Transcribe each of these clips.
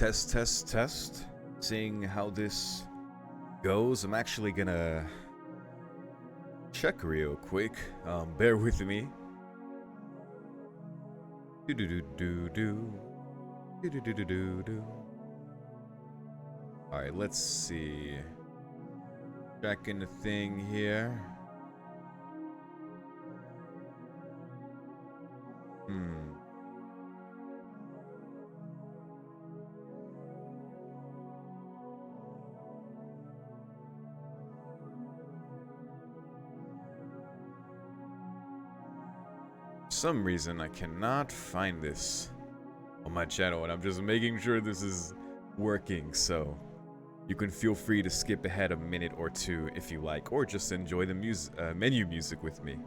Test, test, test. Seeing how this goes, I'm actually gonna check real quick. Bear with me. Do do do do do. Do do do do do do. All right, let's see. Checking the thing here. For some reason I cannot find this on my channel, and I'm just making sure this is working, so you can feel free to skip ahead a minute or two if you like, or just enjoy the menu music with me.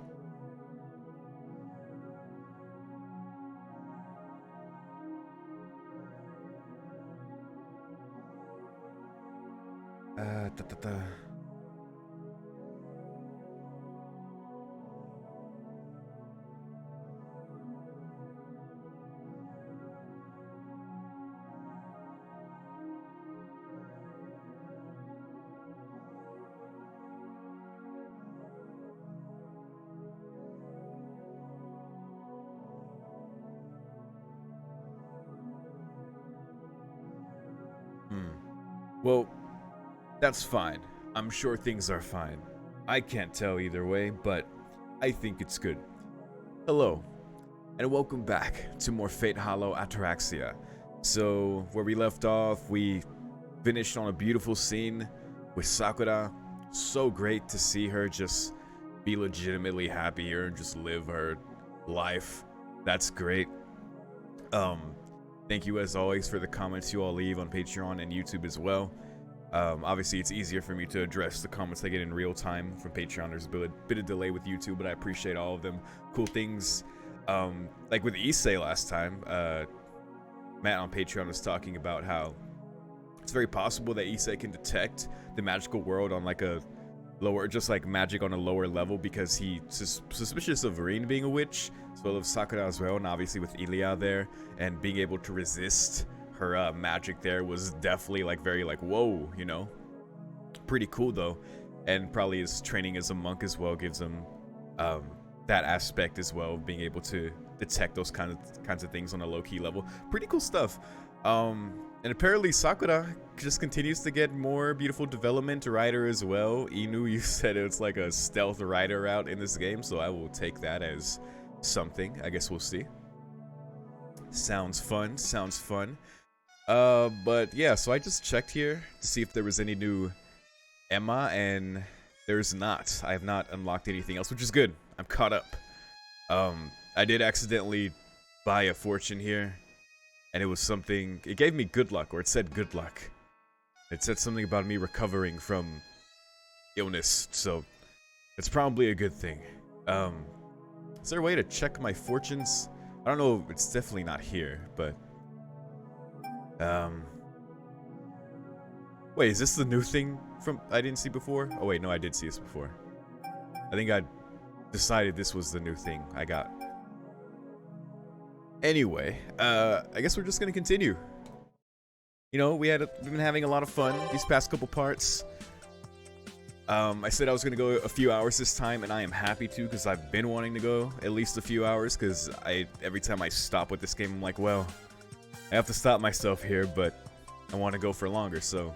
Well, that's fine. I'm sure things are fine. I can't tell either way, but I think it's good. Hello, and welcome back to more Fate Hollow Ataraxia. So, where we left off, we finished on a beautiful scene with Sakura. So great to see her just be legitimately happy here and just live her life. That's great. Thank you as always for the comments you all leave on Patreon and YouTube as well. Obviously it's easier for me to address the comments I get in real time from Patreon. There's a bit of delay with YouTube, but I appreciate all of them. Cool things, like with Issei last time, Matt on Patreon was talking about how it's very possible that Issei can detect the magical world on like a lower, just like magic on a lower level, because he's suspicious of Rin being a witch, as well as Sakura as well, and obviously with Ilia there, and being able to resist her magic there was definitely like very like whoa, you know, pretty cool though. And probably his training as a monk as well gives him that aspect as well, being able to detect those kinds of things on a low-key level. Pretty cool stuff. And apparently Sakura just continues to get more beautiful development. Rider as well. Inu, you said it's like a stealth rider route in this game, so I will take that as something. I guess we'll see. Sounds fun. Sounds fun. But yeah, so I just checked here to see if there was any new Emma, and there's not. I have not unlocked anything else, which is good. I'm caught up. I did accidentally buy a fortune here, and it was something, it gave me good luck, or it said good luck. It said something about me recovering from illness, so it's probably a good thing. Is there a way to check my fortunes? I don't know, it's definitely not here, but wait, is this the new thing from I didn't see before? Oh wait, no, I did see this before. I think I decided this was the new thing I got. Anyway, I guess we're just gonna continue. You know, we've been having a lot of fun these past couple parts. I said I was gonna go a few hours this time, and I am happy to, because I've been wanting to go at least a few hours, because every time I stop with this game, I'm like, well, I have to stop myself here, but I want to go for longer, so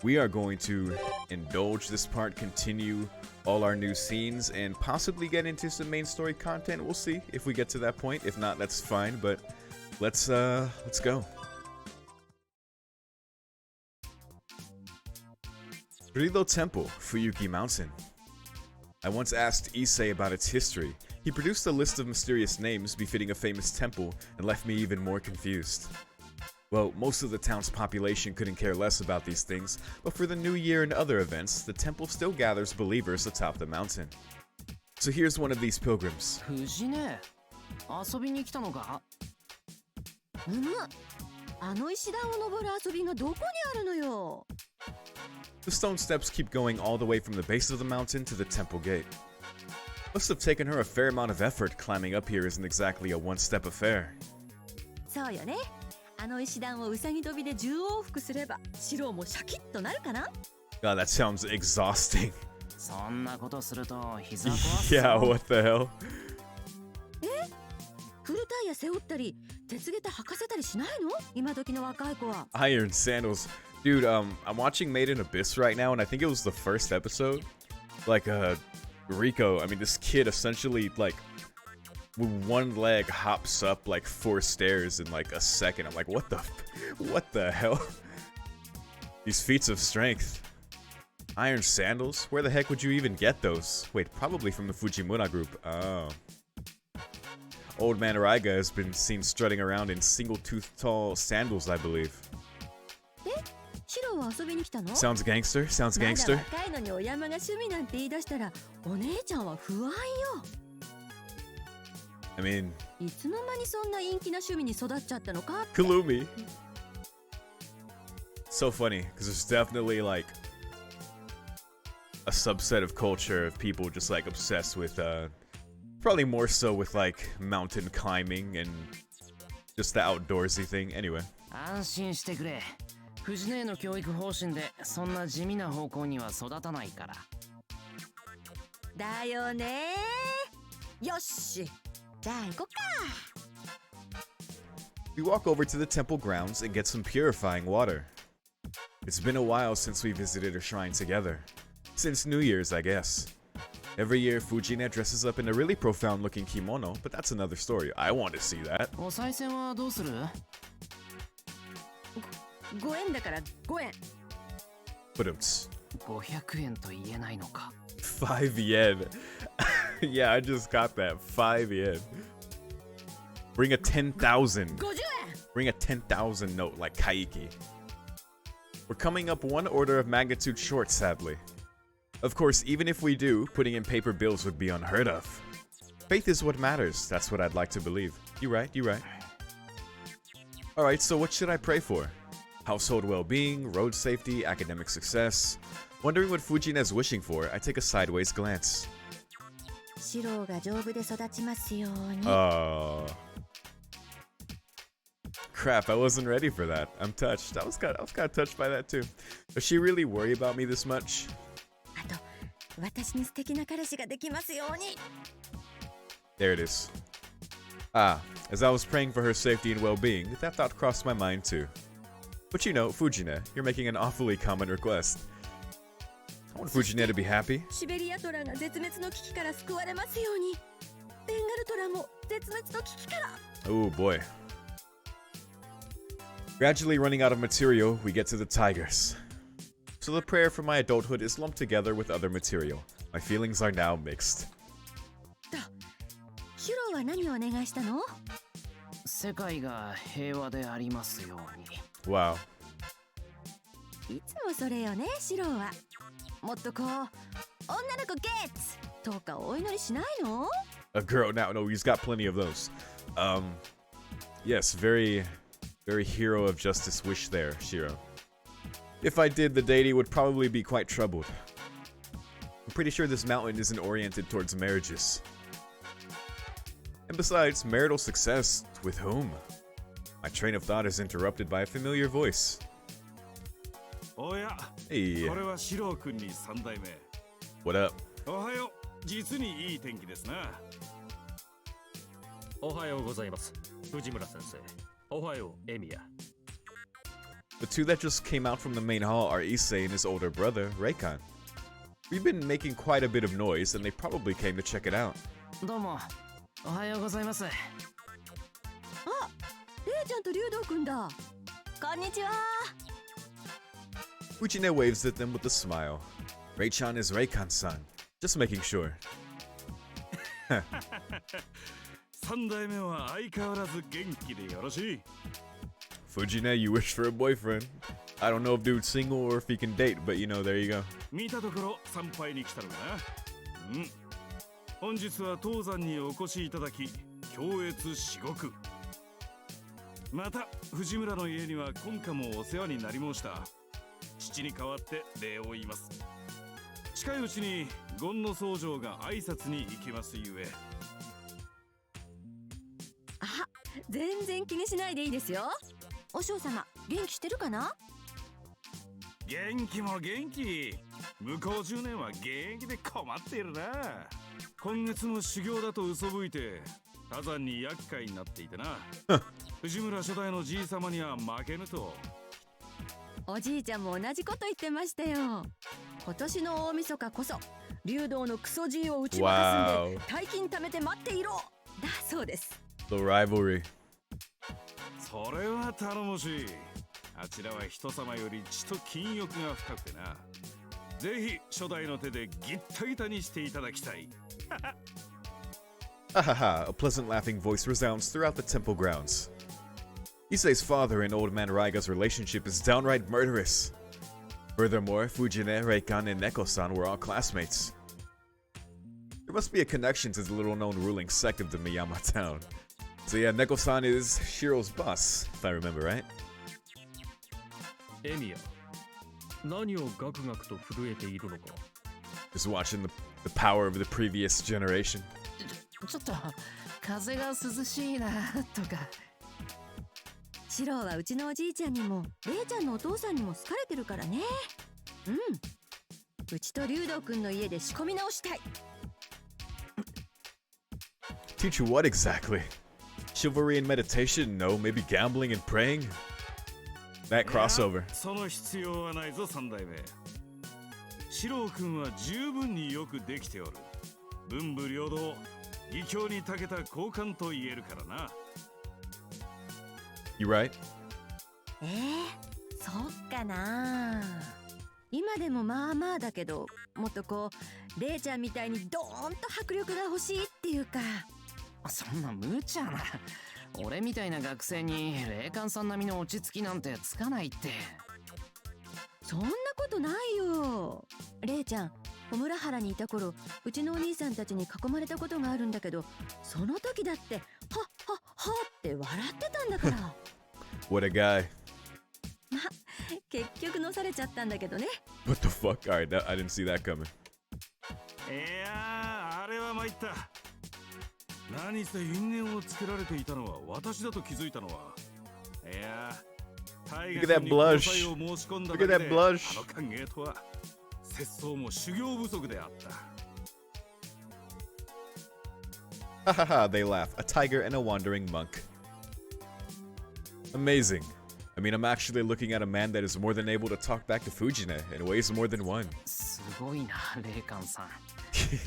we are going to indulge this part, continue all our new scenes, and possibly get into some main story content. We'll see if we get to that point. If not, that's fine, but let's go. Rilo Temple, Fuyuki Mountain. I once asked Issei about its history. He produced a list of mysterious names befitting a famous temple and left me even more confused. Well, most of the town's population couldn't care less about these things, but for the new year and other events, the temple still gathers believers atop the mountain. So here's one of these pilgrims. The stone steps keep going all the way from the base of the mountain to the temple gate. Must have taken her a fair amount of effort. Climbing up here isn't exactly a one-step affair. あの石段をうさぎ跳びで10往復すればシロもシャキッとなるかな？ God, that sounds exhausting. そんなことすると膝壊す。Yeah, what the hell? フルタイヤ背負ったり鉄下駄履かせたりしないの？今時の若い子は。 Iron sandals. Dude, I'm watching Made in Abyss right now, and I think it was the first episode. Like, Rico, I mean, this kid essentially, like, with one leg hops up, like, 4 stairs in, like, a second. I'm like, what the hell? These feats of strength. Iron sandals? Where the heck would you even get those? Wait, probably from the Fujimura group. Oh. Old man Raiga has been seen strutting around in single-tooth tall sandals, I believe. シロは遊びに来たの？ Sounds gangster? Sounds まだ gangster? 若いのにお山が趣味なんて言い出したらお姉ちゃんは不安よ。 I mean, いつの間にそんな陰気な趣味に育っちゃったのかって。 Kalumi. So funny, because there's definitely, like, a subset of culture of people just, like, obsessed with, probably more so with, like, mountain climbing and just the outdoorsy thing. Anyway. 安心してくれ。藤姉の教育方針でそんな地味な方向には育たないから。だよね。よし。じゃあ行こっか。 We walk over to the temple grounds and get some purifying water. It's been a while since we visited a shrine together. Since New Year's, I guess. Every year, Fujine dresses up in a really profound-looking kimono, but that's another story. I want to see that. お賽銭はどうする5円だから5円。 But ？500円と言えないのか。5 yen. Yeah, I just got that. 5 yen. Bring a 10,000. 50円。 Bring a 10,000 note like Kaiki. We're coming up one order of magnitude short, sadly. Of course, even if we do, putting in paper bills would be unheard of. Faith is what matters. That's what I'd like to believe. You right, you right. Alright, so what should I pray for? Household well-being, road safety, academic success. Wondering what Fujine's wishing for, I take a sideways glance. シロが丈夫で育ちますように。 Crap, I wasn't ready for that. I'm touched. I was kind of touched by that too. Does she really worry about me this much? あと、私に素敵な彼氏ができますように。 There it is. Ah, as I was praying for her safety and well-being, that thought crossed my mind too. But you know, Fujine, you're making an awfully common request. I want Fujine to be happy. シベリアトラが絶滅の危機から救われますように。ベンガルトラも絶滅の危機から。 Oh boy. Gradually running out of material, we get to the tigers. So the prayer for my adulthood is lumped together with other material. My feelings are now mixed. シロは何をお願いしたの？世界が平和でありますように。Wow. いつもそれよね、シロは。もっとこう、女の子ゲッツとかお祈りしないの？ A girl now. No, he's got plenty of those. Yes, very hero of justice wish there, Shiro. If I did, the deity would probably be quite troubled. I'm pretty sure this mountain isn't oriented towards marriages. And besides, marital success with whom? My train of thought is interrupted by a familiar voice. Oh yeah. Hey. これはシロ君に3代目。 What up? おはよう。実にいい天気ですな。おはようございます。藤村先生。おはよう、エミヤ。 The two that just came out from the main hall are Issei and his older brother, Reikon. We've been making quite a bit of noise, and they probably came to check it out. どうも。おはようございます。あ、レイちゃんと竜道くんだ。こんにちは。 Fujine waves at them with a smile. Reichan is Reikon-san. Just making sure. 3代目は相変わらず元気でよろしい。 Fujine, you wish for a boyfriend. I don't know if dude's single or if he can date, but you know, there you go. 見たところ参拝に来たのかな。本日は東山にお越しいただき、恐悦至極。また藤村の家には今夏もお世話になり申した。父に代わって礼を言います。近いうちに権野僧正が挨拶に行きますゆえ。あ、全然気にしないでいいですよ。お嬢様元気してるかな？元気も元気。向こう10年は現役で困っているな。今月も修行だと嘘吹いて多山に厄介になっていてな。藤村初代のじい様には負けぬと。おじいちゃんも同じこと言ってましたよ。今年の大晦日こそ竜道のクソじいを打ち負かすんで大金貯めて待っていろだそうです。 The rivalry. それは頼もしい。あちらは人様より血と金欲が深くてな。ぜひ初代の手でギッタギタにしていただきたい。Ahaha, a pleasant laughing voice resounds throughout the temple grounds. Issei's father and old man Raiga's relationship is downright murderous. Furthermore, Fujine, Reikan, and Neko-san were all classmates. There must be a connection to the little-known ruling sect of the Miyama town. So yeah, Neko-san is Shiro's boss, if I remember right. エミヤ、何をガクガクと震えているのか。 Just watching the power of the previous generation. ちょっと風が涼しいなとか。シロはうちのおじいちゃんにもレイちゃんのお父さんにも好かれてるからね。うちと竜道くんの家で仕込み直したい。Teach you what exactly? Chivalry and meditation? No, maybe gambling and praying? That crossover. その必要はないぞ三代目。四郎君は十分によくできておる。文武両道、義教に長けた高官と言えるからな。You right? そっかな。今でもまあまあだけど、もっとこうレイちゃんみたいにドーンと迫力が欲しいっていうか。そんな無茶な。俺みたいな学生に霊感さん並みの落ち着きなんてつかないって。そんなことないよ。レイちゃん、小村原にいた頃、うちのお兄さんたちに囲まれたことがあるんだけど、その時だってはっはっはって笑ってたんだから。What a guy. 結局のされちゃったんだけどね。 What the fuck? Alright, I didn't see that coming. いやー、あれは参った。何せ因縁をつけられていたのは私だと気づいたのは。いやー、大河さんに交際を申し込んだだけで、あの歓迎とは節操も修行不足であった。Hahaha, they laugh. A tiger and a wandering monk. Amazing. I mean, I'm actually looking at a man that is more than able to talk back to Fujine and weighs more than one. すごいな、霊感さ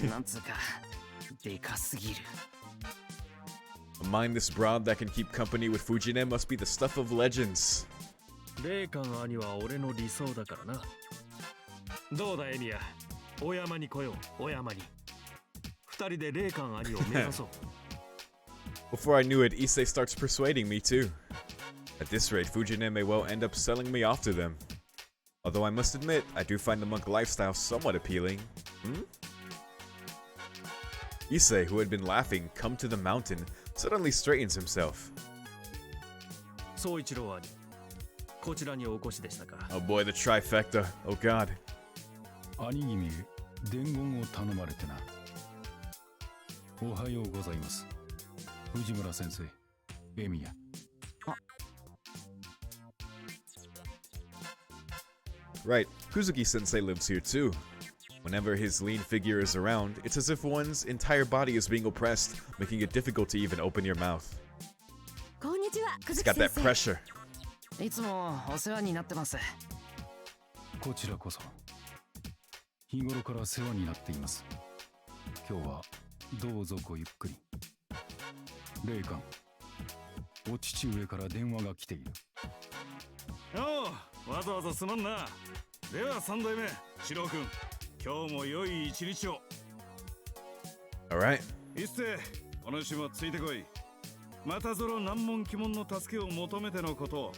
ん。なんつうか、でかすぎる。A mindless broad that can keep company with Fujine must be the stuff of legends. 霊感兄は俺の理想だからな。どうだエミヤ、お山に来よう、お山に。二人で霊感兄を目指そう。Before I knew it, Issei starts persuading me too. At this rate, Fujine may well end up selling me off to them. Although I must admit, I do find the monk lifestyle somewhat appealing. Issei, who had been laughing, come to the mountain, suddenly straightens himself. 総一郎兄、こちらにお越しでしたか。 Oh boy, the trifecta. Oh god. 兄君へ伝言を頼まれてな。おはようございます。藤村先生、エミヤ。Right, Kuzuki-sensei lives here too. Whenever his lean figure is around, it's as if one's entire body is being oppressed, making it difficult to even open your mouth. こんにちは、 It's 鈴木 got 先 that 生。 pressure. いつもお世話になってます。こちらこそ日頃から世話になっています。今日はどうぞごゆっくり。霊感、お父上から電話が来ている。おう、わざわざすまんな。では三代目、四郎君、今日も良い一日を。Alright. 一世、お主もついてこい。またぞろ難問奇問の助けを求めてのこと。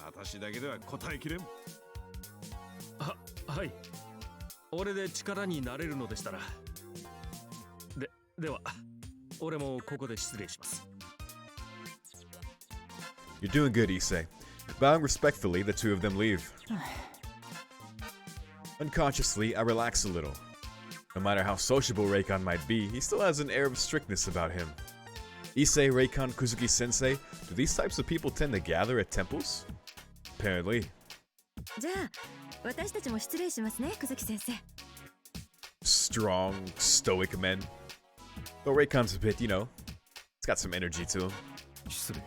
私だけでは答えきれん。はい。俺で力になれるのでしたら。では、俺もここで失礼します。You're doing good, Issei. Bowing respectfully, the two of them leave. Unconsciously, I relax a little. No matter how sociable Reikon might be, he still has an air of strictness about him. Issei, Reikon, Kuzuki Sensei, do these types of people tend to gather at temples? Apparently. じゃあ私たちも失礼しますね、久月先生。 Strong, stoic men. Though Reikon's a bit, you know, it's got some energy to him. 失礼。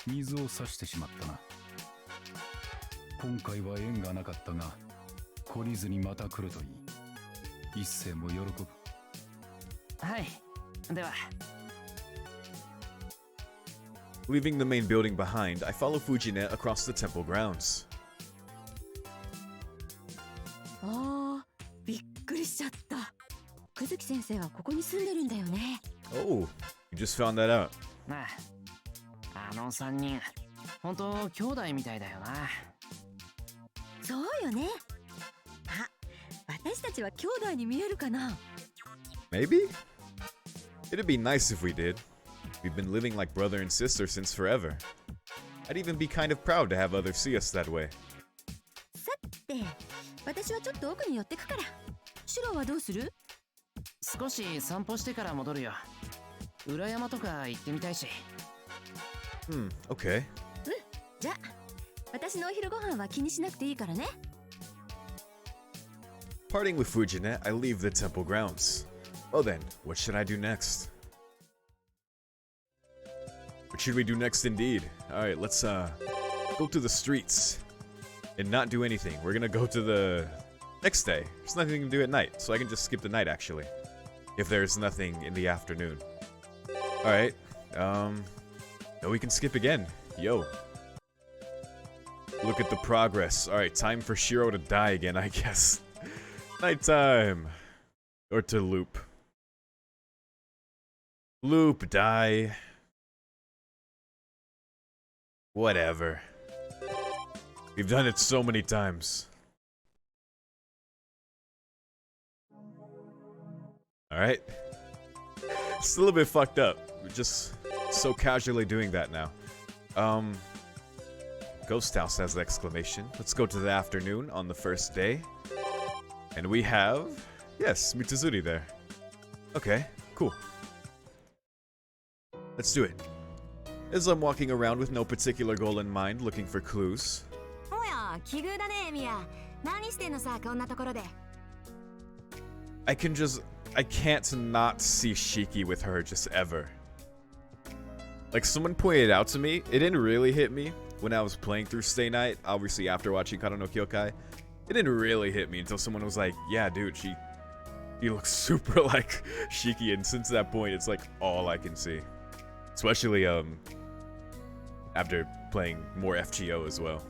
水を差してしまったな。今回は縁がなかったが、懲りずにまた来るといい。一世も喜ぶ。はい。では。Leaving the main building behind, I follow Fujine across the temple grounds. ああ、びっくりしちゃった。久月先生はここに住んでるんだよね。Oh, you just found that out. なあ、あの3人、本当兄弟みたいだよな。そうよね。あ、私たちは兄弟に見えるかな。 Maybe? It'd be nice if we did. We've been living like brother and sister since forever. I'd even be kind of proud to have others see us that way. さて、私はちょっと奥に寄ってくから。シュロはどうする？少し散歩してから戻るよ。裏山とか行ってみたいし。Okay. じゃあ、私のお昼ご飯は気にしなくていいからね。Parting with Fujine, I leave the temple grounds. Well then, what should I do next? What should we do next indeed? Alright, let's go to the streets and not do anything. We're gonna go to the next day. There's nothing to do at night, so I can just skip the night actually. If there's nothing in the afternoon. Alright, no, we can skip again. Yo. Look at the progress. Alright, time for Shiro to die again, I guess. Nighttime. Or to loop. Loop, die. Whatever. We've done it so many times. Alright. It's a little bit fucked up. We're just so casually doing that now. Ghost House has an exclamation. Let's go to the afternoon on the first day. And we have... Yes, Mitsuzuri there. Okay, cool. Let's do it. As I'm walking around with no particular goal in mind, looking for clues. おや、奇遇だね、エミヤ。何してんのさ、こんなところで。I can't not see Shiki with her just ever. Like, someone pointed out to me, it didn't really hit me when I was playing through Stay Night, obviously after watching Kara no Kyokai. It didn't really hit me until someone was like, yeah, dude, she looks super like Shiki, and since that point, it's like all I can see. Especially, after playing more FGO as well.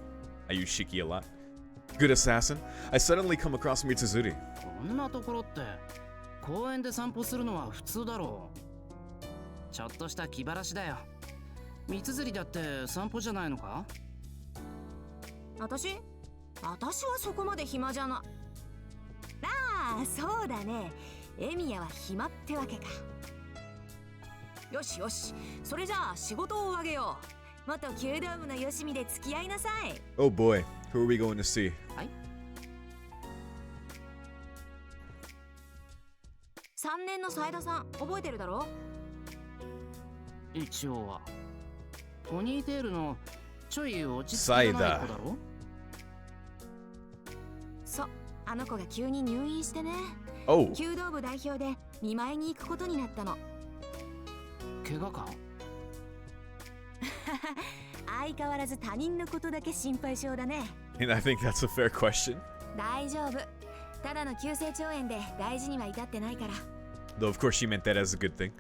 I use Shiki a lot. Good assassin. I suddenly come across Mitsuzuri. こんなところって公園で散歩するのは普通だろう。ちょっとした気晴らしだよ。三釣りだって散歩じゃないのか？私はそこまで暇じゃな。ああ、そうだね。エミヤは暇ってわけか。よしよし、それじゃあ仕事をあげよう。元弓道部のよしみで付き合いなさい。Oh boy, who are we going to see? はい。3年の斉田さん、覚えてるだろ？一応は。ポニーテールのちょい落ち着きがない子だろ？そう、あの子が急に入院してね。Oh. 弓道部代表で見舞いに行くことになったの。怪我か？相変わらず他人のことだけ心配性だね。And I think that's a fair question. 大丈夫。ただの急性腸炎で大事には至ってないから。Though of course she meant that as a good thing.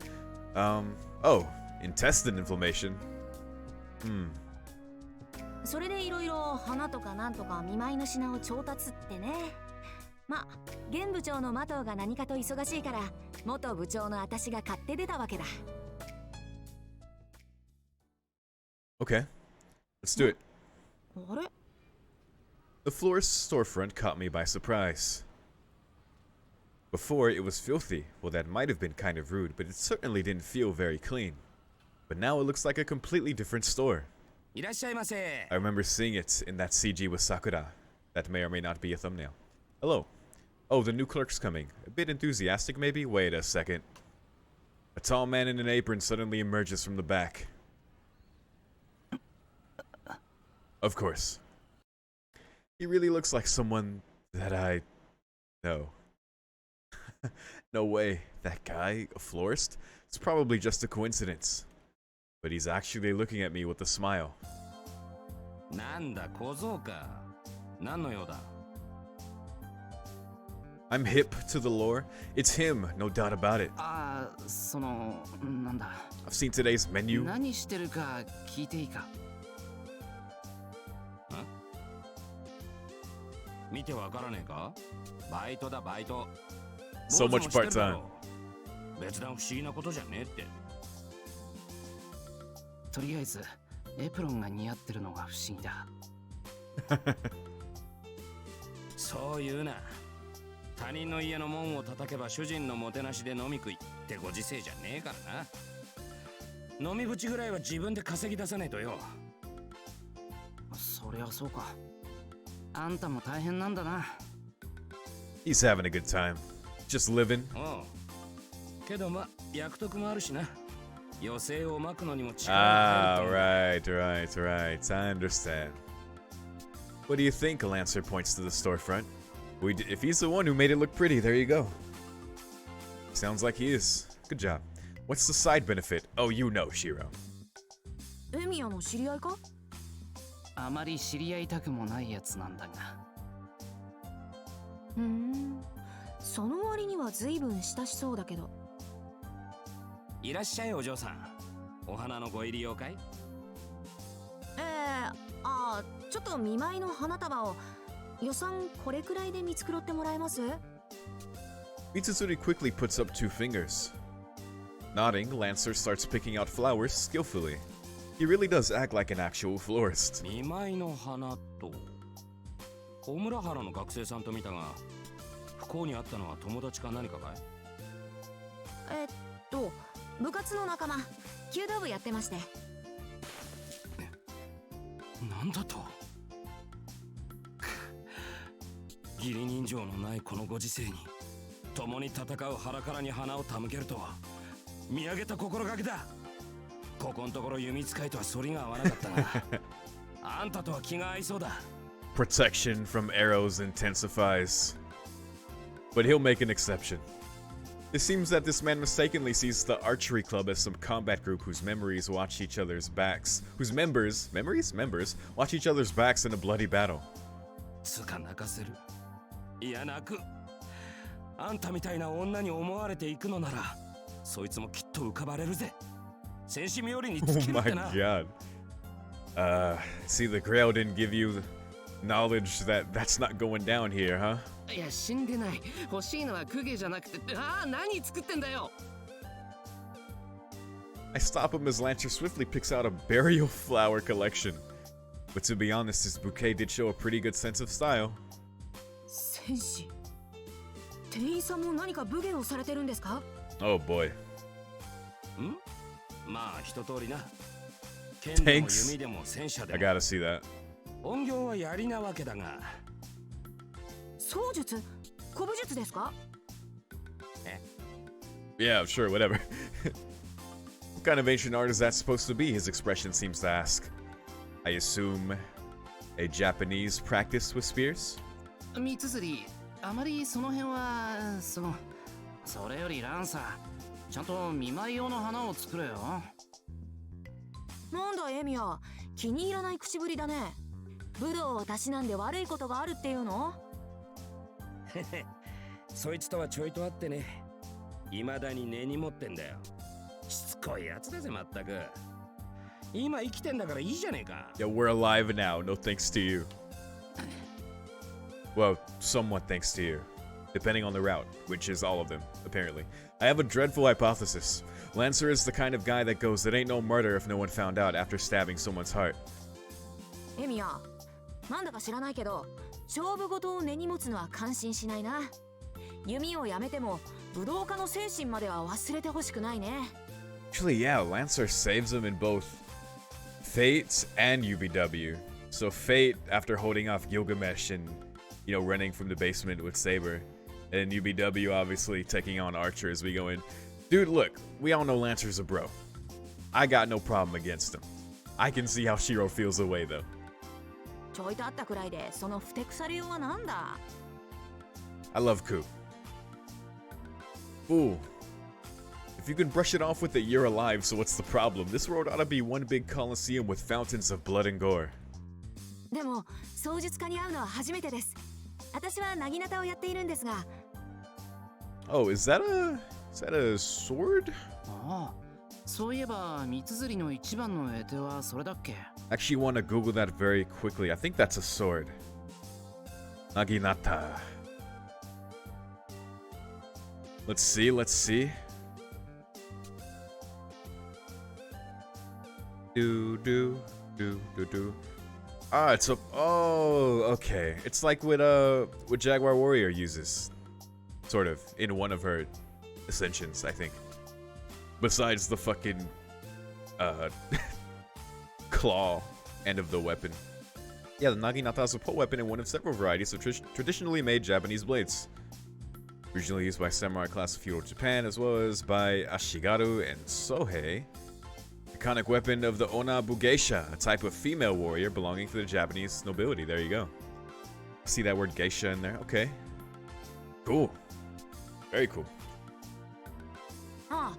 Oh, intestine inflammation. それでいろいろ花とかなんとか見舞いの品を調達ってね。まあ、現部長のマトウが何かと忙しいから、元部長の私が買って出たわけだ。Okay, let's do it. あれ？ The florist's storefront caught me by surprise. Before, it was filthy. Well, that might have been kind of rude, but it certainly didn't feel very clean. But now it looks like a completely different store. いらっしゃいませ。I remember seeing it in that CG with Sakura. That may or may not be a thumbnail. Hello. Oh, the new clerk's coming. A bit enthusiastic, maybe? Wait a second. A tall man in an apron suddenly emerges from the back. Of course. He really looks like someone that I know. No way. That guy, a florist? It's probably just a coincidence. But he's actually looking at me with a smile. なんだ小僧か。何の用だ。I'm hip to the lore. It's him, no doubt about it. ああ、その、なんだ。I've seen today's menu. 何してるか聞いていいか。見てわからねえか。バイトだバイト。 So much part-time. 別段不思議なことじゃねえって。とりあえずエプロンが似合ってるのが不思議だ。そう言うな。他人の家の門を叩けば主人のもてなしで飲み食いってご時世じゃねえからな。飲みぶちぐらいは自分で稼ぎ出さないとよ。そりゃそうか。あんたも大変なんだな。He's having a good time. Just living. おう。けどま、役得もあるしな。余生をまくのにも力 Right. I understand. What do you think? Lancer points to the storefront. If he's the one who made it look pretty, there you go. Sounds like he is. Good job. What's the side benefit? Oh, you know, Shiro. エミヤの知り合いか？あまり知り合いたくもないやつなんだが。その割には随分親しそうだけど。いらっしゃいお嬢さん。お花のご入り用かい？ちょっと見舞いの花束を予算これくらいで見繕ってもらえます？ Mitsuzuri quickly puts up 2 fingers. Nodding, Lancer starts picking out flowers skillfully. He really does act like an actual florist. 見舞いの花と小村原の学生さんと見たが、不幸にあったのは友達か何かかい？部活の仲間、弓道部やってまして。なんだと？義理人情のないこのご時世に共に戦う腹からに花を手向けるとは見上げた心がけだ。ここのところ弓使いとは反りが合わなかったがあんたとは気が合いそうだ。 Protection from arrows intensifies. But he'll make an exception. It seems that this man mistakenly sees the archery club as some combat group whose members watch each other's backs watch each other's backs in a bloody battle. つか泣かせる。いや泣く。あんたみたいな女に思われていくのなら、そいつもきっと浮かばれるぜ。戦士冥利に尽きるってな。 Oh my god. See, the Grail didn't give you knowledge that that's not going down here, huh? いや死んでない。欲しいのは公家じゃなくて、何作ってんだよ。 I stop him as Lancer swiftly picks out a burial flower collection. But to be honest, his bouquet did show a pretty good sense of style. 戦士。店員さんも何か武芸をされてるんですか？ Oh boy. まあ一通りな。剣でも弓でも戦車で I も。 gotta see that. 音響は槍なわけだが。槍術？古武術ですか？ Yeah, sure, whatever. What kind of ancient art is that supposed to be? His expression seems to ask. I assume a Japanese practice with spears? 三つり、あまりその辺はそれよりランサー、ちゃんと見舞い用の花を作れよ。なんだエミヤ、気に入らない口ぶりだね。武道をたしなんで悪いことがあるっていうの？そいつとはちょいとあってね。未だに根に持ってんだよ。しつこいやつだぜまったく。今生きてんだからいいじゃねえか。Yeah, we're alive now, no thanks to you. Well, somewhat thanks to you. Depending on the route, which is all of them, apparently. I have a dreadful hypothesis. Lancer is the kind of guy that goes, it ain't no murder if no one found out after stabbing someone's heart. エミヤ、なんだか知らないけど、勝負事を根に持つのは感心しないな。弓をやめても武道家の精神までは忘れてほしくないね。Actually, yeah, Lancer saves him in both Fate and UBW. So Fate after holding off Gilgamesh and, you know, running from the basement with Saber. And UBW obviously taking on Archer as we go in. Dude, look, we all know Lancer's a bro. I got no problem against him. I can see how Shiro feels away though. ちょいとあったくらいでそのふてくされようはなんだ。 I love Coop. Ooh. If you can brush it off with it, you're alive, so what's the problem? This world ought to be one big coliseum with fountains of blood and gore. でも槍術家に会うのは初めてです。私は薙刀をやっているんですが。 Oh, is that a sword? ああ、そういえば三つ釣りの一番の得手はそれだっけ？ Actually want to Google that very quickly. I think that's a sword. Naginata. Let's see. Do. Ah, it's a okay. It's like what Jaguar Warrior uses. Sort of, in one of her ascensions, I think. Besides the fucking claw end of the weapon. Yeah, the Naginata is a pole weapon in one of several varieties of traditionally made Japanese blades. Originally used by samurai class of feudal Japan, as well as by Ashigaru and Sohei. Iconic weapon of the Ona Bugeisha, a type of female warrior belonging to the Japanese nobility. There you go. See that word geisha in there? Okay. Cool. Very cool. ああ、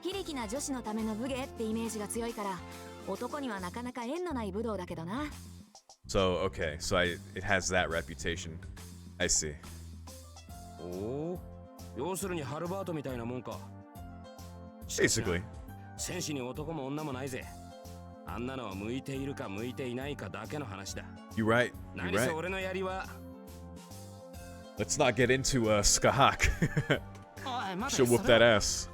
非力な女子のための武芸ってイメージが強いから、男にはなかなか縁のない武道だけどな。So, okay, so it has that reputation. I see. おお、要するにハルバートみたいなもんか。 Basically. 戦士に男も女もないぜ。あんなのは向いているか向いていないかだけの話だ。 You right. You 何せ right. 俺の槍は。 Let's not get into Skahak. おい、待て。 She'll whoop that ass.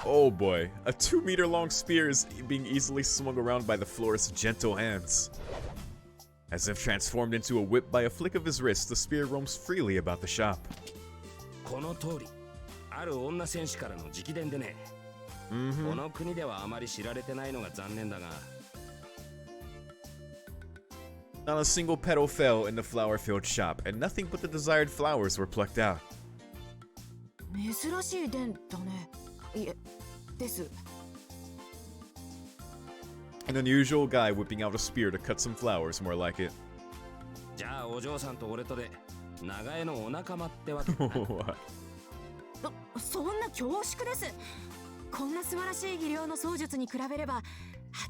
Oh boy, a 2-meter long spear is being easily swung around by the florist's gentle hands. As if transformed into a whip by a flick of his wrist, the spear roams freely about the shop. この通り、ある女戦士からの直伝でね。この国ではあまり知られてないのが残念だが。 Not a single petal fell in the flower-filled shop, and nothing but the desired flowers were plucked out. 珍しい伝だね。いえ、です。 An unusual guy whipping out a spear to cut some flowers, more like it. じゃあお嬢さんと俺とで長屋のお仲間ってわけだ。そんな恐縮です。こんな素晴らしい技量の槍術に比べれば、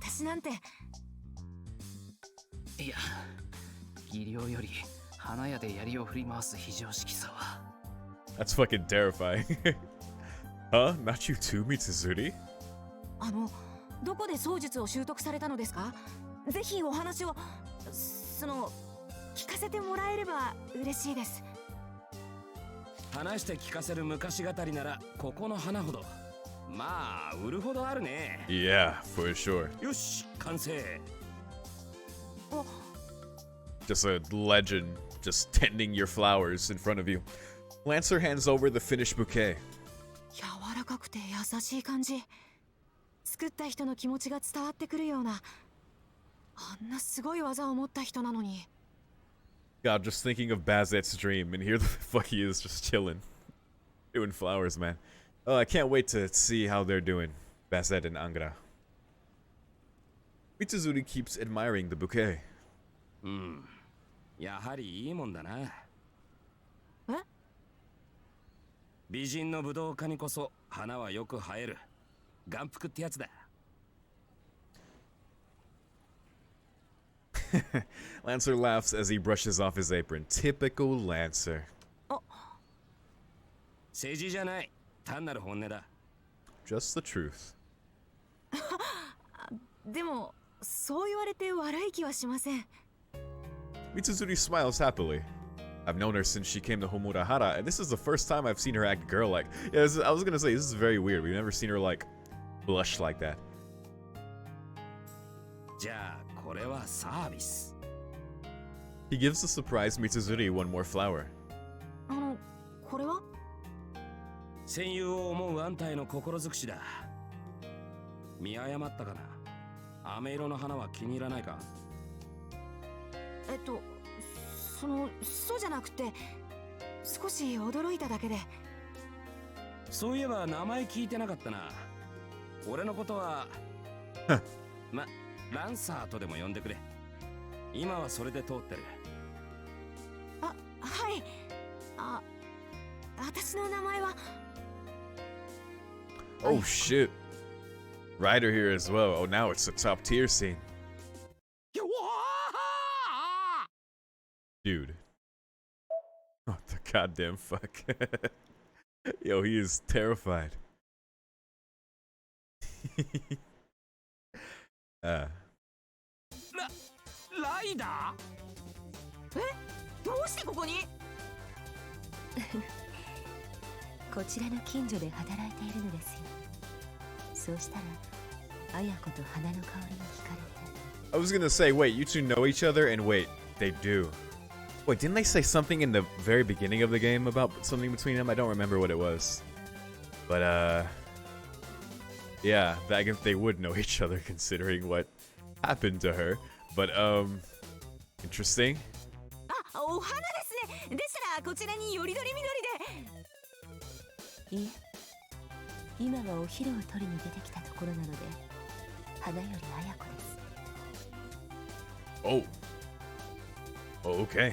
私なんて。いや、技量より花屋で槍を振り回す非常識さは。 That's fucking terrifying. Huh? Not you too, Mitsuzuri? どこで槍術を習得されたのですか？ぜひお話を聞かせてもらえれば嬉しいです。話して聞かせる昔語りならここの花ほど、まあ売るほどあるね。 Yeah, for sure. よし、完成。Just a legend, just tending your flowers in front of you. Lancer hands over the finished bouquet. 柔らかくて優しい感じ。作った人の気持ちが伝わってくるような、あんなすごい技を持った人なのに。 God, just thinking of Bazett's dream, and here the fuck he is just chilling. Doing flowers, man. Oh, I can't wait to see how they're doing, Bazett and Angra. Mitsuzuri keeps admiring the bouquet. うん。やはりいいもんだな。え？美人の武道家にこそ花はよく生える。眼福ってやつだ。Lancer laughs as he brushes off his apron. Typical Lancer. 政治じゃない。単なる本音だ。Just the truth. でもそう言われて悪い気はしません。 Mitsuzuri smiles happily. I've known her since she came to Homurahara, and this is the first time I've seen her act girl-like. Yeah, I was gonna say, this is very weird. We've never seen her, like, blush like that. じゃあこれはサービス。 He gives the surprised Mitsuzuri one more flower. これは？戦友を思うあんたへの心尽くしだ。見誤ったかな。飴色の花は気に入らないか？そうじゃなくて、少し驚いただけで。そういえば名前聞いてなかったな。俺のことはランサーとでも呼んでくれ。今はそれで通ってる。あ、はい。あ、私の名前は。Oh shit. Ryder here as well. Oh, now it's a top tier scene. Dude. What the goddamn fuck? Yo, he is terrified. ライダー？え？どうしてここに？こちらの近所で働いているのですよ。そうしたら、綾子と花の香りに惹かれて。I was gonna say, wait, you two know each other? And wait, they do. Wait, didn't they say something in the very beginning of the game about something between them? I don't remember what it was. But, yeah, I guess they would know each other considering what happened to her. But, interesting. あ、お花ですね。でしたらこちらによりどりみどりで。いえ、今はお昼を取りに出てきたところなので、花より綾子です。Oh. Oh, okay.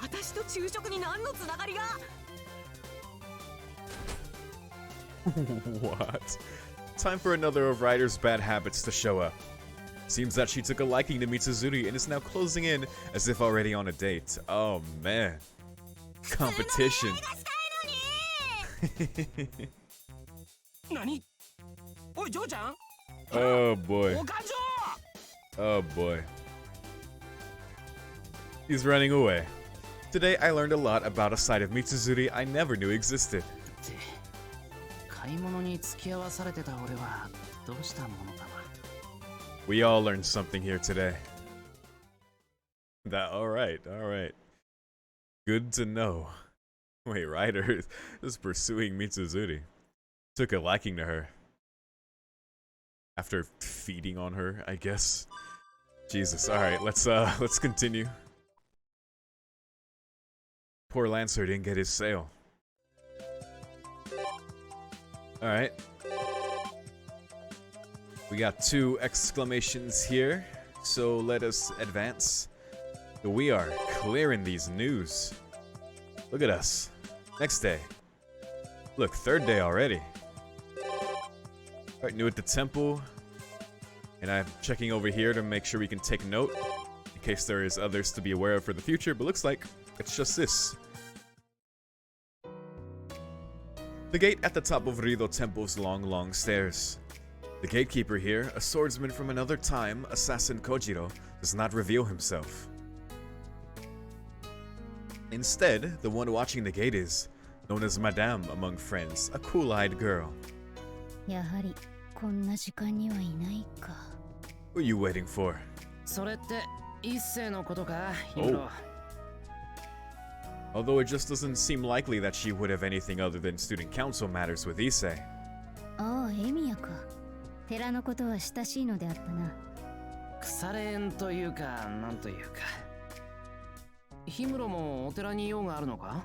私と昼食に何のつながりが？ What? Time for another of Ryder's bad habits to show up. Seems that she took a liking to Mitsuzuri and is now closing in as if already on a date. Oh man. Competition. 何？おい、ジョーちゃん？ Oh boy. おかんじょ Oh boy. He's running away. Today I learned a lot about a side of Mitsuzuri I never knew existed. 買い物に付き合わされてた俺はどうしたものかな。 We all learned something here today. Alright. Good to know. Wait, Ryder is pursuing Mitsuzuri. Took a liking to her. After feeding on her, I guess. Jesus, alright, let's continue. Poor Lancer didn't get his sale. Alright. We got 2 exclamations here, so let us advance. We are clearing these news. Look at us. Next day. Look, 3rd day already. Alright, new at the temple. And I'm checking over here to make sure we can take note, in case there is others to be aware of for the future, but looks like it's just this. The gate at the top of Rido Temple's long stairs. The gatekeeper here, a swordsman from another time, assassin Kojiro, does not reveal himself. Instead, the one watching the gate is known as Madame among friends, a cool-eyed girl. やはりこんな時間にはいないか。Who are you waiting for? それって一世のことか、ヒムロ。Although it just doesn't seem likely that she would have anything other than student council matters with Issei. ああ、エミヤか。寺のことは親しいのであったな。腐れ縁というか、なんというか。ヒムロもお寺に用があるのか？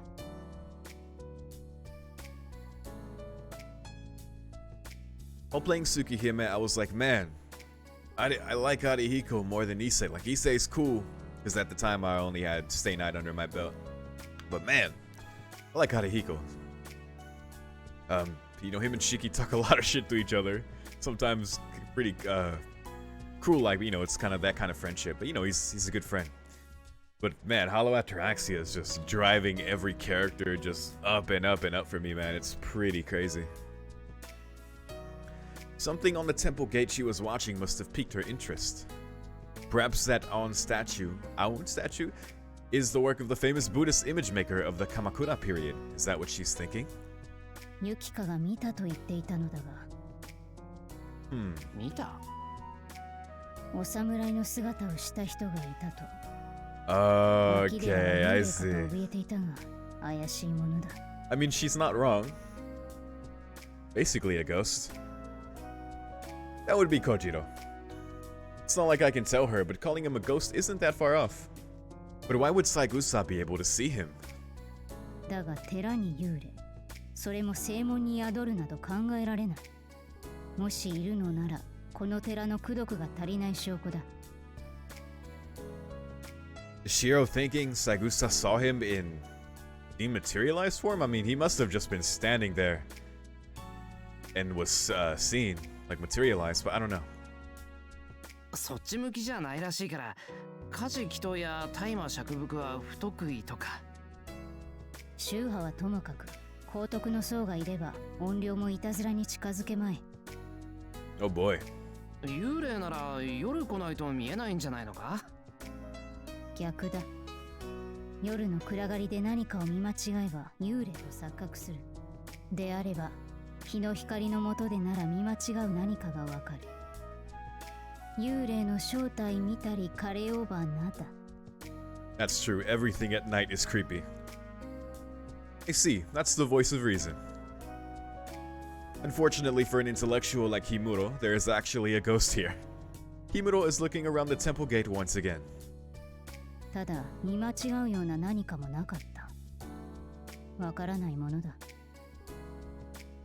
While playing Tsukihime, I was like, man, I like Arihiko more than Issei. Like, Issei's cool, because at the time I only had Stay Night under my belt. But man, I like Arihiko. You know, him and Shiki talk a lot of shit to each other. Sometimes pretty cruel, like, you know, it's kind of that kind of friendship. But, you know, he's a good friend. But man, Hollow Ataraxia is just driving every character just up and up and up for me, man. It's pretty crazy. Something on the temple gate she was watching must have piqued her interest. Perhaps that Aon statue, is the work of the famous Buddhist image maker of the Kamakura period. Is that what she's thinking? ユキカが見たと言っていたのだが。見た？お侍の姿をした人がいたと。Okay, I see. 怯えていたが、怪しいものだ。I mean, she's not wrong. Basically a ghost. That would be Kojiro. It's not like I can tell her, but calling him a ghost isn't that far off. But why would Saigusa be able to see him? だが寺に幽霊、それも正門に宿るなど考えられない。もしいるのならこの寺の功徳が足りない証拠だ。 Is Shiro thinking Saigusa saw him in dematerialized form? I mean, he must have just been standing there and was seen, like materialized, but I don't know. そっち向きじゃないらしいから、家事祈祷や大麻釈伏は不得意とか。宗派はともかく、高徳の僧がいれば怨霊もいたずらに近づけまい。 Oh boy. 幽霊なら夜来ないと見えないんじゃないのか？逆だ。夜の暗がりで何かを見間違えば幽霊と錯覚する。であれば日の光の下でなら見間違う何かがわかる。幽霊の正体見たりカレオーバーなだ。 That's true. Everything at night is creepy. I see. That's the voice of reason. Unfortunately for an intellectual like Himuro, there is actually a ghost here. Himuro is looking around the temple gate once again. ただ見間違うような何かもなかった。わからないものだ。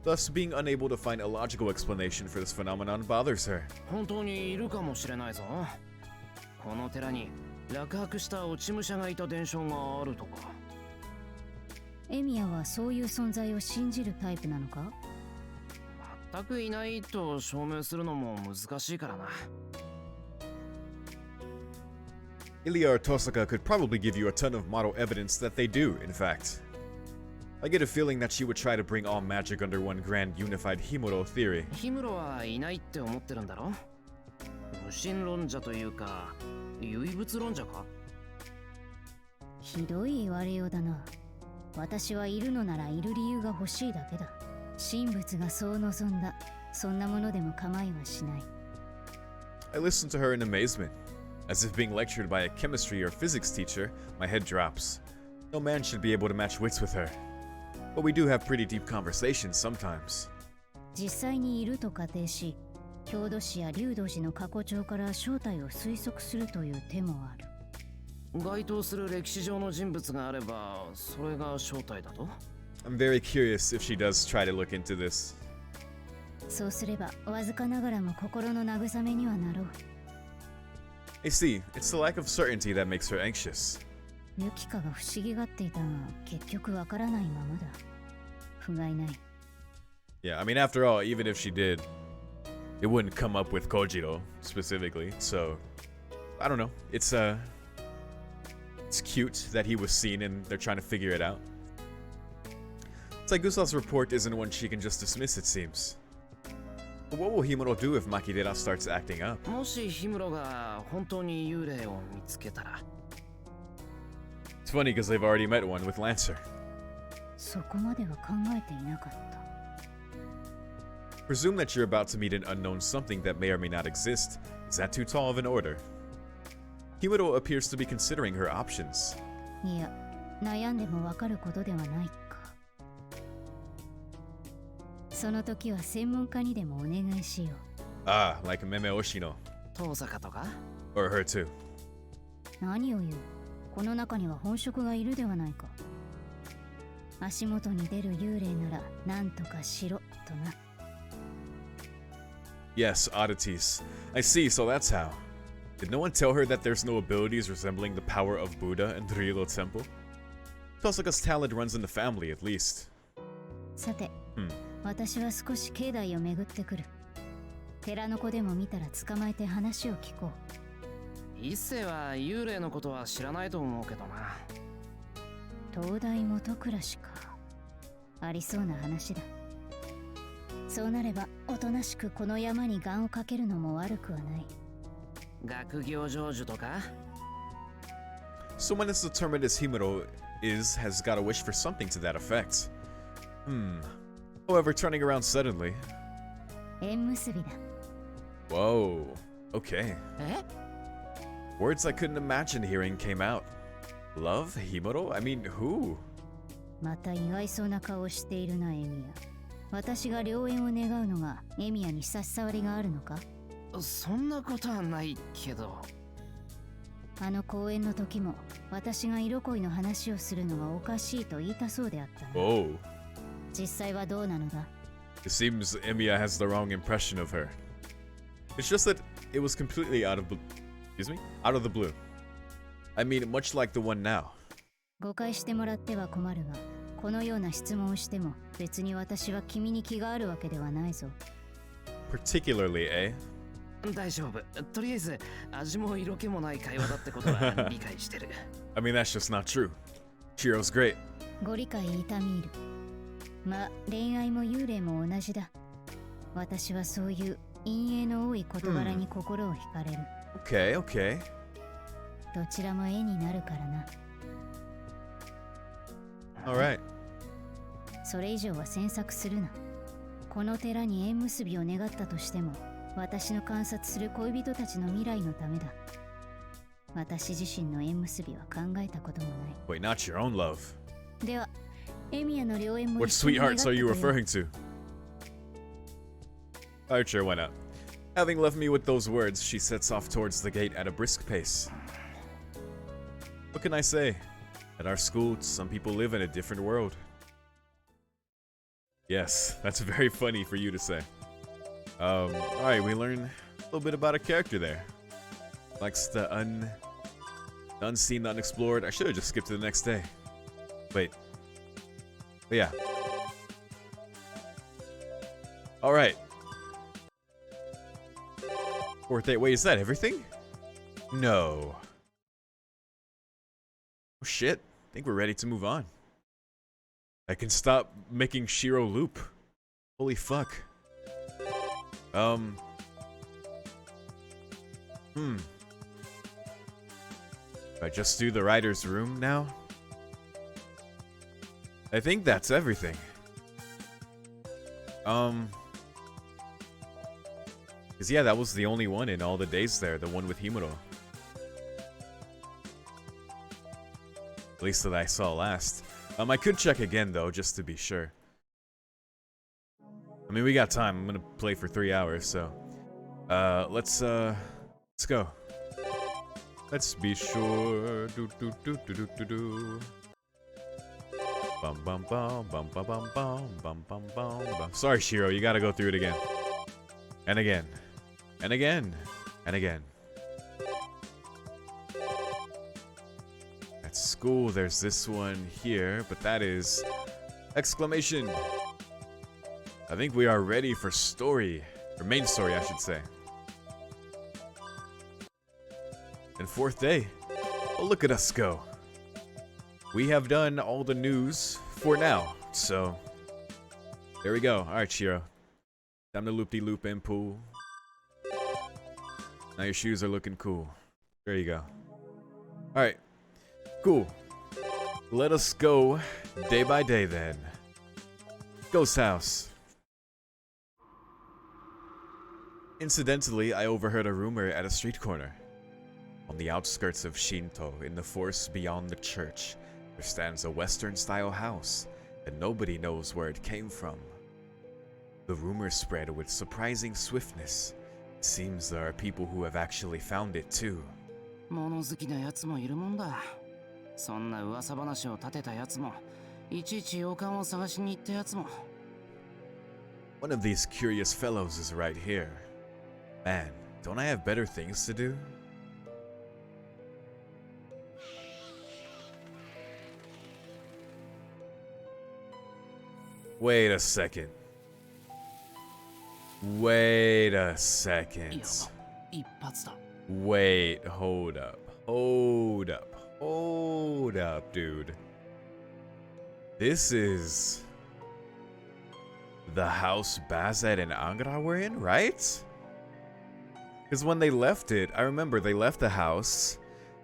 Thus, being unable to find a logical explanation for this phenomenon bothers her. 本当にいるかもしれないぞ。この寺に落泊した落ち武者がいた伝承があるとか。エミヤはそういう存在を信じるタイプなのか？全くいないと証明するのも難しいからな。Ilya or Tohsaka could probably give you a ton of model evidence that they do, in fact. I get a feeling that she would try to bring all magic under one grand unified Himuro theory. ヒムロはいないって思ってるんだろ？無神論者というか、唯物論者か？ひどい言われようだな。私はいるのならいる理由が欲しいだけだ。神仏がそう望んだ。そんなものでも構いはしない。 I listen to her in amazement. As if being lectured by a chemistry or physics teacher, my head drops. No man should be able to match wits with her. But we do have pretty deep conversations sometimes. 実際にいると仮定し、郷土史や龍道寺の過去帳から正体を推測するという手もある。該当する歴史上の人物があれば、それが正体だと？ I'm very curious if she does try to look into this. そうすれば、わずかながらも心の慰めにはなろう。I see, it's the lack of certainty that makes her anxious. ユキカが不思議がっていたが、結局わからないままだ。不甲斐ない。Yeah, I mean, after all, even if she did, it wouldn't come up with Kojiro specifically, so I don't know. It's cute that he was seen and they're trying to figure it out. Saigusa's report isn't one she can just dismiss, it seems. But what will Himuro do if Makidera starts acting up? もしヒムロが本当に幽霊を見つけたら。 It's funny because they've already met one with Lancer. そこまでは考えていなかった。 Presume that you're about to meet an unknown something that may or may not exist. Is that too tall of an order? Himuro appears to be considering her options. いや、悩んでもわかることではないか。その時は専門家にでもお願いしよう。Ah, like Meme Oshino. 遠坂とか？ Or her too. 何を言う？この中には本職がいるではないか。足元に出る幽霊なら何とかしろとな。Yes, oddities. I see, so that's how. Did no one tell her that there's no abilities resembling the power of Buddha in the Rilo Temple? Tohsaka's talent runs in the family, at least. さて、私は少し境内を巡ってくる。寺の子でも見たら捕まえて話を聞こう。一世は幽霊のことは知らないと思うけどな。東大元暮らしか。ありそうな話だ。そうなればおとなしくこの山に願をかけるのも悪くはない。学業成就とか？ Someone as determined as Himuro has got a wish for something to that effect. However, turning around suddenly. 縁結びだ。 Whoa. Okay. え？ Words I couldn't imagine hearing came out. Love? Himuro? I mean, who? また意外そうな顔をしているな、エミヤ。私が良縁を願うのがエミヤに差し障りがあるのか？そんなことはないけど。あの公演の時も私が色恋の話をするのはおかしいと言いたそうであったな。Oh. 実際はどうなのだ？ It seems Emiya has the wrong impression of her. It's just that it was completely out of the blue. I mean, much like the one now. 誤解してもらっては困るが、このような質問をしても別に私は君に気があるわけではないぞ。Particularly, eh? 大丈夫。とりあえず味も色気もない会話だってことは理解してる。I mean, that's just not true. Chiro's great. ご理解痛み入る。まあ、恋愛も幽霊も同じだ。私はそういう陰影の多い事柄に心を惹かれる。Okay, okay. どちらも絵になるからな。Alright. それ以上は詮索するな。この寺に縁結びを願ったとしても、私の観察する恋人たちの未来のためだ。私自身の縁結びは考えたこともない。 Wait, not your own love. では、エミヤの良縁も What 一緒に願った sweethearts are you とよ。 referring to? Alright, sure, why not? Having left me with those words, she sets off towards the gate at a brisk pace. What can I say? At our school, some people live in a different world. Yes, that's very funny for you to say. Alright, we learn a little bit about a character there. Likes the unseen, the unexplored. I should have just skipped to the next day. Wait. But yeah. Alright. Fourth day. Wait, is that everything? No. Oh shit. I think we're ready to move on. I can stop making Shiro loop. Holy fuck. If I just do the writer's room now? I think that's everything. Cause yeah, that was the only one in all the days there, the one with Himuro. At least that I saw last. I could check again though, just to be sure. I mean, we got time. I'm gonna play for 3 hours, so let's go. Let's be sure. Do do do do do do do. Bum bum bum bum bum bum bum bum bum bum bum. Sorry, Shiro, you gotta go through it again. And again. And again. And again. At school, there's this one here, but that is exclamation. I think we are ready for story. Or main story, I should say. And fourth day. Oh, look at us go. We have done all the news for now, so there we go. Alright, Shiro. Time to loop-de-loop and pool. Now your shoes are looking cool. There you go. Alright. Cool. Let us go day by day then. Ghost house. Incidentally, I overheard a rumor at a street corner. On the outskirts of Shinto, in the forest beyond the church, there stands a Western-style house, and nobody knows where it came from. The rumor spread with surprising swiftness. It seems there are people who have actually found it too. 物好きなやつもいるもんだ。そんな噂話を立てたやつも、いちいち洋館を探しに行ったやつも。One of these curious fellows is right here. Man, don't I have better things to do? Wait a second. Wait a second. 一発だ。 Wait, hold up. Hold up. Hold up, dude. This is the house Bazett and Angra were in, right? Because when they left it, I remember they left the house,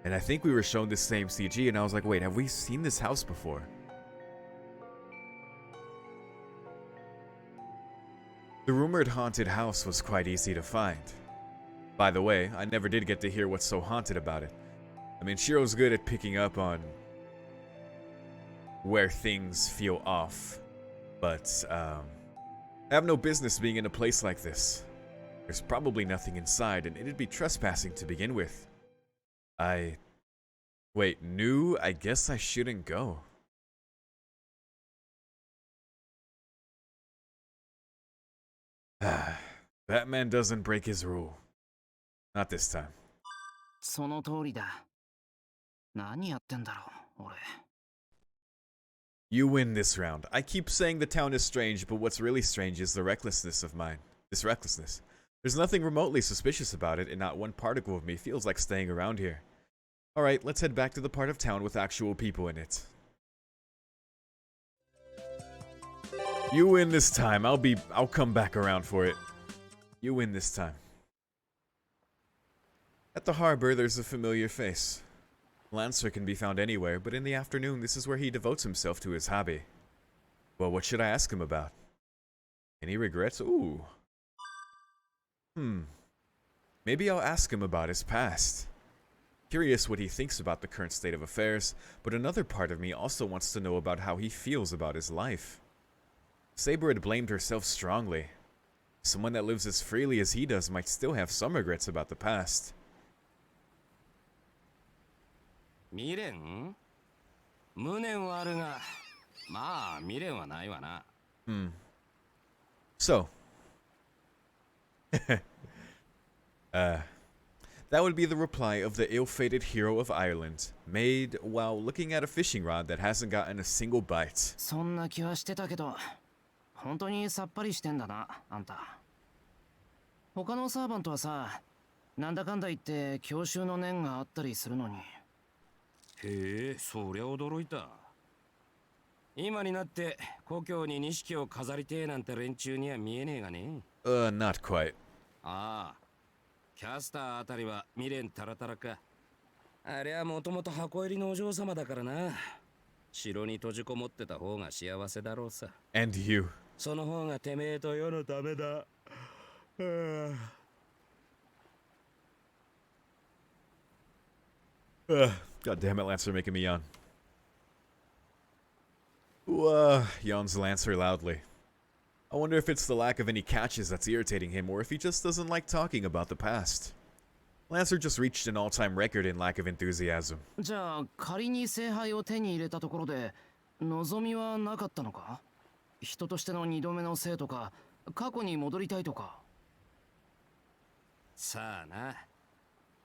and I think we were shown the same CG, and I was like, wait, have we seen this house before? The rumored haunted house was quite easy to find. By the way, I never did get to hear what's so haunted about it. I mean, Shiro's good at picking up on where things feel off, but I have no business being in a place like this. There's probably nothing inside, and it'd be trespassing to begin with. Wait, new? I guess I shouldn't go. Batman doesn't break his rule. Not this time. その通りだ。何やってんだろう、俺。You win this round. I keep saying the town is strange, but what's really strange is the recklessness of mine. This recklessness. There's nothing remotely suspicious about it, and not one particle of me feels like staying around here. Alright, let's head back to the part of town with actual people in it. You win this time. I'll come back around for it. You win this time. At the harbor, there's a familiar face. Lancer can be found anywhere, but in the afternoon, this is where he devotes himself to his hobby. Well, what should I ask him about? Any regrets? Ooh. Maybe I'll ask him about his past. Curious what he thinks about the current state of affairs, but another part of me also wants to know about how he feels about his life. Saber had blamed herself strongly. Someone that lives as freely as he does might still have some regrets about the past. 未練無念はあるが、まあ未練はないわな。So. That would be the reply of the ill-fated hero of Ireland, made while looking at a fishing rod that hasn't gotten a single bite. そんな気はしてたけど、本当にさっぱりしてんだな、あんた。他のサーバントはさ、なんだかんだ言って教習の念があったりするのに。へえ、そりゃ驚いた。今になって故郷に錦を飾りてえなんて連中には見えねえがね。Not quite. ああ、キャスターあたりは未練タラタラか。あれはもともと箱入りのお嬢様だからな。城に閉じこもってた方が幸せだろうさ。And you. その方がてめえと世のためだ。God damn it, Lancer, making me yawn. Yawns Lancer loudly. I wonder if it's the lack of any catches that's irritating him, or if he just doesn't like talking about the past. Lancer just reached an all-time record in lack of enthusiasm. じゃあ仮に聖杯を手に入れたところで望みはなかったのか？人としての二度目の生とか過去に戻りたいとか。さあな。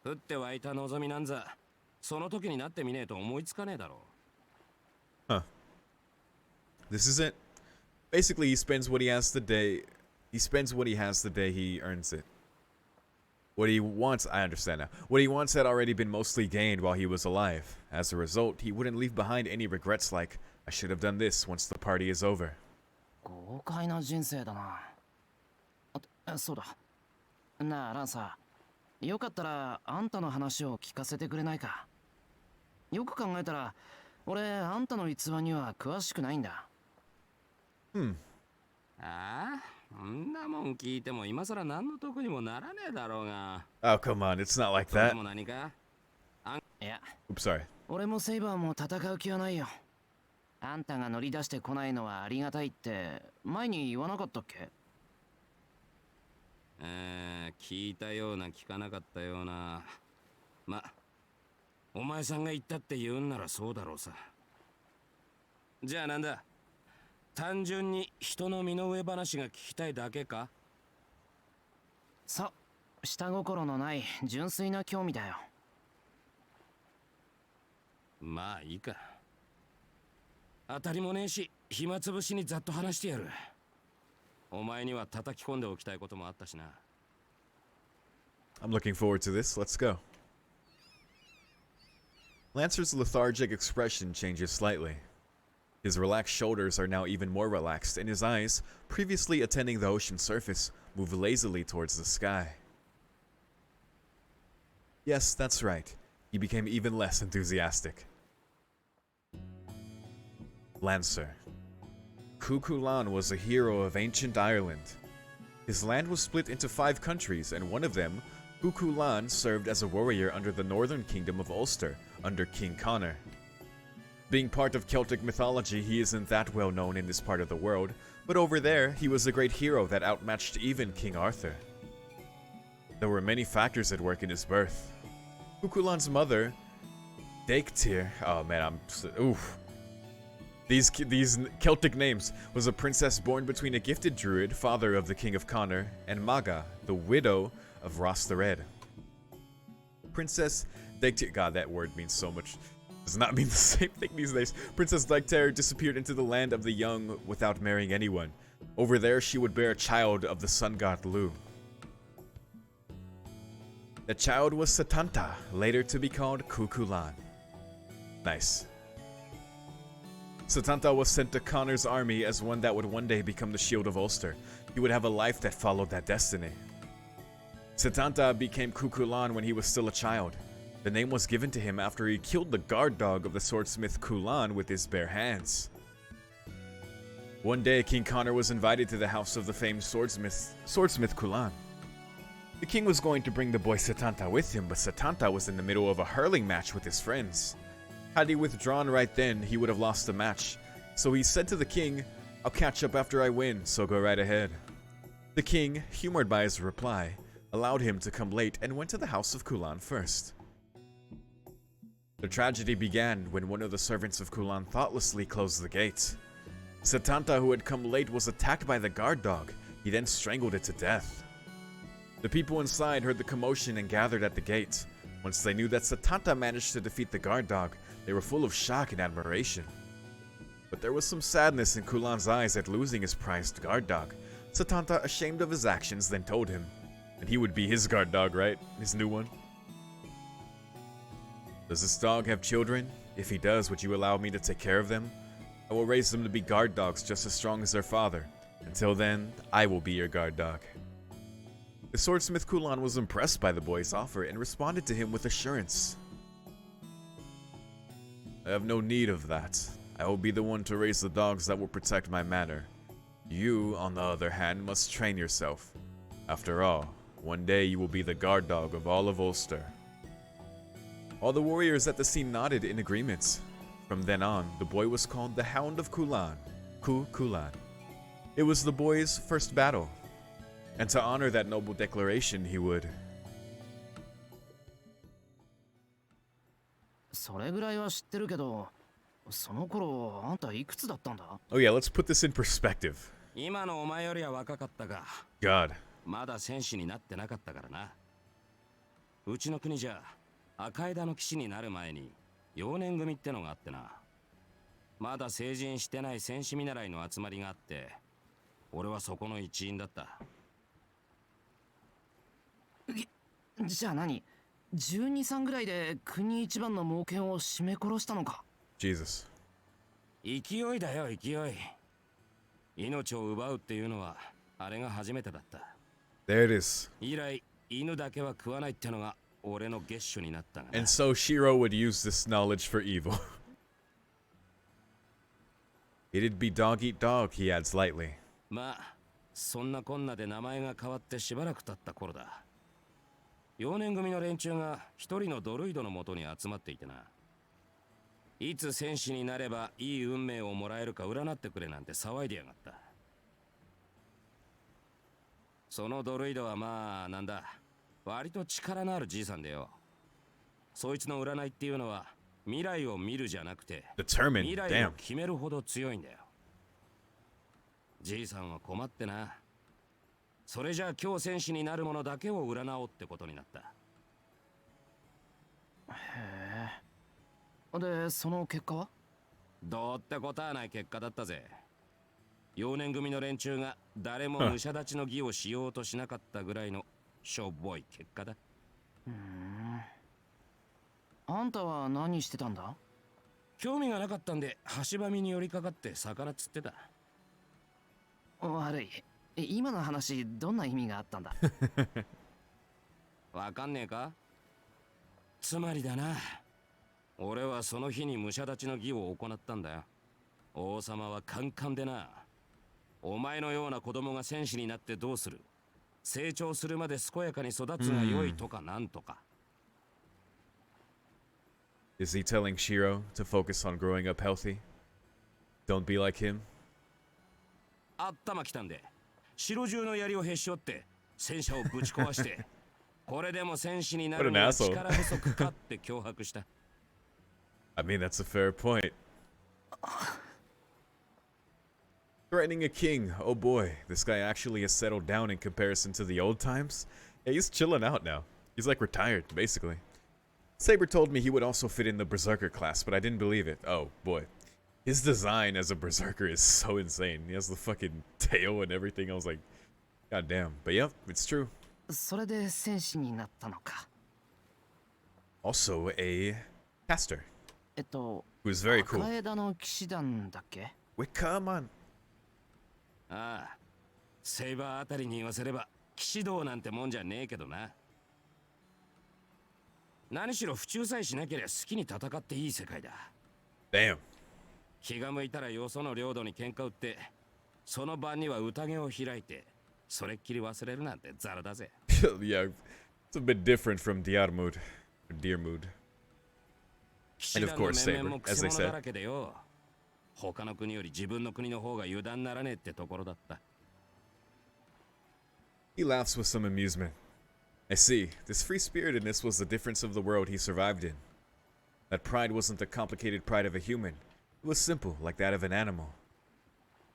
降って湧いた望みなんざ、その時になってみねえと思いつかねえだろう。Huh. This is it. Basically, he spends what he has the day he earns it. What he wants, I understand now. What he wants had already been mostly gained while he was alive. As a result, he wouldn't leave behind any regrets like, I should have done this once the party is over. 豪快な人生だな。そうだ。なあ、ランサー。よかったら、あんたの話を聞かせてくれないか。よく考えたら、俺、あんたの逸話には詳しくないんだ。ああ、んなもん聞いても今さら何の得にもならねえだろうが。Oh, come on, it's not like that. も何か？いや、Oops, sorry. 俺もセイバーも戦う気はないよ。あんたが乗り出してこないのはありがたいって前に言わなかったっけ？聞いたような聞かなかったような。ま、お前さんが言ったって言うんならそうだろうさ。じゃあなんだ？単純に人の身の上話が聞きたいだけか？そう、下心のない純粋な興味だよ。まあいいか。当たりもねえし、暇つぶしにざっと話してやる。お前には叩き込んでおきたいこともあったしな。I'm looking forward to this. Let's go. Lancer's lethargic expression changes slightly. His relaxed shoulders are now even more relaxed, and his eyes, previously attending the ocean surface, move lazily towards the sky. Yes, that's right. He became even less enthusiastic. Lancer. Cuchulainn was a hero of ancient Ireland. His land was split into 5 countries, and one of them, Cuchulainn, served as a warrior under the northern kingdom of Ulster, under King Connor. Being part of Celtic mythology, he isn't that well known in this part of the world, but over there, he was a great hero that outmatched even King Arthur. There were many factors at work in his birth. Kukulan's mother, Daiktir. Oh man, oof. These Celtic names was a princess born between a gifted druid, father of the king of Connor, and Maga, the widow of Ross the Red. Princess Daiktir. God, that word means so much. Does not mean the same thing these days. Princess Daiktir disappeared into the land of the young without marrying anyone. Over there, she would bear a child of the sun god Lu. The child was Setanta, later to be called Kukulan. Nice. Setanta was sent to Connor's army as one that would one day become the Shield of Ulster. He would have a life that followed that destiny. Setanta became Kukulan when he was still a child. The name was given to him after he killed the guard dog of the swordsmith Kulan with his bare hands. One day, King Connor was invited to the house of the famed swordsmith Kulan. The king was going to bring the boy Setanta with him, but Setanta was in the middle of a hurling match with his friends. Had he withdrawn right then, he would have lost the match. So he said to the king, "I'll catch up after I win, so go right ahead." The king, humored by his reply, allowed him to come late and went to the house of Kulan first. The tragedy began when one of the servants of Kulan thoughtlessly closed the gate. Setanta, who had come late, was attacked by the guard dog. He then strangled it to death. The people inside heard the commotion and gathered at the gate. Once they knew that Setanta managed to defeat the guard dog, they were full of shock and admiration. But there was some sadness in Kulan's eyes at losing his prized guard dog. Setanta, ashamed of his actions, then told him. And he would be his guard dog, right? His new one. "Does this dog have children? If he does, would you allow me to take care of them? I will raise them to be guard dogs just as strong as their father. Until then, I will be your guard dog." The swordsmith Kulan was impressed by the boy's offer and responded to him with assurance. "I have no need of that. I will be the one to raise the dogs that will protect my manor. You, on the other hand, must train yourself. After all, one day you will be the guard dog of all of Ulster." All the warriors at the scene nodded in agreement. From then on, the boy was called the Hound of Kulan, Kulan. It was the boy's first battle, and to honor that noble declaration, he would. それぐらいは知ってるけど、その頃あんたいくつだったんだ? Oh yeah, let's put this in perspective. 今のお前よりは若かったが、 God. まだ戦士になってなかったからな。うちの国じゃ赤枝の騎士になる前に幼年組ってのがあってな。まだ成人してない戦士見習いの集まりがあって、俺はそこの一員だった。じゃあ何？12、3ぐらいで国一番の猛犬を絞め殺したのか？ Jesus. 勢いだよ、勢い。命を奪うっていうのはあれが初めてだった。There it is. 以来、犬だけは食わないってのが俺の月種になったがな。And so Shiro would use this knowledge for evil. It'd be dog eat dog, he adds lightly. まあ、そんなこんなで名前が変わってしばらく経った頃だ。幼年組の連中が一人のドルイドの元に集まっていてな。いつ戦士になればいい運命をもらえるか占ってくれなんて騒いでやがった。そのドルイドはまあなんだ、割と力のあるじいさんでよ。そいつの占いっていうのは未来を見るじゃなくて、未来を決めるほど強いんだよ。じいさんは困ってな。それじゃあ今日戦士になるものだけを占おうってことになった。へえ。で、その結果は？どうってことはない結果だったぜ。幼年組の連中が誰も武者立ちの儀をしようとしなかったぐらいのしょぼい結果だ。あんたは何してたんだ？興味がなかったんで橋場みに寄りかかって魚釣ってた。悪い。今の話どんな意味があったんだ？わかんねえか？つまりだな、俺はその日に武者立ちの儀を行ったんだよ。王様はカンカンでな。お前のような子供が戦士になってどうする？成長するまで健やかに育つが良いとかなんとか。Is he telling Shiro to focus on growing up healthy? Don't be like him? 頭きたんで。城中の槍をへし折って戦車をぶち壊してこれでも戦士にな What る an には asshole. 力不足かって脅迫した。I mean, that's a fair point. Threatening a king. Oh boy, this guy actually has settled down in comparison to the old times. Yeah, he's chilling out now. He's like retired, basically. Saber told me he would also fit in the berserker class, but I didn't believe it. Oh boy. His design as a berserker is so insane. He has the fucking tail and everything. I was like, god damn. But yep, it's true. それで戦士になったのか。 Also a caster 赤 who's very cool. 枝の騎士団だっけ？ Wait, come on. ああ、セイバーあたりに言わせれば騎士道なんてもんじゃねえけどな。何しろ不忠さえしなければ好きに戦っていい世界だ。 Damn. 気が向いたらよその領土に喧嘩売って、その晩には宴を開いて、それっきり忘れるなんてザラだぜ。Yeah, it's a bit different from Diarmud. Or Dearmood. 騎士団の course, 面々も Saber, as ク they セ者 said. だらけでよ。他の国より自分の国の方が油断ならねえってところだった。He laughs with some amusement. I see. This free-spiritedness was the difference of the world he survived in. That pride wasn't the complicated pride of a human. It was simple, like that of an animal.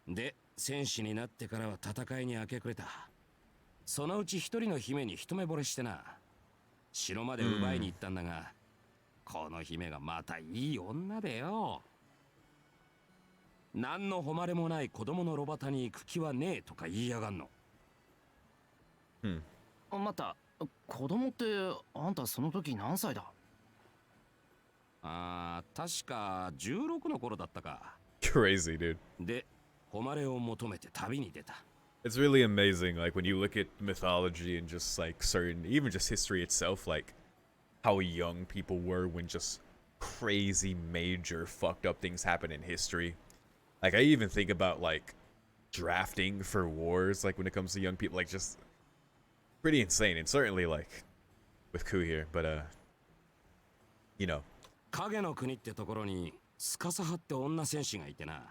で、戦士になってからは戦いに明け暮れた。そのうち一人の姫に一目惚れしてな。城まで奪いに行ったんだが、この姫がまたいい女でよ。何の誉れもない子供の炉端に行く気はねえとか言いやがんの。待った、子供ってあんたその時何歳だ？ああ、確か16の頃だったか。Crazy, dude. で、誉れを求めて旅に出た。It's really amazing, like, when you look at mythology and just, like, certain, even just history itself, like, how young people were when just crazy, major, fucked up things happen in history. Like, I even think about, like, drafting for wars, like, when it comes to young people, like, just pretty insane. And certainly, like, with Ku here, but, you know. 影の国ってところに、スカサハって女戦士がいてな。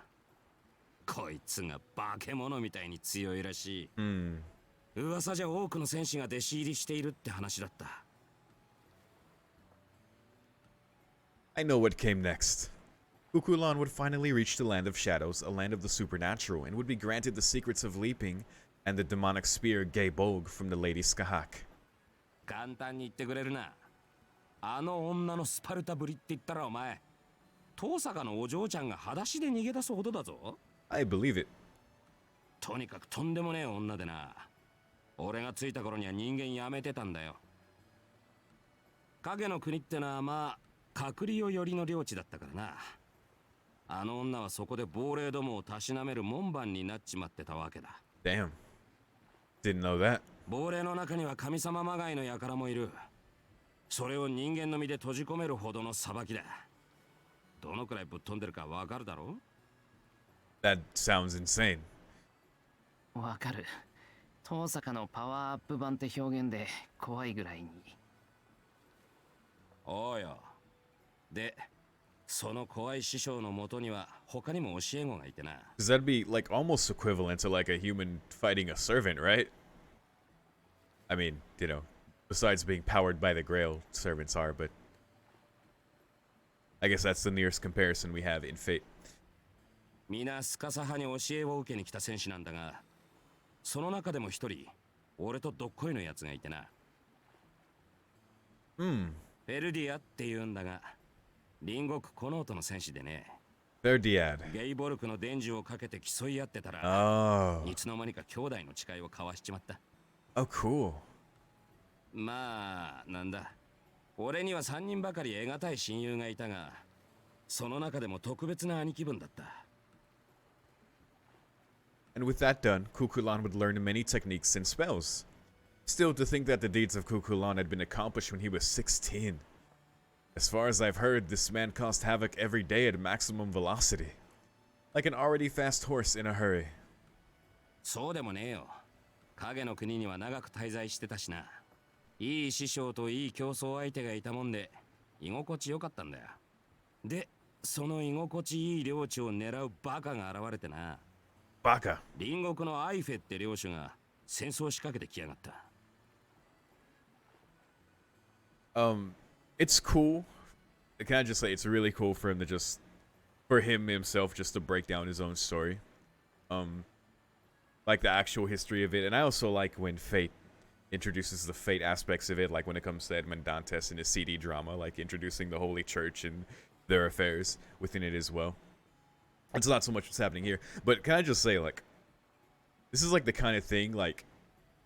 こいつが化け物みたいに強いらしい。噂じゃ多くの戦士が弟子入りしているって話だった。I know what came next. Kukulon would finally reach the land of shadows, a land of the supernatural, and would be granted the secrets of leaping and the demonic spear Gaebog from the Lady Skahak. 簡単に言ってくれるな。あの女のスパルタぶりって言ったらお前、トーサカのお嬢ちゃんが裸足で逃げ出すほどだぞ。I believe it. とにかくとんでもねえ女でな。俺が着いた頃には人間やめてたんだよ。影の国ってのはまあ、隔離を寄りの領地だったからな。あの女はそこで亡霊どもをたしなめる門番になっちまってたわけだ。Damn. Didn't know that. 亡霊の中には神様まがいの輩もいる。それを人間の身で閉じ込めるほどの裁きだ。どのくらいぶっ飛んでるかわかるだろう？ That sounds insane. わかる。トーサカのパワーアップ版って表現で怖いぐらいに。おうよ。で、その怖い師匠のもとには他にも教え子がいてな。Because that'd be like almost equivalent to like a human fighting a servant, right? I mean, you know, besides being powered by the Grail, servants are, but I guess that's the nearest comparison we have in Fate. 皆スカサ派に教えを受けに来た戦士なんだが、その中でも一人、俺とどっこいのやつがいてな。ペルディアって言うんだが、隣国コノートの戦士でね。Verdiad. ゲイボルクの伝授をかけて競い合ってたら、 Oh. いつの間にか兄弟の誓いを交わしちまった。Oh, cool. まあ、なんだ。俺には3人ばかり得難い親友がいたが、その中でも特別な兄貴分だった。And with that done, Kukulon would learn many techniques and spells. Still, to think that the deeds of Kukulon had been accomplished when he was 16. As far as I've heard, this man caused havoc every day at maximum velocity. Like an already fast horse in a hurry. そうでもねえよ。影の国には長く滞在してたしな。いい師匠といい競争相手がいたもんで、居心地よかったんだよ。で、その居心地いい領地を狙うバカが現れてな。Baka. 隣国のアイフェって領主が戦争を仕掛けてきやがった。It's cool. Can I just say it's really cool for him to just, for him himself, just to break down his own story. Like the actual history of it. And I also like when Fate introduces the Fate aspects of it, like when it comes to Edmond Dantes and his CD drama, like introducing the Holy Church and their affairs within it as well. It's not so much what's happening here. But can I just say, like, this is like the kind of thing, like,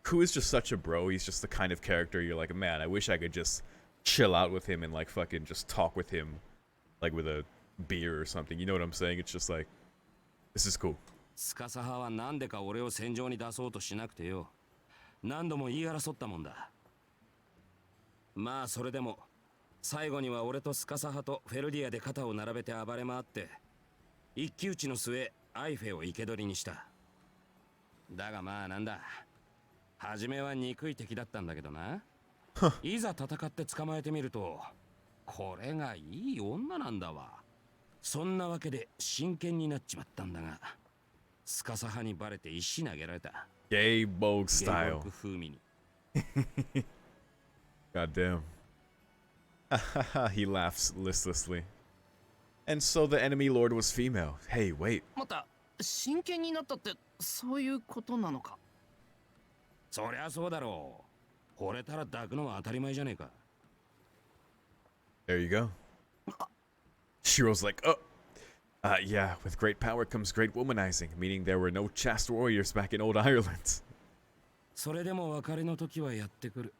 Ku is just such a bro. He's just the kind of character you're like, man, I wish I could just chill out with him and like fucking just talk with him, like with a beer or something. You know what I'm saying? It's just like, this is cool. 司派はなんでか俺を戦場に出そうとしなくてよ。何度も言い争ったもんだ。まあそれでも最後には俺と司派とフェルディアで肩を並べて暴れ回って一騎打ちの末アイフェを生け捕りにした。だがまあなんだ。初めは憎い敵だったんだけどな。いざ戦って捕まえてみるとこれがいい女なんだわ。そんなわけで真剣になっちまったんだが。スカサ派にバレて石投げられた。Gay Bogue style. 風味に。God damn. He laughs listlessly. And so the enemy lord was female. Hey, wait. また真剣になったってそういうことなのか。そりゃそうだろう。惚れたら抱くのは当たり前じゃねえか。There you go. Shiro's like, oh. Yeah, with great power comes great womanizing, meaning there were no chaste warriors back in old Ireland. それでも別れの時はやってくる。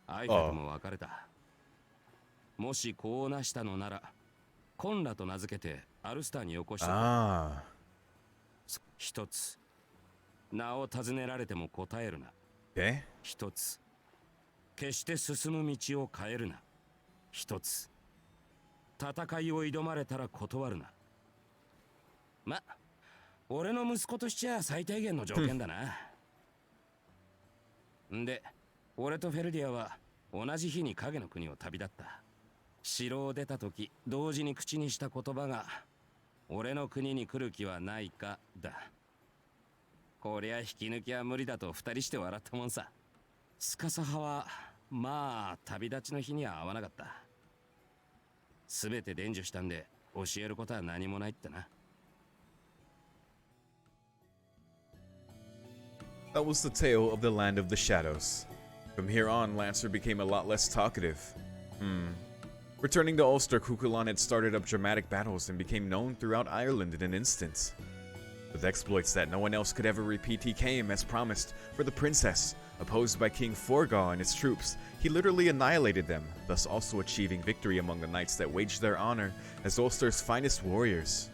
アイフェとも別れた。もしこうなしたのなら、コンラと名付けてアルスターによこした。一つ、名を尋ねられても答えるな。一つ、決して進む道を変えるな。一つ、戦いを挑まれたら断るな。ま、俺の息子としちゃ最低限の条件だな。んで、俺とフェルディアは同じ日に影の国を旅立った。城を出た時、同時に口にした言葉が、俺の国に来る気はないか、だ。こりゃ引き抜きは無理だと二人して笑ったもんさ。スカサ派は、まあ、旅立ちの日には会わなかった。すべて伝授したんで、教えることは何もないってな。That was the tale of the Land of the Shadows. From here on, Lancer became a lot less talkative. Returning to Ulster, Cuchulainn had started up dramatic battles and became known throughout Ireland in an instant. With exploits that no one else could ever repeat, he came, as promised, for the princess. Opposed by King Forgaw and his troops, he literally annihilated them, thus also achieving victory among the knights that waged their honor as Ulster's finest warriors.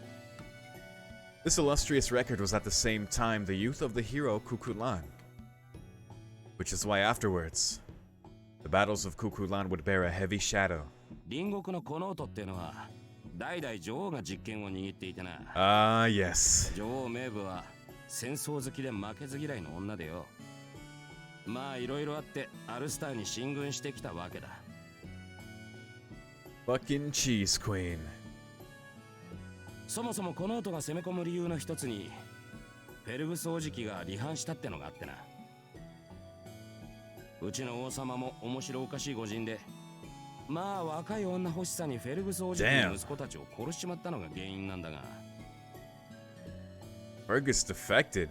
This illustrious record was at the same time the youth of the hero Cuchulainn. Which is why afterwards, the battles of Cuchulainn would bear a heavy shadow. 隣国のコノートっていうのは代々女王が実権を握っていてな。Yes. 女王名部は戦争好きで負けず嫌いの女でよ。まあいろいろあってアルスターに進軍してきたわけだ。Fucking cheese queen. そもそもコノートが攻め込む理由の一つにフェルグス王子妃が離反したってのがあってな。うちの王様も面白おかしい御人で、まあ若い女欲しさにフェルグス王子妃の息子たちを殺しちまったのが原因なんだが。Fergus defected.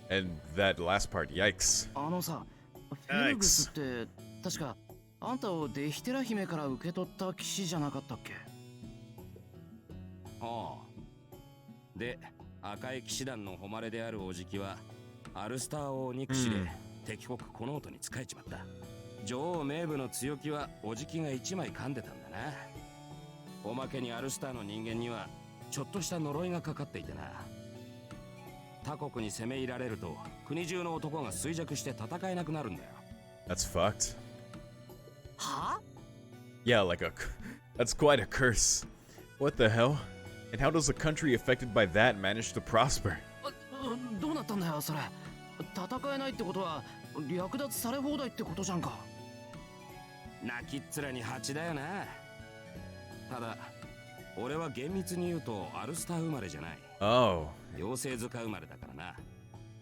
And that last part, yikes. あのさ、フェルグスって確かあんたをデヒテラ姫から受け取った騎士じゃなかったっけ？ああ。で、赤い騎士団の誉れであるおじきはアルスター王憎しで敵国コノートに仕えちまった。女王名部の強気はおじきが一枚噛んでたんだな。おまけにアルスターの人間にはちょっとした呪いがかかっていてな。他国に攻め入られると国中の男が衰弱して戦えなくなるんだよ。That's fucked. は？ Yeah, that's quite a curse. What the hell? And how does a country affected by that manage to prosper? どうなったんだよそれ。戦えないってことは略奪され放題ってことじゃんか。泣きっ面に蜂だよな。ただ俺は厳密に言うとアルスター生まれじゃない。Oh. 妖精塚生まれだからな。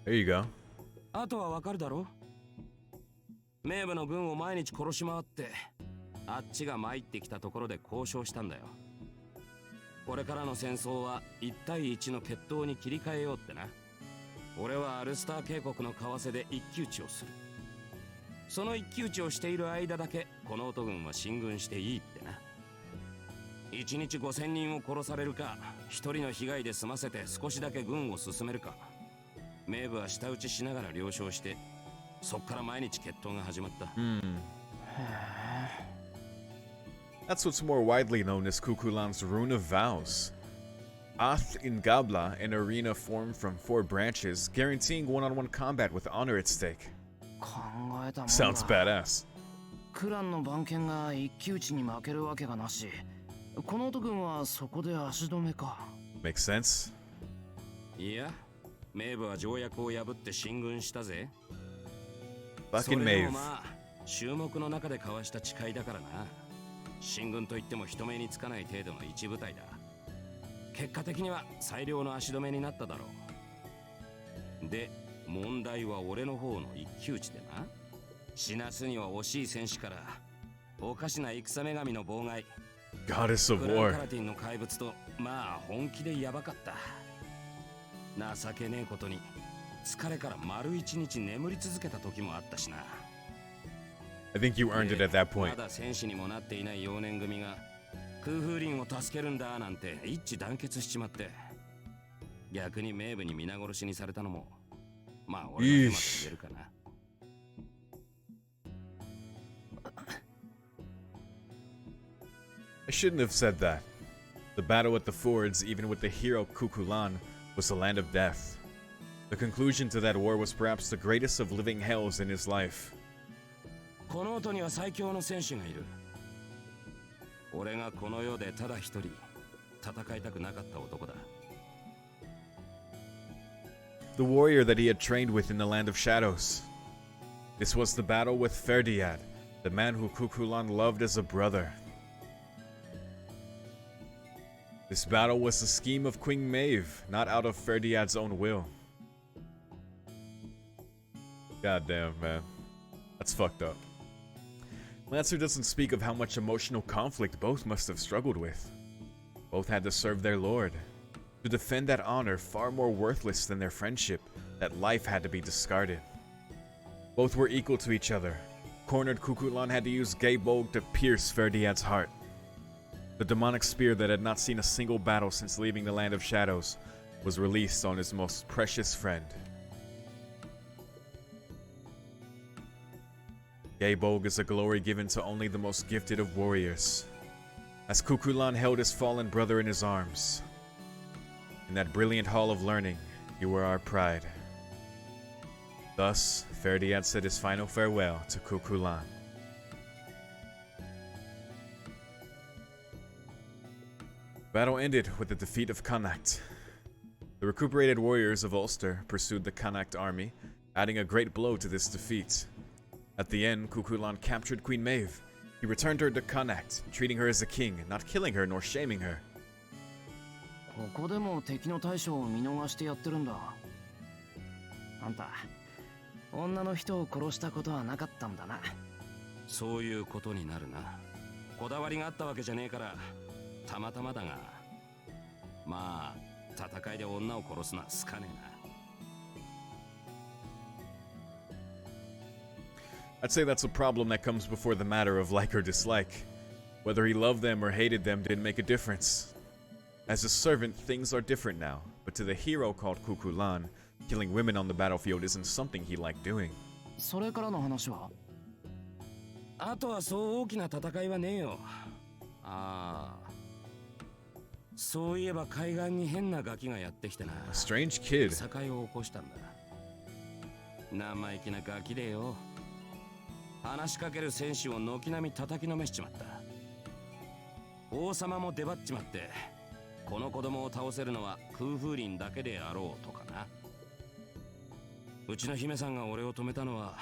There you go. あとはわかるだろ？名部の軍を毎日殺し回って、あっちが参ってきたところで交渉したんだよ。これからの戦争は1対1の決闘に切り替えようってな。俺はアルスター渓谷の川瀬で一騎打ちをする。その一騎打ちをしている間だけこの音軍は進軍していいってな。1日5000人を殺されるか、1人の被害で済ませて少しだけ軍を進めるか、名部は舌打ちしながら了承して、そっから毎日決闘が始まった。That's what's more widely known as Kukulan's Rune of Vows. Ath in Gabla, an arena formed from 4 branches, guaranteeing one-on-one combat with honor at stake. 考えたもんだ。 Sounds badass. クランの番犬が一騎打ちに負けるわけがなし、この音軍はそこで足止めか。 Makes sense. いや、名部は条約を破って進軍したぜ。 Fucking それで Maeve. もまあ、衆目の中で交わした誓いだからな。進軍といっても人目につかない程度の一部隊だ。結果的には最良の足止めになっただろう。で、問題は俺の方の一騎打ちでな。死なすには惜しい戦士からおかしな戦女神の妨害、 Goddess of クランカ War. ラティンの怪物と、まあ本気でヤバかった。情けねえことに疲れから丸一日眠り続けた時もあったしな。 I think you earned it at that ま point. だ戦士にもなっていない幼年組が空風林を助けるんだなんて一致団結しちまって、逆に名部に皆殺しにされたのもまあ俺の手間と言えるかな。I shouldn't have said that. The battle at the fords, even with the hero Kukulan, was a land of death. The conclusion to that war was perhaps the greatest of living hells in his life. この音には最強の戦士がいる。俺がこの世でただ一人戦いたくなかった男だ。 The warrior that he had trained with in the land of shadows. This was the battle with Ferdiad, the man who Kukulan loved as a brother. This battle was the scheme of Queen Maeve, not out of Ferdiad's own will. Goddamn, man. That's fucked up. Lancer doesn't speak of how much emotional conflict both must have struggled with. Both had to serve their lord. To defend that honor far more worthless than their friendship, that life had to be discarded. Both were equal to each other. Cornered Kukulan had to use Gaebog to pierce Ferdiad's heart. The demonic spear that had not seen a single battle since leaving the Land of Shadows was released on his most precious friend. Gaebog is a glory given to only the most gifted of warriors. As Kukulan held his fallen brother in his arms, in that brilliant hall of learning, you were our pride. Thus, Ferdiad said his final farewell to Kukulan. Battle ended with the defeat of Connacht. The recuperated warriors of Ulster pursued the Connacht army, adding a great blow to this defeat. At the end, Kukulan captured Queen Maeve. He returned her to Connacht, treating her as a king, not killing her nor shaming her. ここでも敵の大将を見逃してやってるんだ。あんた、女の人を殺したことはなかったんだな。そういうことになるな。こだわりがあったわけじゃねえからたまたまだが、まあ戦いで女を殺すのは好かねえな。 I'd say that's a problem that comes before the matter of like or dislike. Whether he loved them or hated them didn't make a difference. As a servant, things are different now, but to the hero called Kukulan, killing women on the battlefield isn't something he liked doing. それからの話は？あとはそう大きな戦いはねえよ。ああ、そういえば海岸に変なガキがやってきてな。 A strange kid. 戦いを起こしたんだ。生意気なガキでよ。話しかける戦士を軒並み叩きのめしちまった。王様も出張っちまって、この子供を倒せるのは空風林だけであろうとかな。うちの姫さんが俺を止めたのは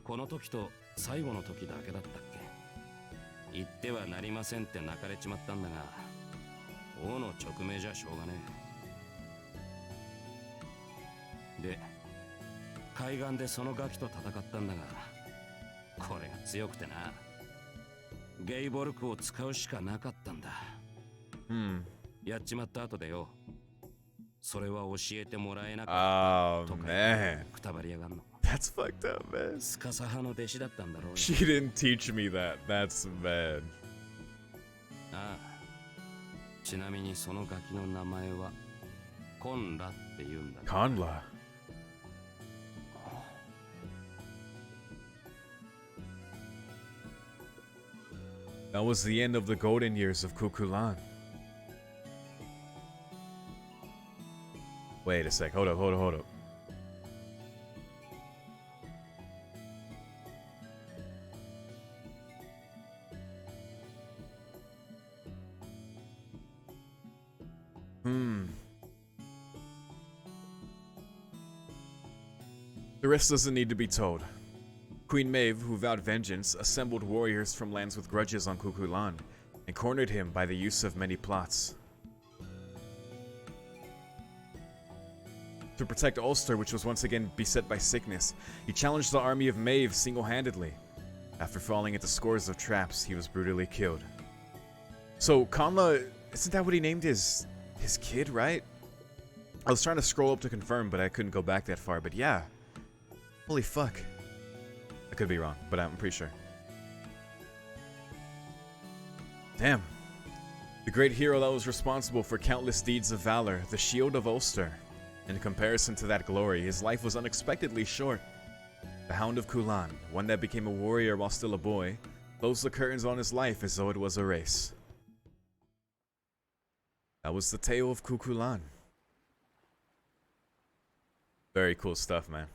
この時と最後の時だけだったっけ。言ってはなりませんって泣かれちまったんだが、王の直命じゃしょうがねえ。で、海岸でそのガキと戦ったんだが、強くてな。ゲイボルクを使うしかなかったんだ。やっちまった後でよ。それは教えてもらえなかったとかくたばりやがんの。That's fucked up, man. スカサ派の弟子だったんだろう。She didn't teach me that. That's bad. ああ。ちなみにそのガキの名前はコンラって言うんだ。Conla. That was the end of the golden years of Kukulan. Wait a sec. Hold up. The rest doesn't need to be told. Queen Maeve, who vowed vengeance, assembled warriors from lands with grudges on Kukulan and cornered him by the use of many plots. To protect Ulster, which was once again beset by sickness, he challenged the army of Maeve single-handedly. After falling into scores of traps, he was brutally killed. So Conla, isn't that what he named his kid, right? I was trying to scroll up to confirm, but I couldn't go back that far, but yeah. Holy fuck. I could be wrong, but I'm pretty sure. Damn. The great hero that was responsible for countless deeds of valor, the Shield of Ulster. In comparison to that glory, his life was unexpectedly short. The Hound of Kulan, one that became a warrior while still a boy, closed the curtains on his life as though it was a race. That was the tale of Kukulan. Very cool stuff, man.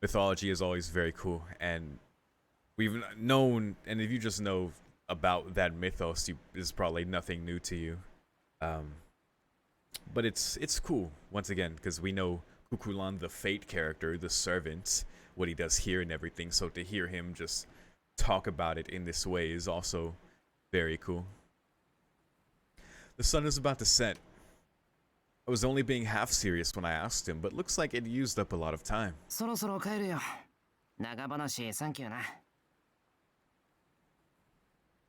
Mythology is always very cool, and we've known, and if you just know about that mythos, is probably nothing new to you. But it's cool, once again, because we know Kukulan, the Fate character, the servant, what he does here and everything, so to hear him just talk about it in this way is also very cool. The sun is about to set. I was only being half serious when I asked him, but looks like it used up a lot of time. そろそろ帰るよ。長話サンキューな。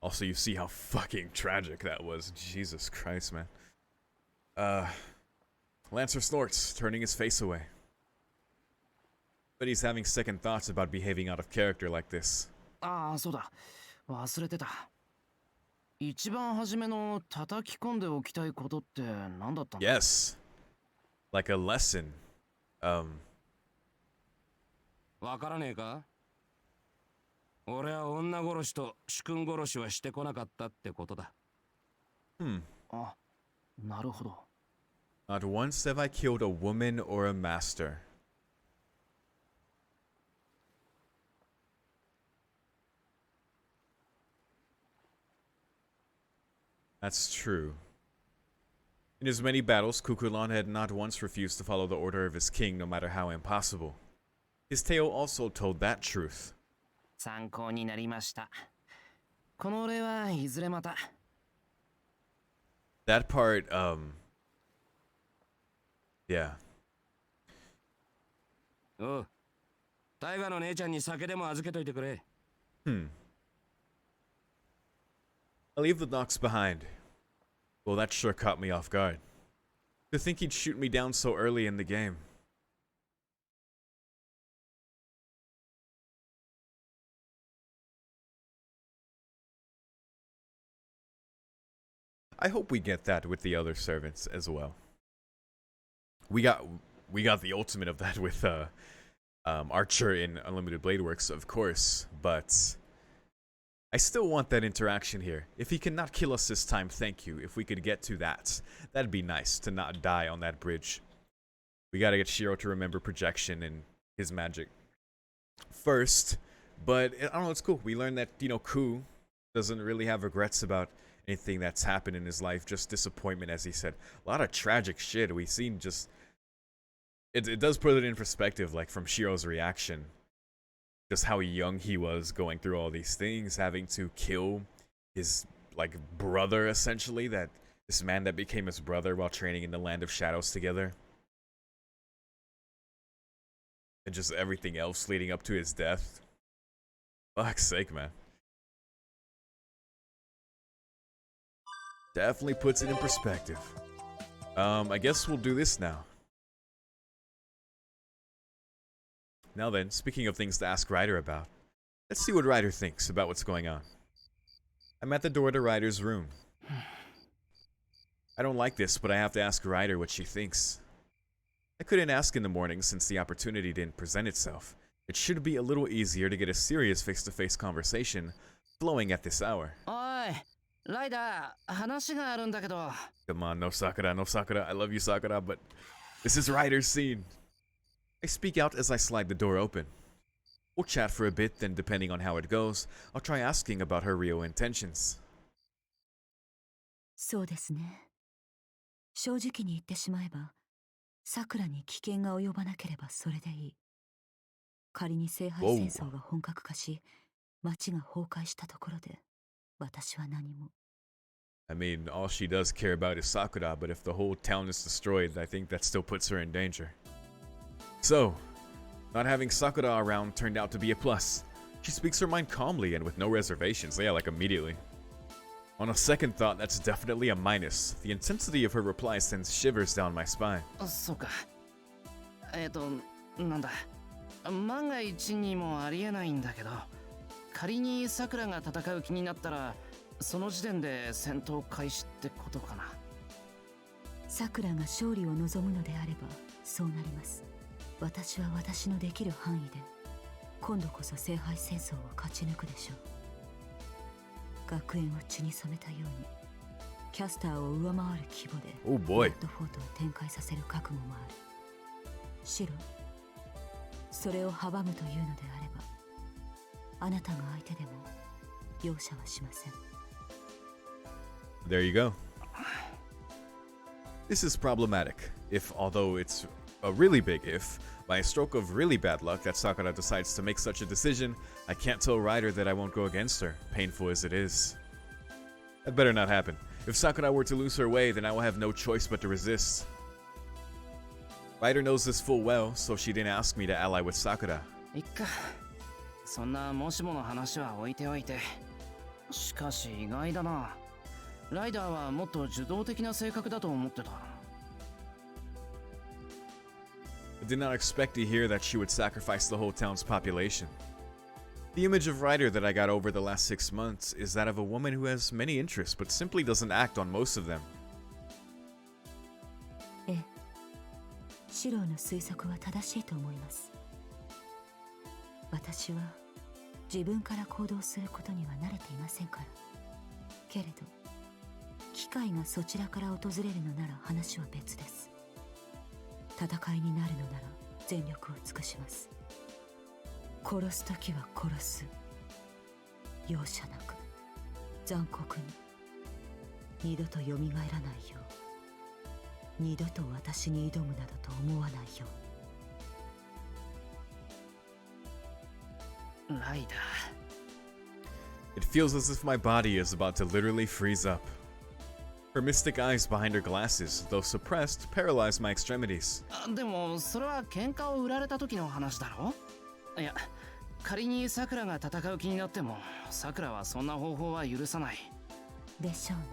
Also, you see how fucking tragic that was. Jesus Christ, man. Lancer snorts, turning his face away. But he's having second thoughts about behaving out of character like this. ああ、そうだ。忘れてた。一番初めの叩き込んでおきたいことって何だったんだ？ Yes. Like a lesson. わからねえか？俺は女殺しと主君殺しはしてこなかったってことだ。あ、なるほど。Not once have I killed a woman or a master. That's true. In his many battles, Kukulan had not once refused to follow the order of his king, no matter how impossible. His tale also told that truth. 参考になりました。このお礼はいずれまた。That part, yeah. おう、タイガの姉ちゃんに酒でも預けといてくれ。I'll leave the knocks behind. Well, that sure caught me off guard. To think he'd shoot me down so early in the game. I hope we get that with the other servants as well. We got the ultimate of that with Archer in Unlimited Blade Works, of course, but I still want that interaction here. If he cannot kill us this time, thank you. If we could get to that, that'd be nice to not die on that bridge. We gotta get Shiro to remember projection and his magic first, but I don't know, it's cool. We learned that, you know, Ku doesn't really have regrets about anything that's happened in his life, just disappointment, as he said. A lot of tragic shit. We've seen just... It does put it in perspective, like, from Shiro's reaction. Just how young he was going through all these things, having to kill his, like, brother, essentially. This man that became his brother while training in the Land of Shadows together. And just everything else leading up to his death. Fuck's sake, man. Definitely puts it in perspective. I guess we'll do this now. Now then, speaking of things to ask Ryder about, let's see what Ryder thinks about what's going on. I'm at the door to Ryder's room. I don't like this, but I have to ask Ryder what she thinks. I couldn't ask in the morning since the opportunity didn't present itself. It should be a little easier to get a serious face-to-face conversation flowing at this hour. Oi, Ryder, 話があるんだけど。 Come on, no Sakura, no Sakura. I love you, Sakura, but this is Ryder's scene. I speak out as I slide the door open. We'll chat for a bit, then depending on how it goes, I'll try asking about her real intentions. そうですね。正直に言ってしまえば、さくらに危険が及ばなければそれでいい。仮に聖杯戦争が本格化し、町が崩壊したところで、私は何も。I mean, all she does care about is Sakura, but if the whole town is destroyed, I think that still puts her in danger. So, not having Sakura around turned out to be a plus. She speaks her mind calmly and with no reservations, yeah, like immediately. On a second thought, that's definitely a minus. The intensity of her reply sends shivers down my spine. そうか。なんだ。万が一にもありえないんだけど、仮にさくらが戦う気になったら、その時点で戦闘開始ってことかな。さくらが勝利を望むのであれば、そうなります。私は私のできる範囲で、今度こそ聖杯戦争を勝ち抜くでしょう。学園を血に染めたように、キャスターを上回る規模で、Oh boy. レッドフォートを展開させる覚悟もある。白、それを阻むというのであれば、あなたが相手でも容赦はしません。There you go. This is problematic, if, although it's a really big if, by a stroke of really bad luck that Sakura decides to make such a decision, I can't tell Ryder that I won't go against her, painful as it is. That better not happen. If Sakura were to lose her way, then I will have no choice but to resist. Ryder knows this full well, so she didn't ask me to ally with Sakura. いっか。そんなもしもの話は置いておいて。しかし意外だな。ライダーはもっと受動的な性格だと思ってた。I did not expect to hear that she would sacrifice the whole town's population. The image of Ryder that I got over the last 6 months is that of a woman who has many interests but simply doesn't act on most of them. ええ、シローの推測は正しいと思います。私は自分から行動することには慣れていませんから。けれど、機会がそちらから訪れるのなら話は別です。戦いになるのなら全力を尽くします。殺すときは殺す。容赦なく、残酷に。二度と蘇らないよう。二度と私に挑むなどと思わないよう。ライダー。It feels as if my body is about to literally freeze up. Her mystic eyes behind her glasses, though suppressed, paralyze my extremities. でもそれは喧嘩を売られた時の話だろ。いや、仮にさくらが戦う気になっても、さくらはそんな方法は許さない。でしょうね。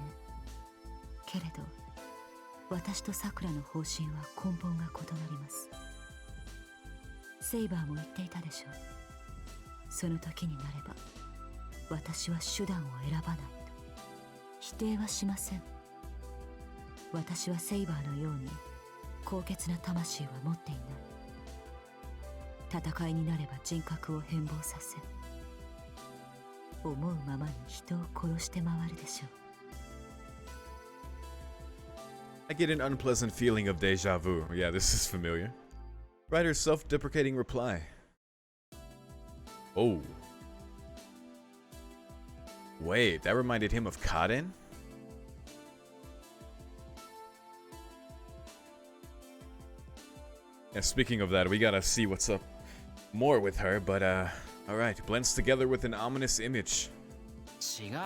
けれど、私とさくらの方針は根本が異なります。セイバーも言っていたでしょう。その時になれば、私は手段を選ばないと。否定はしません。私はセイバーのように高潔な魂は持っていない。戦いになれば人格を変貌させ、思うままに人を殺して回るでしょう。I get an unpleasant feeling of deja vu. Yeah, this is familiar. Ryder's self-deprecating reply. Oh. Wait, that reminded him of Kaden? Yeah, speaking of that, we gotta see what's up more with her, but alright, blends together with an ominous image. 違う。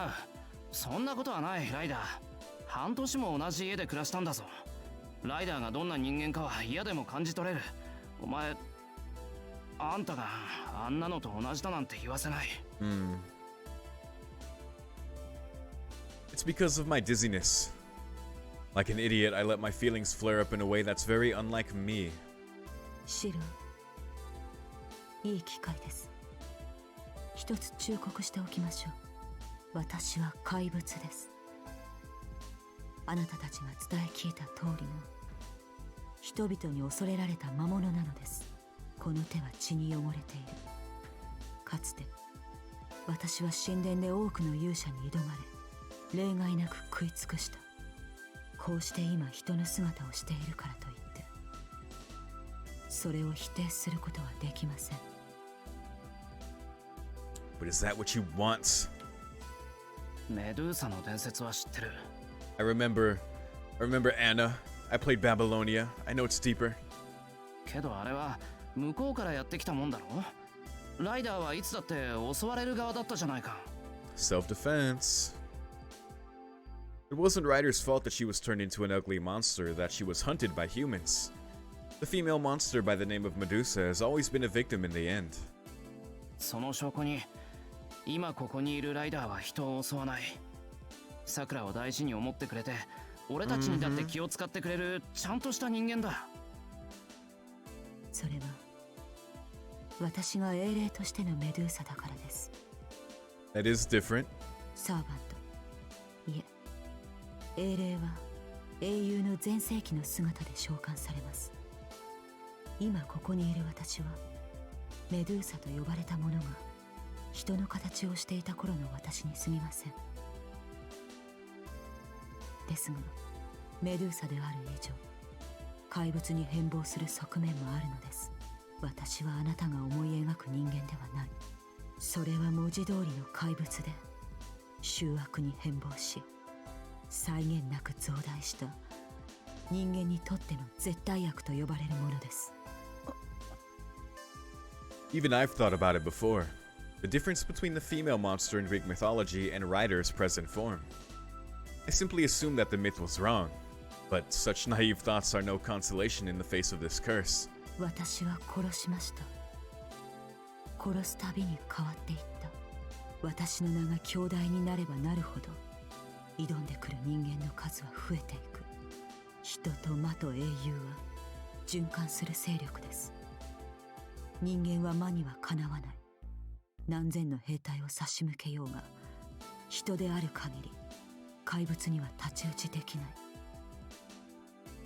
そんなことはない、ライダー。半年も同じ家で暮らしたんだぞ。ライダーがどんな人間かは嫌でも感じ取れる。お前、あんたがあんなのと同じだなんて言わせない。It's because of my dizziness. Like an idiot, I let my feelings flare up in a way that's very unlike me. シロ、いい機会です。一つ忠告しておきましょう。私は怪物です。あなたたちが伝え聞いた通りの人々に恐れられた魔物なのです。この手は血に汚れている。かつて私は神殿で多くの勇者に挑まれ、例外なく食い尽くした。こうして今人の姿をしているからといってそれを否定することはできません。 But is that what you want? メドゥーサの伝説は知ってる。I remember Anna. I played Babylonia. I know it's deeper. けどあれは向こうからやってきたもんだろ。ライダーはいつだって襲われる側だったじゃないか。 Self-defense. It wasn't Ryder's fault that she was turned into an ugly monster, that she was hunted by humans. The female monster by the name of Medusa has always been a victim in the end. その証拠に今ここにいるライダーは人を襲わない。さくらを大事に思ってくれて、俺たちにだって気を使ってくれるちゃんとした人間だ。それは私が英霊としてのメドゥーサだからです。 That is different. サーバント、いえ、英霊は英雄の全盛期の姿で召喚されます。今ここにいる私はメドゥーサと呼ばれたものが人の形をしていた頃の私に過ぎません。ですがメドゥーサである以上怪物に変貌する側面もあるのです。私はあなたが思い描く人間ではない。それは文字通りの怪物で醜悪に変貌し際限なく増大した人間にとっての絶対悪と呼ばれるものです。 Even I've thought about it before. The difference between the female monster in Greek mythology and Ryder's present form. I simply assumed that the myth was wrong, but such naive thoughts are no consolation in the face of this curse. 私は殺しました。殺すたびに変わっていった。私の名が強大になればなるほど挑んでくる人間の数は増えていく。人と魔と英雄は循環する勢力です。人間は魔にはかなわない。何千の兵隊を差し向けようが人である限り怪物には太刀打ちできない。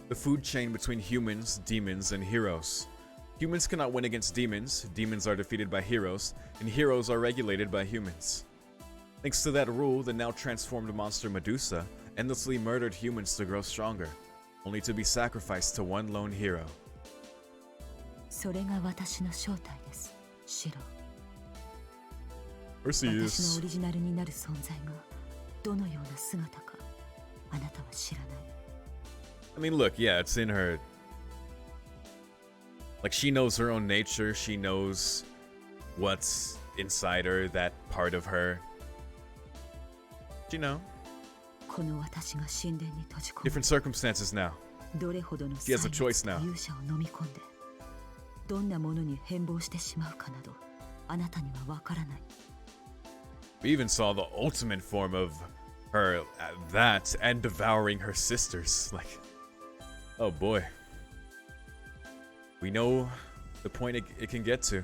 The food chain between humans, demons, and heroes. Humans cannot win against demons, demons are defeated by heroes, and heroes are regulated by humans. Thanks to that rule, the now transformed monster Medusa endlessly murdered humans to grow stronger, only to be sacrificed to one lone hero. それが私の正体です、シロ。 Perseus. 私のオリジナルになる存在がどのような姿かあなたは知らない。 I mean, look, yeah, it's in her. Like, she knows her own nature, she knows what's inside her, that part of her. You know, この私が神殿に閉じ込め different circumstances now. どれほどの She has a choice now. 勇者を飲み込んでどんなものに変貌してしまうかなどあなたにはわからない。 We even saw the ultimate form of her at that and devouring her sisters. Like, oh boy. We know the point it can get to.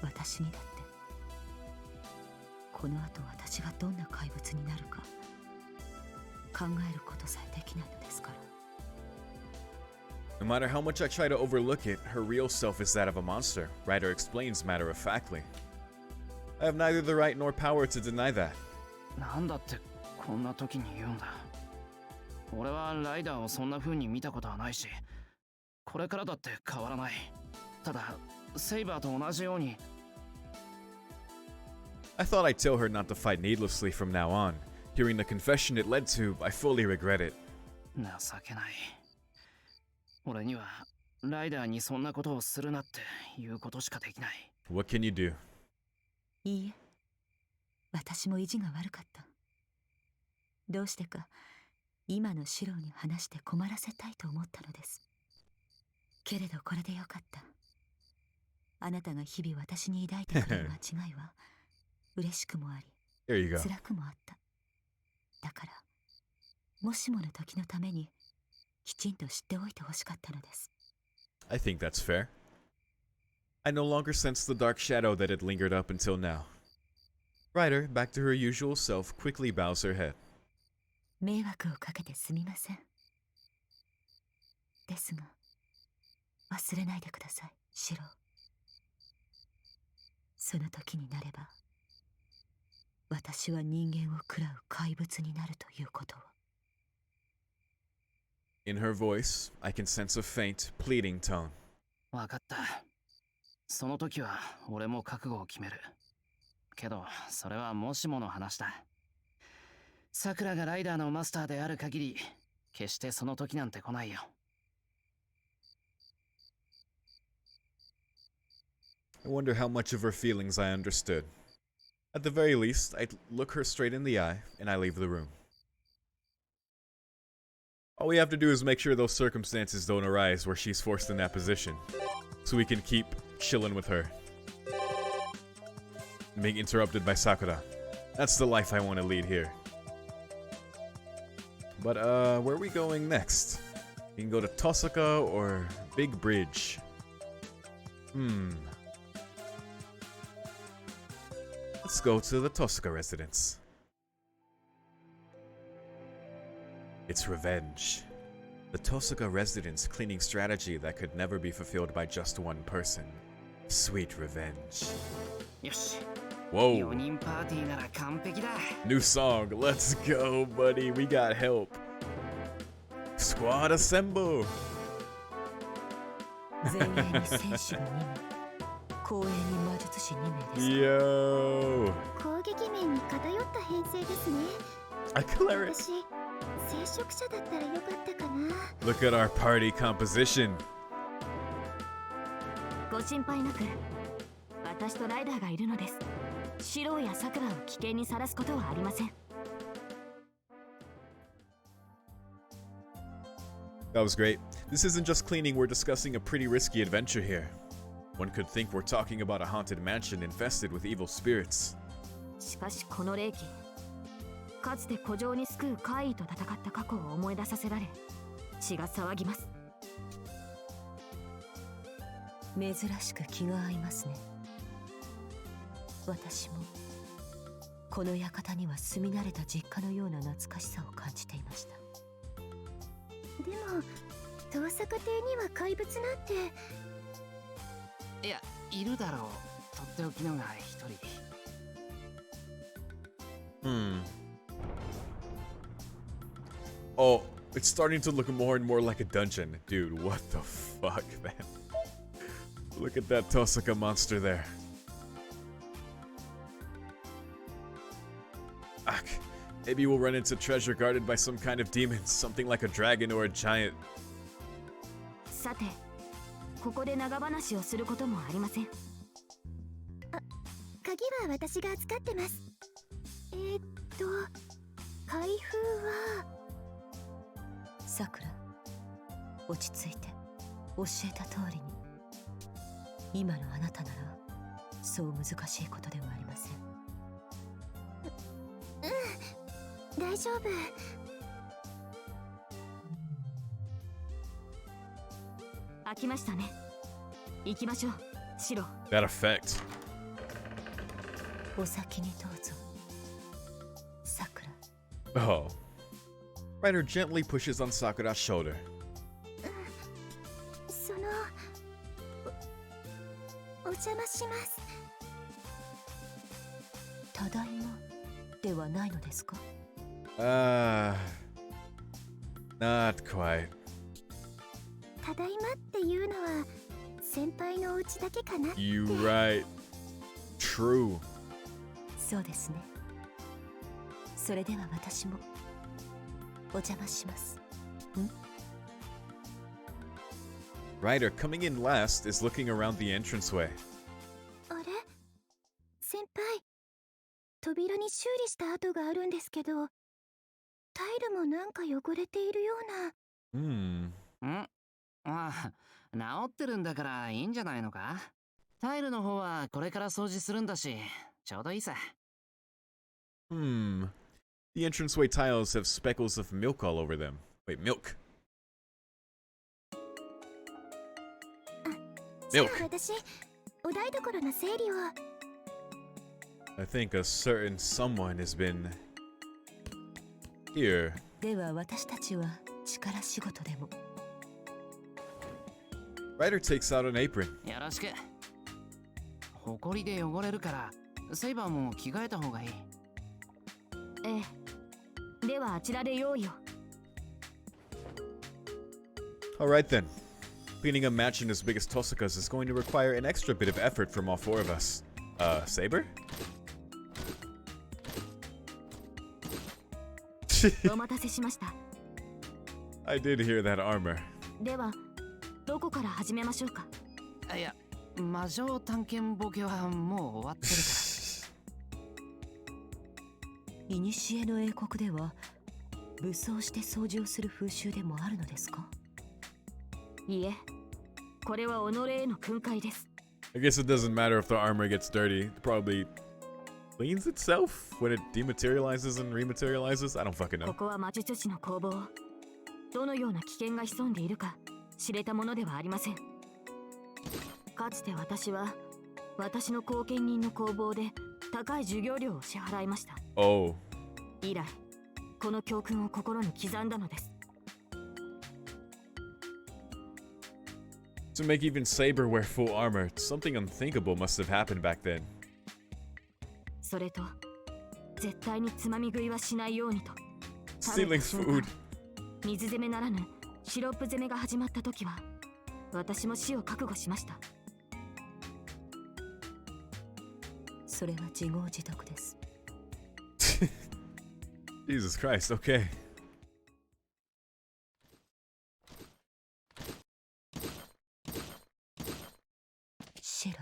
私にだってこの後私がどんな怪物になるか考えることさえできないのですから。 No matter how much I try to overlook it, her real self is that of a monster, Ryder explains matter-of-factly. I have neither the right nor power to deny that. なんだってこんな時に言うんだ。俺はライダーをそんな風に見たことはないし、これからだって変わらない。ただセイバーと同じように。 I thought I'd tell her not to fight needlessly from now on. Hearing the confession it led to, I fully regret it. 情けない。俺にはライダーにそんなことをするなっていうことしかできない。 What can you do? いいえ、私も意地が悪かった。どうしてか今のシロに話して困らせたいと思ったのです。けれどこれでよかった。あなたが日々私に抱いてくれる間違いは嬉しくもあ There you り go. 辛くもあった。だからもしもの時のためにきちんと知っておいてほしかったのです。 I think that's fair. I no longer sense the dark shadow that had lingered up until now. Ryder, back to her usual self, quickly bows her head. 迷惑をかけてすみません。ですが忘れないでください、シロ。その時になれば私は人間を喰らう怪物になるということを。 In her voice, I can sense a faint, pleading tone. わかった。その時は俺も覚悟を決める。けどそれはもしもの話だ。さくらがライダーのマスターである限り決してその時なんて来ないよ。I wonder how much of her feelings I understood. At the very least, I look her straight in the eye, and I leave the room. All we have to do is make sure those circumstances don't arise where she's forced in that position, so we can keep chilling with her. Being interrupted by Sakura. That's the life I want to lead here. But, where are we going next? We can go to Tohsaka or Big Bridge. Let's go to the Tohsaka residence. It's revenge. The Tohsaka residence cleaning strategy that could never be fulfilled by just one person. Sweet revenge. よし。 Whoa. 4人パーティーなら完璧だ。 New song. Let's go, buddy. We got help. Squad assemble. 前衛に戦士が2名、後衛に魔術師2名です。 Yo. 攻撃面に偏った編成ですね。 A cleric. 私、聖職者だったらよかったかな。 Look at our party composition. ご心配なく、私とライダーがいるのです。シロやサクラを危険にさらすことはありません。 That was great. This isn't just cleaning, we're discussing a pretty risky adventure here. One could think we're talking about a haunted mansion infested with evil spirits. しかしこの霊気、かつて古城に救う怪異と戦った過去を思い出させられ、血が騒ぎます。珍しく気が合いますね。私もこの館には住み慣れた実家のような懐かしさを感じていました。でも、遠坂邸には怪物なんて。いや、いるだろう。とっておきのが一人。Oh, it's starting to look more and more like a dungeon. Dude, what the fuck, man? Look at that Tohsaka monster there. Ugh. Maybe we'll run into treasure guarded by some kind of demon, something like a dragon or a giant. さて、ここで長話をすることもありません。鍵は私が預かってます。開封は。さくら、落ち着いて教えた通りに。今のあなたならそう難しいことではありません。大丈夫。開きましたね。行きましょう、シロ。 That effect. お先にどうぞ、さくら。 Oh. Ryder gently pushes on Sakura's shoulder. その、お邪魔します。ただいまではないのですか？ Not quite. ただいまっていうのは先輩のお家だけかなって。 You right. True. そうですね。それでは私もお邪魔します。Ryder, coming in last, is looking around the entranceway. あれ？先輩、扉に修理した跡があるんですけど、タイルもなんか汚れているような。ああ、治ってるんだからいいんじゃないのか？タイルの方はこれから掃除するんだし、ちょうどいいさ。Hmm. The entranceway tiles have speckles of milk all over them. Wait, milk. じゃあ Milk. 私、お台所の整理を。I think a certain someone has been here. では私たちは力仕事でも。Ryder takes out an apron. よろしく。ほこりで汚れるから、セイバーも着替えた方がいい。ええ。ではあちらで用意を。Alright then. Cleaning a mansion as big as Tohsaka's is going to require an extra bit of effort from all four of us. Saber? お待たせしました。I did hear that armor. では、どこから始めましょうか。いや、魔女探検ボケはもう終わってるかいにしえの英国では武装して掃除をする風習でもあるのですか？いえ、これは己への訓戒です。I guess it doesn't matter if the armor gets dirty. It probably cleans itself when it dematerializes and rematerializes. I don't fucking こ know. こは魔術師の工房。どのような危険が潜んでいるか知れたものではありません。かつて私は私の後見人の工房で高い授業料を支払いました。 Oh. 以来、この教訓を心に刻んだのです。To make even Saber wear full armor, something unthinkable must have happened back then. それと、絶対につまみ食いはしないようにと。 Stealing food. 水攻めならぬシロップ攻めが始まった時は、私も死を覚悟しました。それは自業自得です。Jesus Christ, okay. Shiro.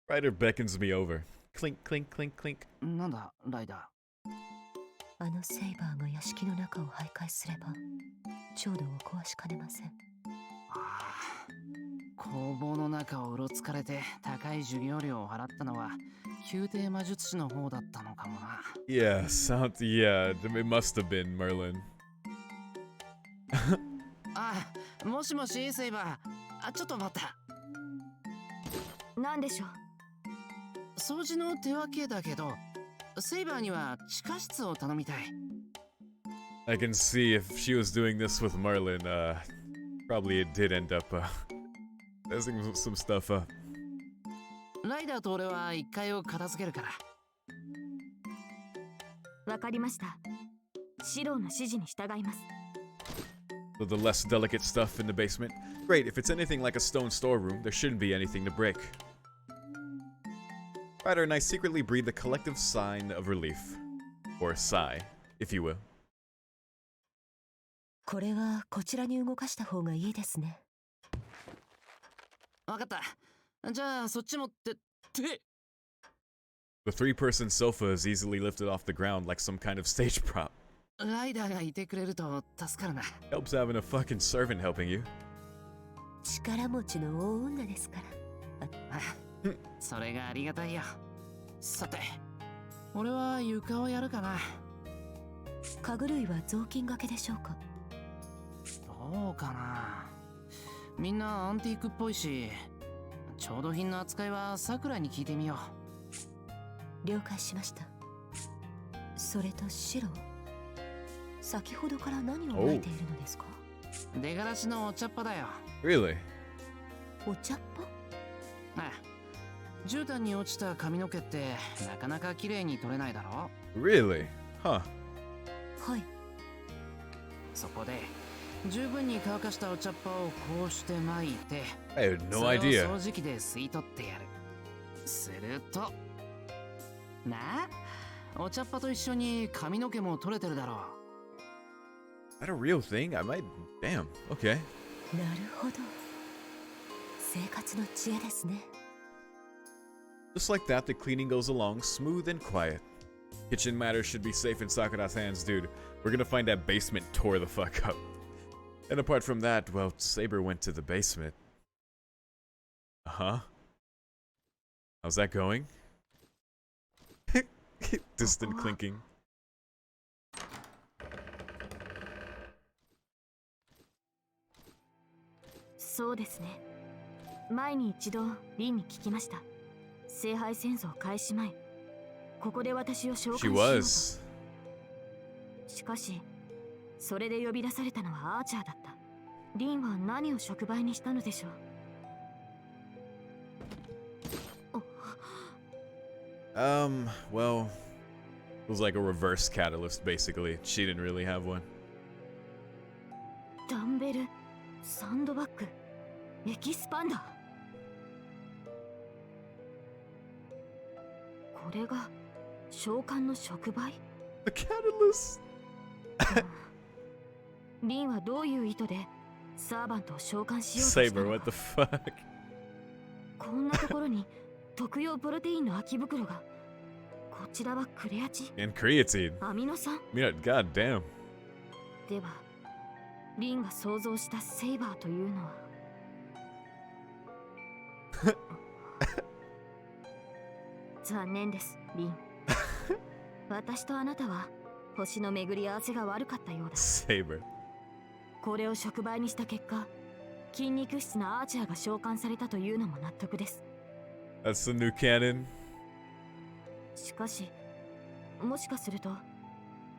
Ryder beckons me over. Clink, clink, clink, clink. なんだ、ライダあのセイバーが屋敷の中を徘徊すれば調度を壊しかねません。ー。工房の中をうろつかれて高い授業料を払ったのは宮廷魔術師の方だったのかもな。Yeah, yeah, it must have been Merlin. あ、もしもしセイバー。あ、ちょっと待った。なんでしょう。掃除の手分けだけど、セイバーには地下室を頼みたい。I can see if she was doing this with Merlin, probably it did end up, messing some stuff up. ライダーと俺は1階を片付けるから。わかりました。シローの指示に従います。So the less delicate stuff in the basement. Great, if it's anything like a stone storeroom, there shouldn't be anything to break. Ryder and I secretly breathe a collective sign of relief. Or sigh, if you will. これはこちらに動かした方がいいですね。わかった。じゃあそっち持ってって。The three-person sofa is easily lifted off the ground like some kind of stage prop. ライダーがいてくれると助かるな。Helps having a fucking servant helping you. 力持ちの大女ですから。それがありがたいよ。さて、俺は床をやるかな。家具類は雑巾掛けでしょうか？どうかな。みんなアンティークっぽいし、調度品の扱いはさくらに聞いてみよう。了解しました。それとシロ、先ほどから何を巻いているのですか？出がらしのお茶っ葉だよ。Really? お茶っ葉？ああ、絨毯に落ちた髪の毛ってなかなか綺麗に取れないだろ？ Really? Huh. はい。そこで十分に乾かしたお茶っ葉をこうして巻いて、I had no それ idea. を掃除機で吸い取ってやる。するとなあ、お茶っ葉と一緒に髪の毛も取れてるだろう。Is that a real thing? I might. Damn. Okay. なるほど。生活の知恵ですね。Just like that, the cleaning goes along smooth and quiet. Kitchen matters should be safe in Sakura's hands, dude. We're gonna find that basement tore the fuck up. And apart from that, well, Saber went to the basement. Huh? How's that going? Distant clinking. そうですね。前に一度リンに聞きました。聖杯戦争開始前、ここで私を召喚し She ようと。 was. しかし、それで呼び出されたのはアーチャーだった。リンは何を触媒にしたのでしょう。 Well, it was like a reverse catalyst, basically. She didn't really have one. ダンベル、サンドバッグ、エキスパンダー。これが召喚の触媒？ The catalyst! リンはどういう意図でサーバントを召喚しようとした Saber, の what か。 the fuck? こんなところに特用プロテインの空き袋が。こちらはクレアチン、 And creatine. アミノ酸。 God damn. ではリンが想像したセイバーというのは残念です、リン。私とあなたは星の巡り合わせが悪かったようだ。 Saber. これを触媒にした結果、筋肉質なアーチャーが召喚されたというのも納得です。 That's the new canon. しかし、もしかすると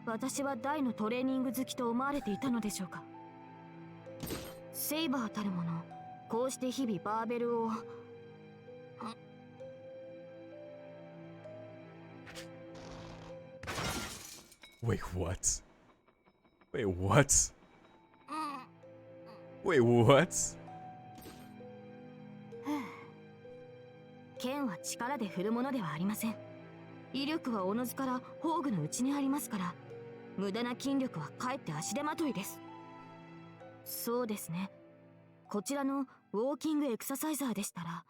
私は大のトレーニング好きと思われていたのでしょうか。セイバーたるもの、こうして日々バーベルを。 Wait, what? Wait, what? Wait, what? 剣は力で振るものではありません。威力はおのずから宝具の内にありますから、無駄な筋力はかえって足手まといです。そうですね。こちらのウォーキングエクササイザーでしたら。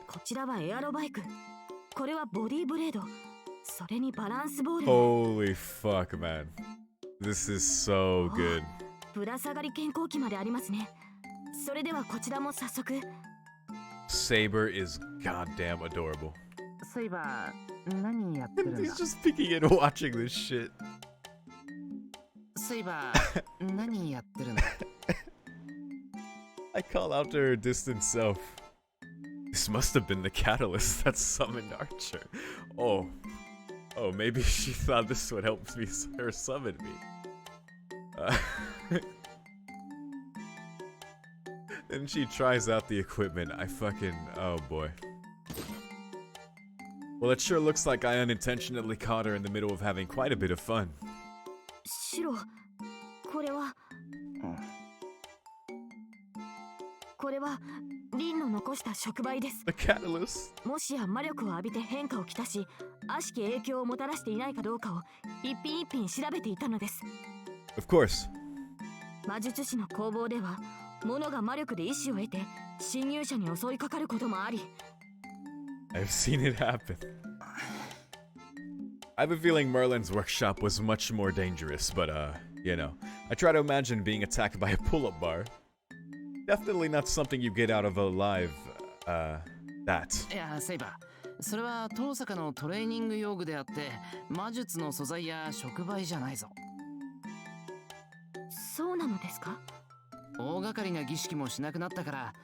こちらはエアロバイク。これはボディーブレード。それにバランスボール。 Holy fuck, man. This is so good. ぶら下がり健康器までありますね。それではこちらも早速。 Saber is goddamn adorable. そういえば何やってるんだ？ He's just peeking and watching this shit. そういえば何やってるんだ？ I call out to her distant self. This must have been the catalyst that summoned Archer. Oh, maybe she thought this would help me, her summon me. Then she tries out the equipment. Oh boy. Well, it sure looks like I unintentionally caught her in the middle of having quite a bit of fun. シロ、これは。これはリンの残した触媒です。 The catalyst. もしや魔力を浴びて変化をきたし、悪しき影響をもたらしていないかどうかを一品一品調べていたのです。 Of course. 魔術師の工房では、物が魔力で意志を得て侵入者に襲いかかることもあり。 I've seen it happen. I have a feeling Merlin's workshop was much more dangerous, but you know, I try to imagine being attacked by a pull-up bar. Definitely not something you get out of a live, that. いや、セイバー、それはトーサカのトレーニング用具であって、魔術の素材や触媒じゃないぞ。そうなのですか？大掛かりな儀式もしなくなったから、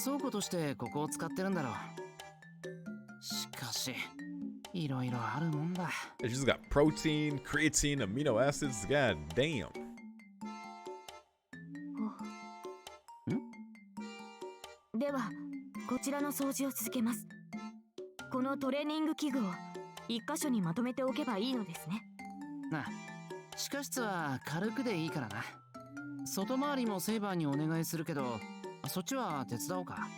倉庫としてここを使ってるんだろう。しかし、いろいろあるもんだ。She's got protein, creatine, amino acids. God damn. では、こちらの掃除を続けます。このトレーニング器具を一箇所にまとめておけばいいのですね。なあ、地下室は軽くでいいからな。外回りもセイバーにお願いするけど、そっちは手伝おうか。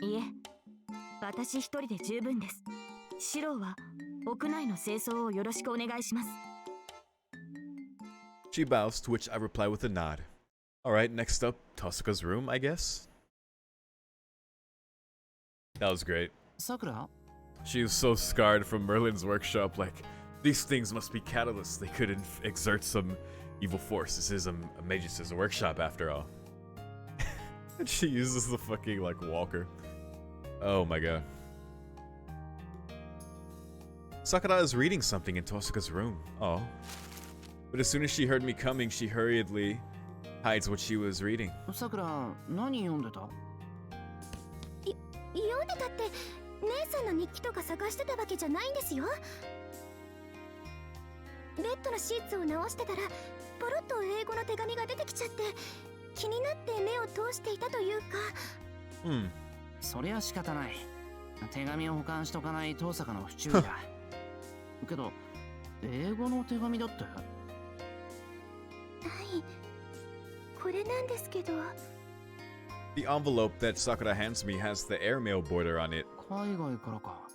いえ、私一人で十分です。シローは屋内の清掃をよろしくお願いします。 She bows, to which I reply with a nod. Alright, next up, Tohsaka's room, I guess? That was great. さくら、She was so scarred from Merlin's workshop. Like, these things must be catalysts. They could exert some evil force. This is a magus' workshop after all. And she uses the fucking, like, walker. Oh my god. Sakura is reading something in Tohsaka's room. Oh. But as soon as she heard me coming, she hurriedly hides what she was reading. さくら、何読んでた？読んでたって姉さんの日記とか探してたわけじゃないんですよ。ベッドのシーツを直してたらポロッと英語の手紙が出てきちゃって気になって目を通していたというか。そりゃ仕方ない。手紙を保管しとかない遠坂の不注意だ。けど英語の手紙だって？はい、これなんですけど。The envelope that Sakura hands me has the airmail border on it. 海外からか。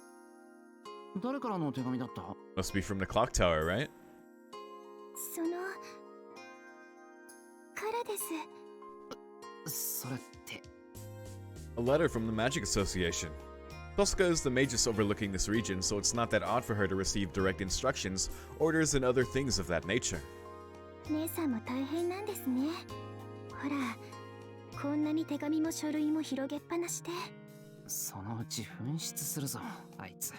誰からの手紙だった？ Must be from the clock tower, right? そのからです。それって。A letter from the Magic Association. Tohsaka is the magus overlooking this region, so it's not that odd for her to receive direct instructions, orders, and other things of that nature. 姉さんも大変なんですね。ほら、こんなに手紙も書類も広げっぱなしで。そのうち紛失するぞ、あいつ。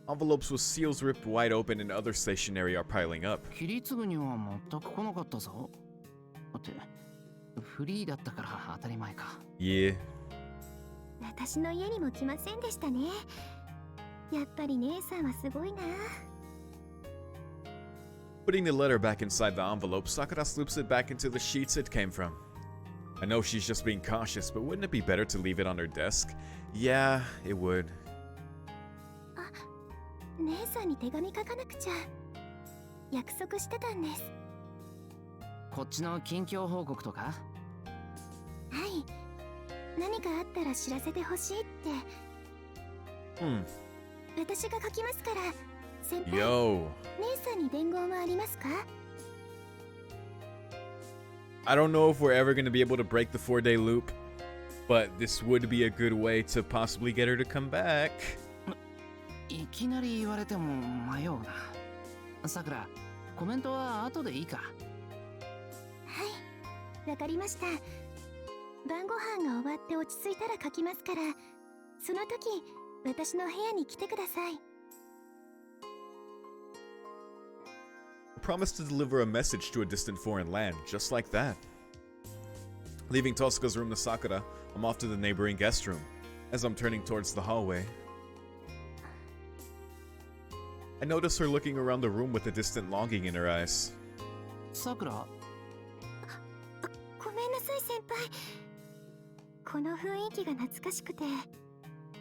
Envelopes with seals ripped wide open and other stationery are piling up. 切り継ぐには全く来なかったぞ。だって、フリーだったから当たり前か。Yeah. 私の家にも来ませんでしたね。やっぱり姉さんはすごいな。Putting the letter back inside the envelope, Sakura slips it back into the sheets it came from. I know she's just being cautious, but wouldn't it be better to leave it on her desk? Yeah, it would. あ、姉さんに手紙書かなくちゃ。約束してたんです。こっちの近況報告とか？はい。何かあったら知らせてほしいって。私が書きますから、先輩。Yo. 姉さんに伝言はありますか？ I don't know if we're ever going to be able to break the 4-day loop, but this would be a good way to possibly get her to come back. いきなり言われても迷うな。さくら、コメントは後でいいか？はい、わかりました。晩ご飯が終わって落ち着いたら書きますから、その時私の部屋に来てください。Promised to deliver a message to a distant foreign land, just like that. Leaving Tohsaka's room to Sakura, I'm off to the neighboring guest room. As I'm turning towards the hallway, I notice her looking around the room with a distant longing in her eyes. Sakura? ごめんなさい先輩。この雰囲気が懐かしくて、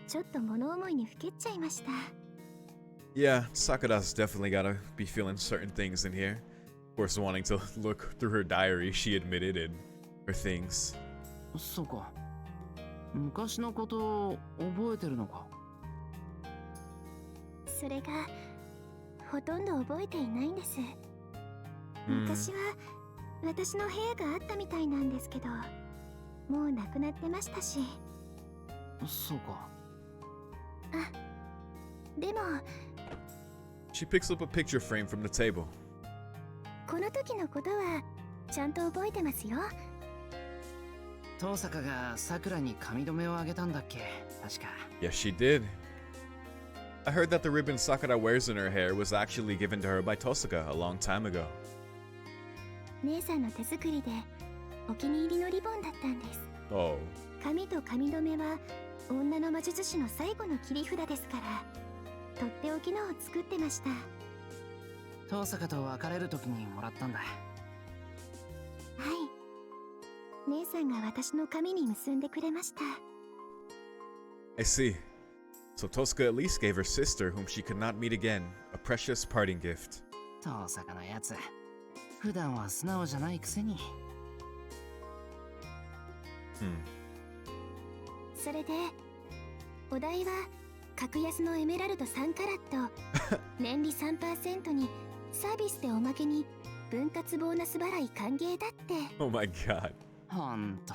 ちょっと物思いにふけっちゃいました。Yeah, Sakura's definitely gotta be feeling certain things in here. Of course, wanting to look through her diary, she admitted, and her things. そうか。昔のことを覚えてるのか？それがほとんど覚えていないんです。昔は私の部屋があったみたいなんですけど、もうなくなってましたし。そうか。あ、でも。She picks up a picture frame from the table. この時のことはちゃんと覚えてますよ。遠坂が桜に髪留めをあげたんだっけ？確か。Yes, she did. I heard that the ribbon Sakura wears in her hair was actually given to her by Tohsaka a long time ago. 姉さんの手作りでお気に入りのリボンだったんです。Oh. 髪と髪留めは女の魔術師の最後の切り札ですから、とっておきのを作ってました。遠坂と別れる時にもらったんだ。はい。姉さんが私の髪に結んでくれました。I see. So Tohsaka at least gave her sister, whom she could not meet again, a precious parting gift. 遠坂のやつ、普段は素直じゃないくせに。それで、お題は格安のエメラルド3カラット、年利 3% にサービスでおまけに分割ボーナス払い歓迎だって。Oh my god. ほんと、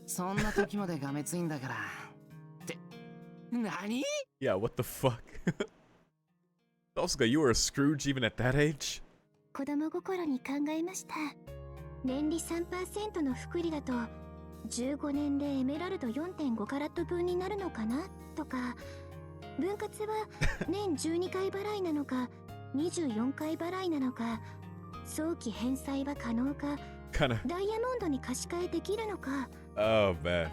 そんな時までがめついんだから。って、何？ Yeah, what the fuck? Tohsaka, you were a Scrooge even at that age? 子供心に考えました。年利 3% の複利だと15年でエメラルド 4.5 カラット分になるのかなとか、分割は年12回払いなのか24回払いなのか、早期返済は可能か、 Kinda. ダイヤモンドに貸し換えできるのか。 Oh, man.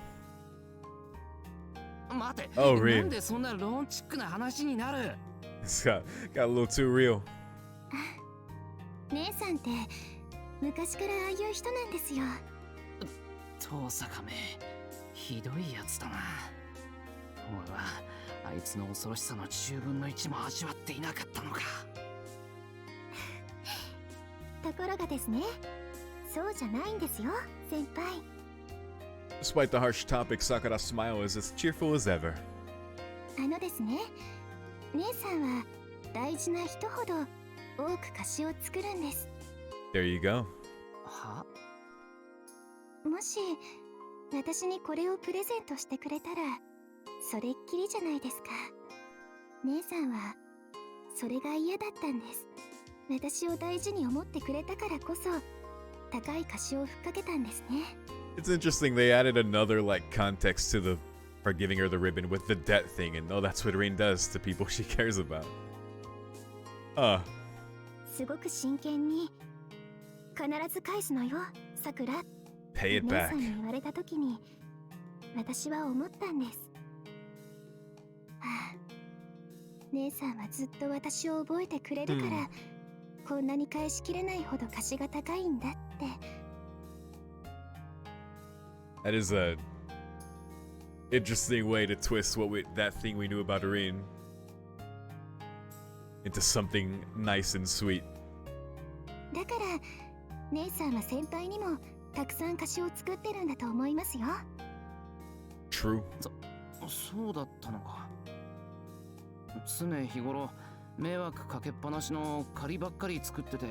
待て、 Oh, な Rin. んでそんなローンチックな話になる？ It's got a little too real. 姉さんって昔からああいう人なんですよ。遠坂め、ひどいやつだな。俺はあいつの恐ろしさの10分の1も味わっていなかったのか。ところがですね、そうじゃないんですよ、先輩。 Despite the harsh topic, Sakura's smile is as cheerful as ever. あのですね、姉さんは大事な人ほど多く貸しを作るんです。 There you go. は？もし私にこれをプレゼントしてくれたらそれっきりじゃないですか。姉さんはそれが嫌だったんです。私を大事に思ってくれたからこそ高い貸しをふっかけたんですね。 It's interesting they added another like context to her giving her the ribbon with the debt thing, and oh, that's what Rin does to people she cares about. すごく真剣に必ず返すのよ、さくら。 Pay it 姉 back. さんに言われた時に私は思ったんです。はあ、姉さんはずっと私を覚えてくれるから、こんなに返しきれないほど貸しが高いんだって。 That is a interesting way to twist that thing we knew about Rin into something nice and sweet. だから姉さんは先輩にもたくさん貸しを作ってるんだと思いますよ。 True. そうだったのか。常日頃迷惑かけっぱなしの借りばっかり作ってて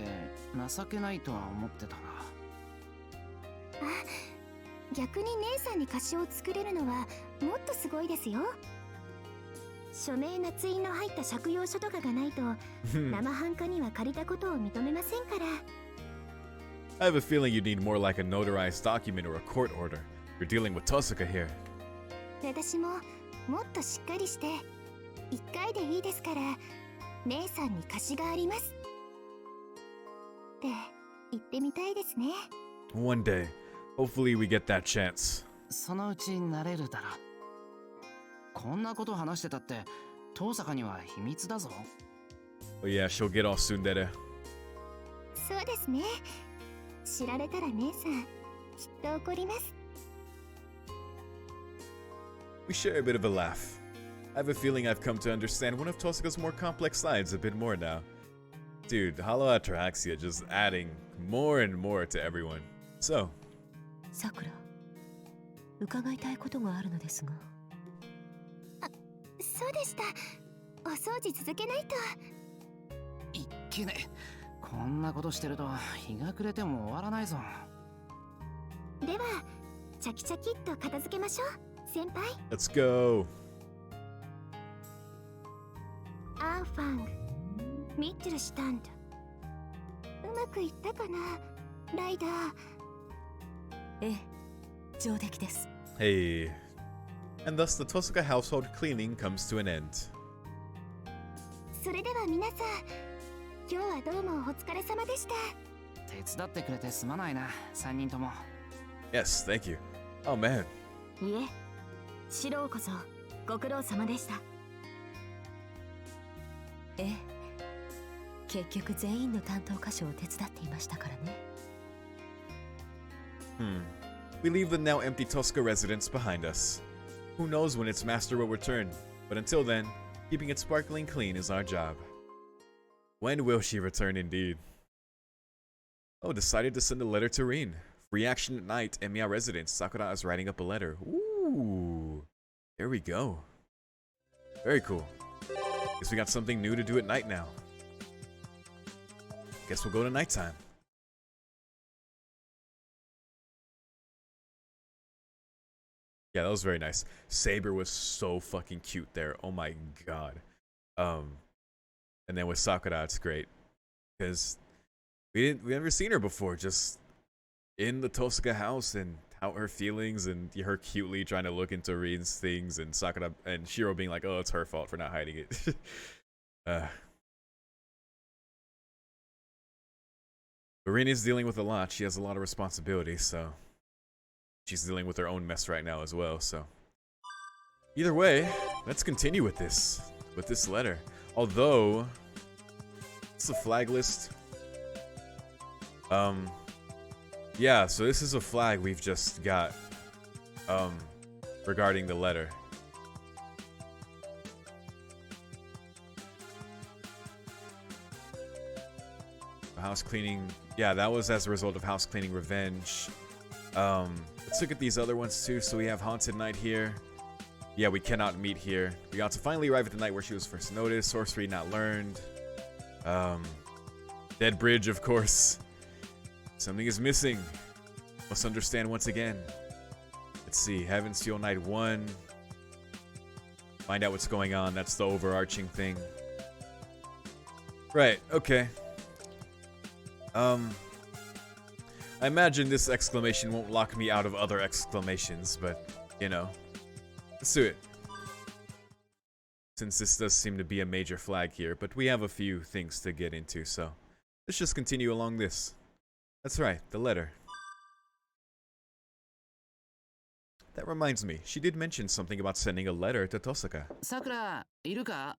情けないとは思ってたが。あ、逆に姉さんに貸しを作れるのはもっとすごいですよ。署名捺印の入った借用書とかがないと生半可には借りたことを認めませんから。 I have a feeling you need more like a notarized document or a court order. You're dealing with Tohsaka here. 私ももっとしっかりして1回でいいですから姉さんに貸しがありますって言ってみたいですね。 One day, hopefully we get that chance. そのうちなれるだろう。こんなこと話してたって遠坂には秘密だぞ。 But yeah, she'll get all tsundere. そうですね。知られたら姉さんきっと怒ります。 We share a bit of a laugh. I have a feeling I've come to understand one of Tohsaka's more complex sides a bit more now. Dude, Hollow Ataraxia just adding more and more to everyone. So, さくら、伺いたいことがあるのですが。そうでした。お掃除続けないと。いっけね。こんなことしてると日が暮れても終わらないぞ。ではチャキチャキっと片付けましょう、先輩。 let's go. アーファング、ミッチェルシュタンド。うまくいったかな、ライダー。ええ、上出来です。 Hey. And thus the Tohsaka household cleaning comes to an end. それでは皆さん、今日はどうもお疲れ様でした。手伝ってくれてすまないな、3人とも。 Yes, thank you. Oh man. いえ、四郎こそご苦労様でした。ええ、結局全員の担当箇所を手伝っていましたからね。We leave the now empty Tohsaka residence behind us. Who knows when its master will return, but until then, keeping it sparkling clean is our job. When will she return indeed? Oh, decided to send a letter to Rin. Free action at night, Emiya residence. Sakura is writing up a letter. Ooh, there we go. Very cool. Guess we got something new to do at night now. Guess we'll go to nighttime. Yeah, that was very nice. Saber was so fucking cute there. Oh my god. And then with Sakura, it's great because we never seen her before, just in the Tohsaka house, and how her feelings and her cutely trying to look into Rin's things, and Sakura and Shiro being like, "Oh, it's her fault for not hiding it." But Rin is dealing with a lot. She has a lot of responsibilities, so she's dealing with her own mess right now as well. So either way, let's continue with this letter. Although it's a flag list. Yeah, so this is a flag we've just got regarding the letter. House cleaning, yeah, that was as a result of house cleaning revenge. Let's look at these other ones too. So we have Haunted Night here. Yeah, we cannot meet here. We got to finally arrive at the night where she was first noticed. Sorcery not learned. Dead Bridge, of course. Something is missing. Must understand once again. Let's see. Heaven's Fuel Night 1. Find out what's going on. That's the overarching thing. Right, okay. I imagine this exclamation won't lock me out of other exclamations, but, you know. Let's do it. Since this does seem to be a major flag here, but we have a few things to get into, so let's just continue along this. That's right, the letter. That reminds me, she did mention something about sending a letter to Tohsaka. Sakura, いるか？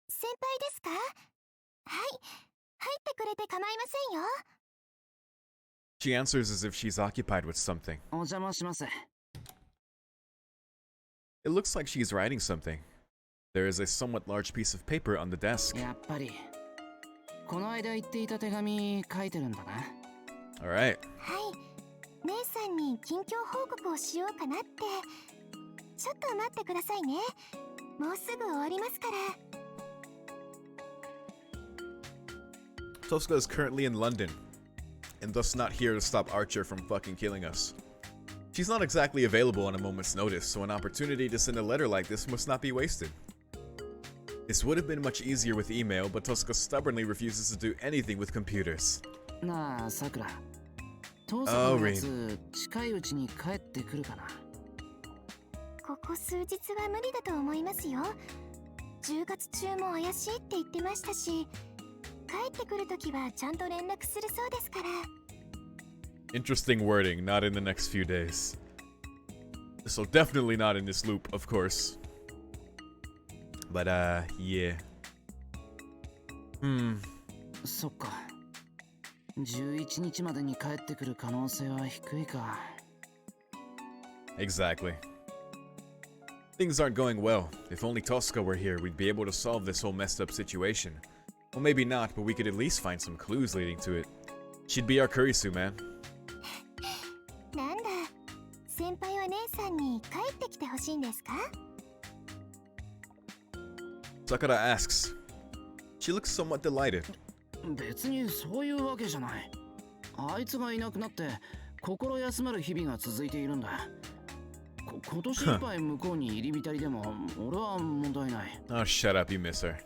先輩ですか？はい、入ってくれて構いませんよ。She answers as if she's occupied with something. お邪魔します。It looks like she's writing something. There is a somewhat large piece of paper on the desk. やっぱり、この間言っていた手紙書いてるんだな。Alright. はい、姉さんに近況報告をしようかなって。ちょっと待ってくださいね。もうすぐ終わりますから。Tohsaka is currently in London, and thus not here to stop Archer from fucking killing us. She's not exactly available on a moment's notice, so an opportunity to send a letter like this must not be wasted. This would have been much easier with email, but Tohsaka stubbornly refuses to do anything with computers. なあ、さくら。父さんのやつ、近いうちに帰ってくるかな。ここ数日は無理だと思いますよ。10月中も怪しいって言ってましたし、帰ってくるときはちゃんと連絡するそうですから。Interesting wording, not in the next few days. So definitely not in this loop, of course. But, yeah. そっか。11日までに帰ってくる可能性は低いか。Exactly. Things aren't going well. If only Tohsaka were here, we'd be able to solve this whole messed up situation. Well, maybe not, but we could at least find some clues leading to it. She'd be our Kurisu, man. なんだ、先輩は姉さんに帰ってきてほしいんですか？ Sakura asks. She looks somewhat delighted. 別にそういうわけじゃない。あいつがいなくなって心休まる日々が続いているんだ。今年いっぱい向こうに入り浸りでも俺は問題ない。Oh, shut up, you miss her.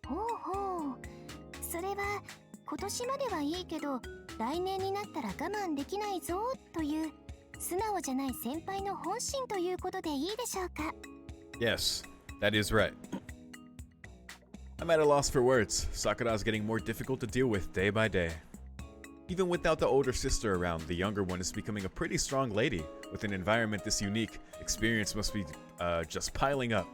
ほうほう。それは今年まではいいけど、来年になったら我慢できないぞという素直じゃない先輩の本心ということでいいでしょうか。 Yes, that is right. I'm at a loss for words. Sakura is getting more difficult to deal with day by day. Even without the older sister around, the younger one is becoming a pretty strong lady. With an environment this unique, experience must be just piling up.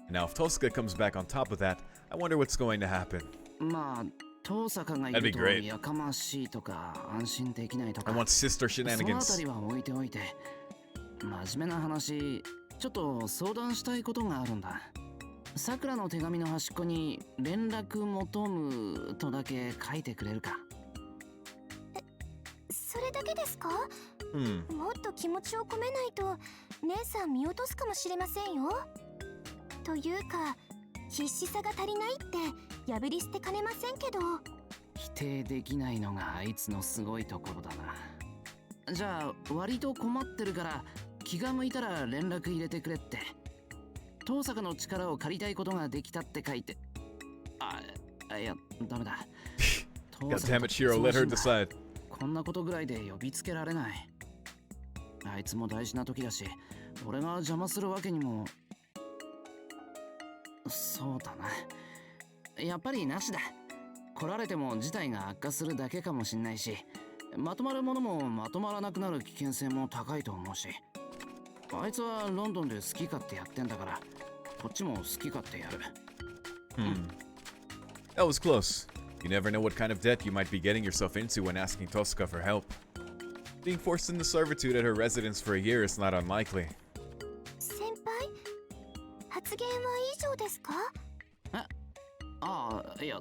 And now if Tohsaka comes back on top of that, I wonder what's going to happen. まあ、遠坂がいるとやかましいとか安心できないとか。I want sister shenanigans. そのあたりは置いておいて、真面目な話、ちょっと相談したいことがあるんだ。さくらの手紙の端っこに連絡求むとだけ書いてくれるか。それだけですか？もっと気持ちを込めないと姉さん見落とすかもしれませんよ。というか必死さが足りないって破り捨てかねませんけど。否定できないのがあいつのすごいところだな。じゃあ割と困ってるから気が向いたら連絡入れてくれって。遠坂の力を借りたいことができたって書いて。いや、ダメだ。God damn it, Shiro, let her decide. こんなことぐらいで呼びつけられない。あいつも大事な時だし、俺が邪魔するわけにも。そうだな。やっぱりなしだ。来られても事態が悪化するだけかもしんないし、まとまるものもまとまらなくなる危険性も高いと思うし。あいつはロンドンで好き勝手やってんだから、こっちも好き勝手やる。That was close. You never know what kind of debt you might be getting yourself into when asking Tohsaka for help. Being forced into servitude at her residence for a year is not unlikely. 先輩、発言は以上ですか？いや、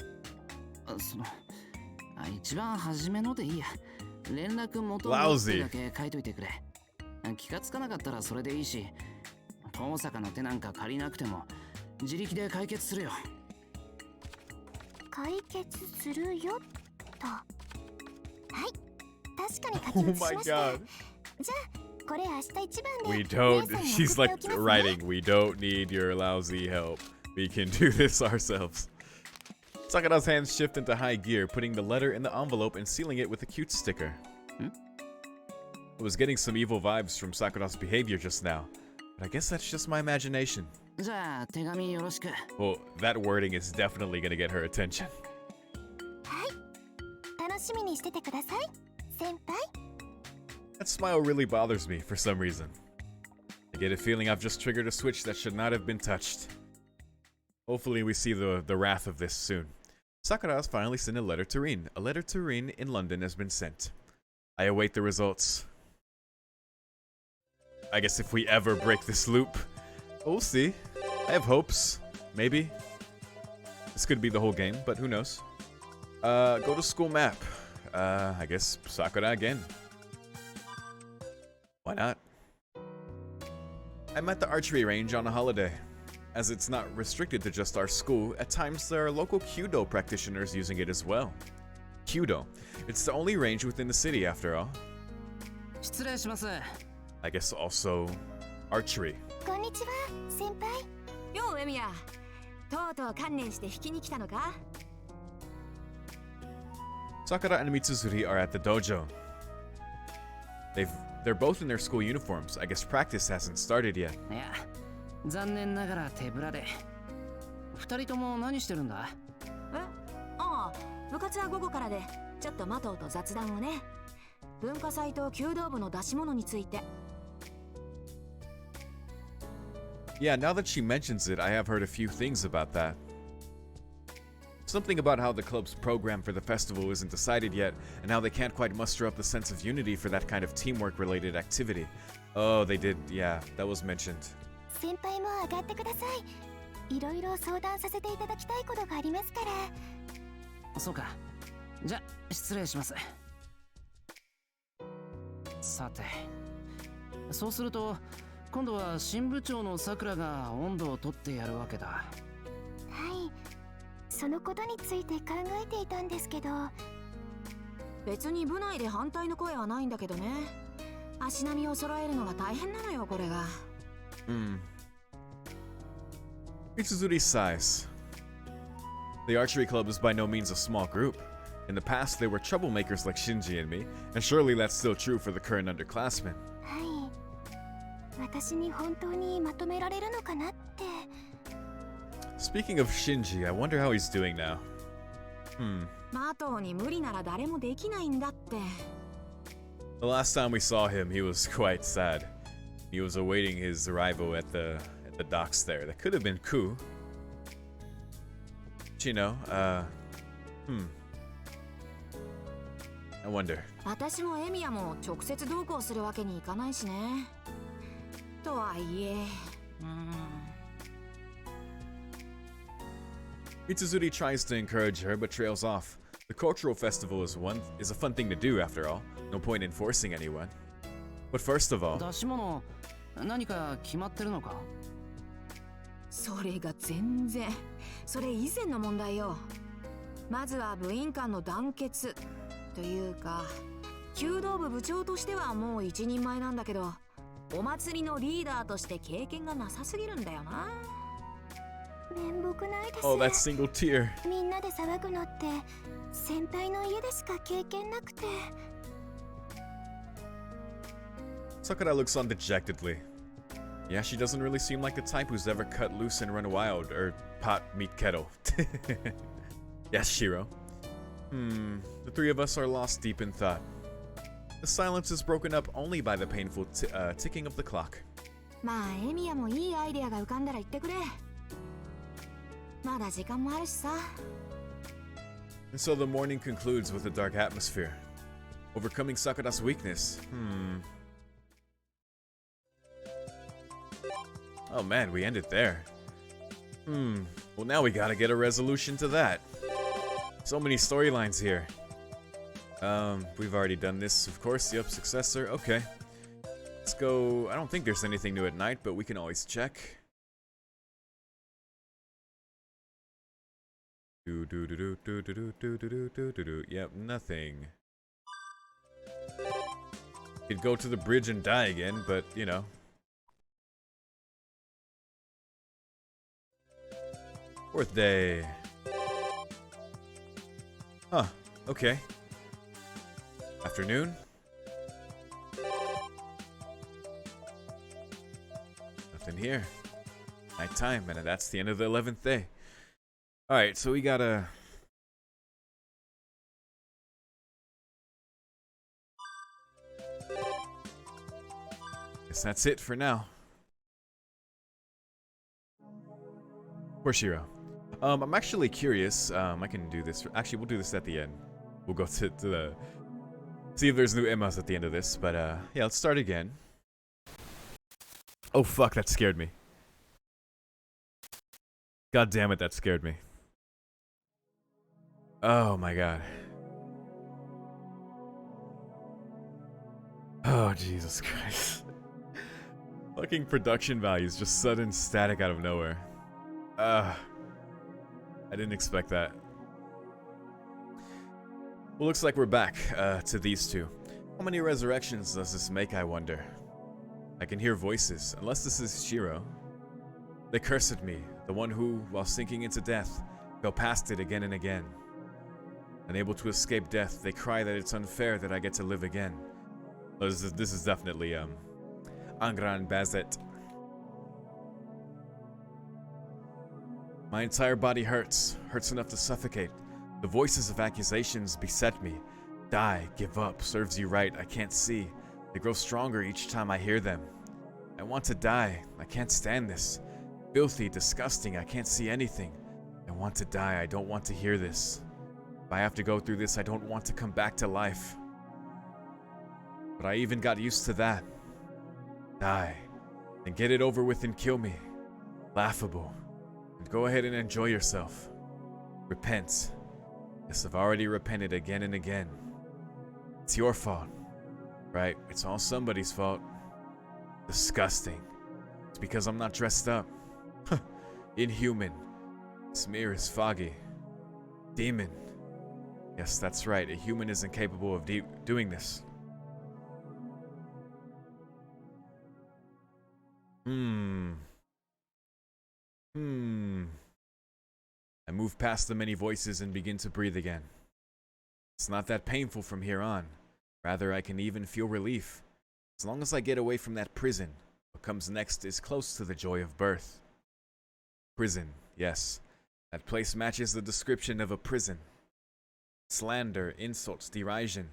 一番初めのでいいや。連絡元のってだけ書いといてくれ。気がつかなかったらそれでいいし、遠坂の手なんか借りなくても自力で解決するよ。解決するよと。はい、確かに書き写しました。じゃあこれ明日一番で。 We don't. She's like writing. We don't need your lousy help. We can do this ourselves. Sakura's hands shift into high gear, putting the letter in the envelope and sealing it with a cute sticker. I was getting some evil vibes from Sakura's behavior just now, but I guess that's just my imagination. じゃあ手紙よろしく。Well, that wording is definitely gonna get her attention. はい、楽しみにしててください、先輩。That smile really bothers me for some reason. I get a feeling I've just triggered a switch that should not have been touched. Hopefully we see the wrath of this soon. Sakura has finally sent a letter to Rin. A letter to Rin in London has been sent. I await the results. I guess if we ever break this loop, we'll see. I have hopes. Maybe. This could be the whole game, but who knows. Go to school map. I guess Sakura again. Why not? I'm at the archery range on a holiday. As it's not restricted to just our school, at times there are local Kyudo practitioners using it as well. Kyudo. It's the only range within the city after all. 失礼します。I guess also archery. こんにちは、先輩。ようエミヤ、とうとう観念して引きに来たのか？ Sakura and Mitsuzuri are at the dojo. They're both in their school uniforms. I guess practice hasn't started yet. いや、残念ながら手ぶらで。二人とも何してるんだ？部活は午後からで、ちょっとマトウと雑談をね。文化祭と弓道部の出し物について。Yeah, now that she mentions it, I have heard a few things about that. Something about how the club's program for the festival isn't decided yet, and how they can't quite muster up the sense of unity for that kind of teamwork-related activity. Oh, they did, yeah, that was mentioned. 先輩も上がってください。いろいろ相談させていただきたいことがありますから。そうか。じゃ、失礼します。さて、そうすると今度は新部長のさくらが温度を取ってやるわけだ。はい、そのことについて考えていたんですけど。別に部内で反対の声はないんだけどね。足並みを揃えるのが大変なのよ、これが。Mitsuzuri sighs. The archery club is by no means a small group. In the past, there were troublemakers like Shinji and me, and surely that's still true for the current underclassmen. はい。私に本当にまとめられるのかなって。Speaking of Shinji, I wonder how he's doing now. マトウに無理なら誰もできないんだって。The last time we saw him, he was quite sad. He was awaiting his arrival at the docks there. That could have been Ku. But you know, I wonder. 私もエミヤも直接同行するわけにいかないしね。とはいえ、Mitsuzuri tries to encourage her but trails off. The cultural festival is a fun thing to do after all. No point in forcing anyone. But first of all, 出し物何か決まってるのか？それが全然。それ以前の問題よ。まずは部員間の団結というか、弓道部部長としてはもう一人前なんだけど、お祭りのリーダーとして経験がなさすぎるんだよな。面目ないです。 Oh, that single tear. みんなで騒ぐのって先輩の家でしか経験なくて。 Sakura looks on dejectedly. Yeah, she doesn't really seem like the type who's ever cut loose and run wild, or pot meet kettle. Yes, Shiro. The three of us are lost deep in thought. The silence is broken up only by the painful ticking of the clock. まあエミヤもいいアイデアが浮かんだら言ってくれ。まだ時間もあるしさ。 And so the morning concludes with a dark atmosphere. Overcoming Sakura's weakness. Oh man, we ended there. Well, now we gotta get a resolution to that. So many storylines here. We've already done this, of course. Yep, successor. Okay. Let's go. I don't think there's anything new at night, but we can always check. Yep, nothing. Could go to the bridge and die again, but you know. Fourth day. Huh, okay. Afternoon. Nothing here. Nighttime, and that's the end of the 11th day. Alright, so we gotta... Guess that's it for now. Poor Shiro. I'm actually curious. I can do this. Actually, we'll do this at the end. We'll go to the... See if there's new Emmas at the end of this. But, yeah, let's start again. Oh, fuck, that scared me. God damn it, that scared me. Oh, my God. Oh, Jesus Christ. Fucking production values, just sudden static out of nowhere. I didn't expect that. Well, looks like we're back to these two. How many resurrections does this make, I wonder? I can hear voices, unless this is Shiro. They curse at me, the one who, while sinking into death, fell past it again and again. Unable to escape death, they cry that it's unfair that I get to live again. This is definitely, Angra and Bazett. My entire body hurts enough to suffocate. The voices of accusations beset me. Die, give up, serves you right, I can't see. They grow stronger each time I hear them. I want to die, I can't stand this. Filthy, disgusting, I can't see anything. I want to die, I don't want to hear this. If I have to go through this, I don't want to come back to life. But I even got used to that. Die, and get it over with and kill me. Laughable. And go ahead and enjoy yourself. Repent. Yes, I've already repented again and again. It's your fault. Right, it's all somebody's fault. Disgusting. It's because I'm not dressed up. Inhuman. This mirror is foggy. Demon. Yes, that's right, a human isn't capable of doing this. I move past the many voices and begin to breathe again. It's not that painful from here on. Rather, I can even feel relief. As long as I get away from that prison, what comes next is close to the joy of birth. Prison, yes. That place matches the description of a prison. Slander, insults, derision.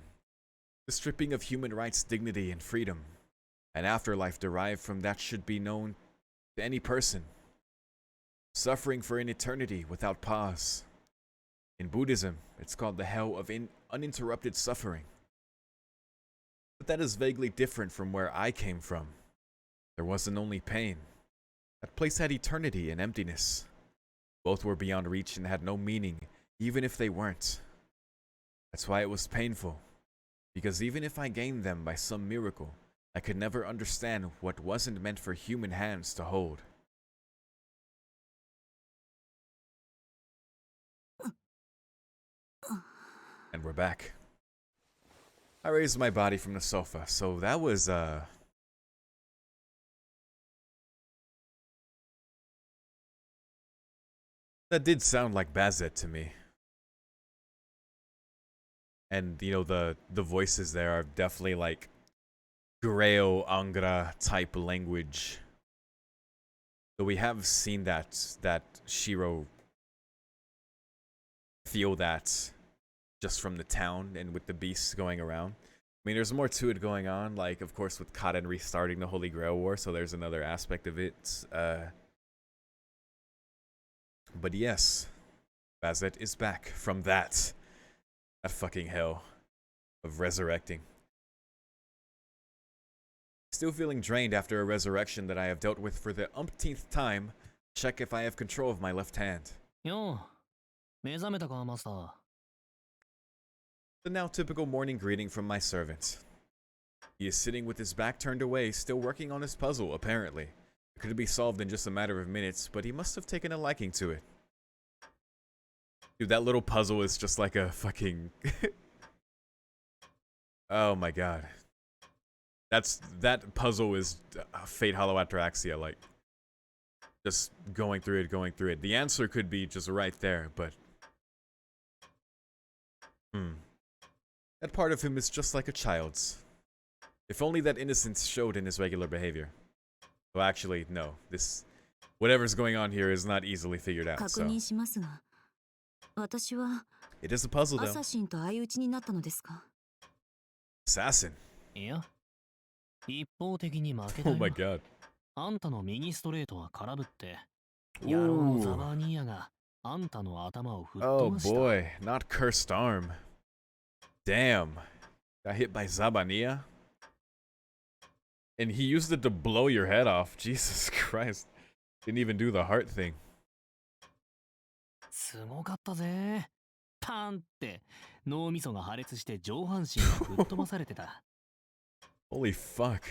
The stripping of human rights, dignity, and freedom. An afterlife derived from that should be known to any person. Suffering for an eternity without pause. In Buddhism, it's called the hell of uninterrupted suffering. But that is vaguely different from where I came from. There wasn't only pain. That place had eternity and emptiness. Both were beyond reach and had no meaning, even if they weren't. That's why it was painful. Because even if I gained them by some miracle, I could never understand what wasn't meant for human hands to hold. And we're back. I raised my body from the sofa, so that was That did sound like Bazett to me. And, you know, the voices there are definitely like Greo Angra type language. So we have seen that Shiro feel that just from the town and with the beasts going around. I mean, there's more to it going on, like, of course, with Karen restarting the Holy Grail War, so there's another aspect of it. But yes, Bazett is back from that fucking hell of resurrecting. Still feeling drained after a resurrection that I have dealt with for the umpteenth time. Check if I have control of my left hand. Yo, 目覚めたか、マスター。 The now typical morning greeting from my servant. He is sitting with his back turned away, still working on his puzzle, apparently. It could be solved in just a matter of minutes, but he must have taken a liking to it. Dude, that little puzzle is just like a fucking... Oh my god. That puzzle is Fate Hollow Ataraxia, like... Just going through it. The answer could be just right there, but... That part of him is just like a child's. If only that innocence showed in his regular behavior. Well, actually, no. Whatever's going on here is not easily figured out, so... It is a puzzle, though. Assassin. Oh my god. あんたの右ストレートは空振って、野郎のザバーニーヤがあんたの頭を吹っ飛ばした。 Oh boy, not cursed arm. Damn. Got hit by Zabania? And he used it to blow your head off. Jesus Christ. Didn't even do the heart thing. すごかったぜ。パンって脳みそが破裂して上半身が吹っ飛ばされてた。Holy fuck.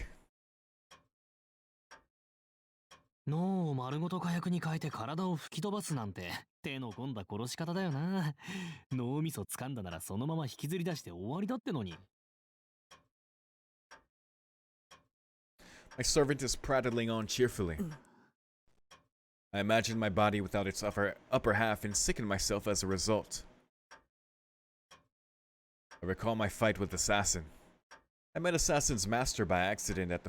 脳を丸ごと火薬に変えて体を吹き飛ばすなんて手の込んだ殺し方だよな。脳みそ掴んだならそのまま引きずり出して終わりだってのに。My servant is prattling on cheerfully. I imagine my body without its upper half and sicken myself as a result. I recall my fight with Assassin. I met Assassin's master by accident at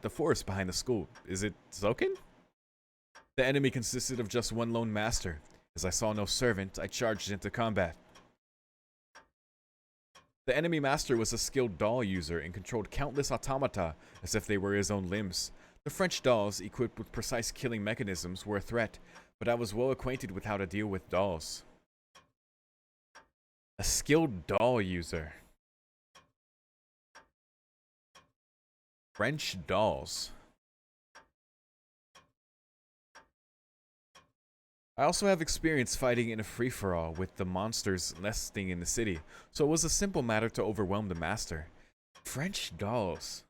the forest behind the school. Is it Zoken? The enemy consisted of just one lone master. As I saw no servant, I charged into combat. The enemy master was a skilled doll user and controlled countless automata as if they were his own limbs. The French dolls, equipped with precise killing mechanisms, were a threat, but I was well acquainted with how to deal with dolls. A skilled doll user. French dolls. I also have experience fighting in a free-for-all with the monsters nesting in the city, so it was a simple matter to overwhelm the master. French dolls.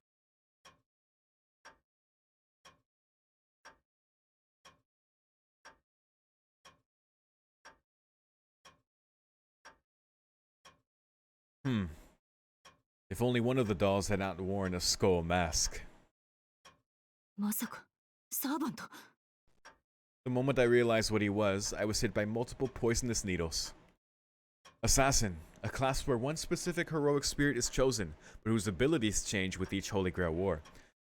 If only one of the dolls had not worn a skull mask. まさかサーバント。 The moment I realized what he was, I was hit by multiple poisonous needles. Assassin, a class where one specific heroic spirit is chosen, but whose abilities change with each Holy Grail War.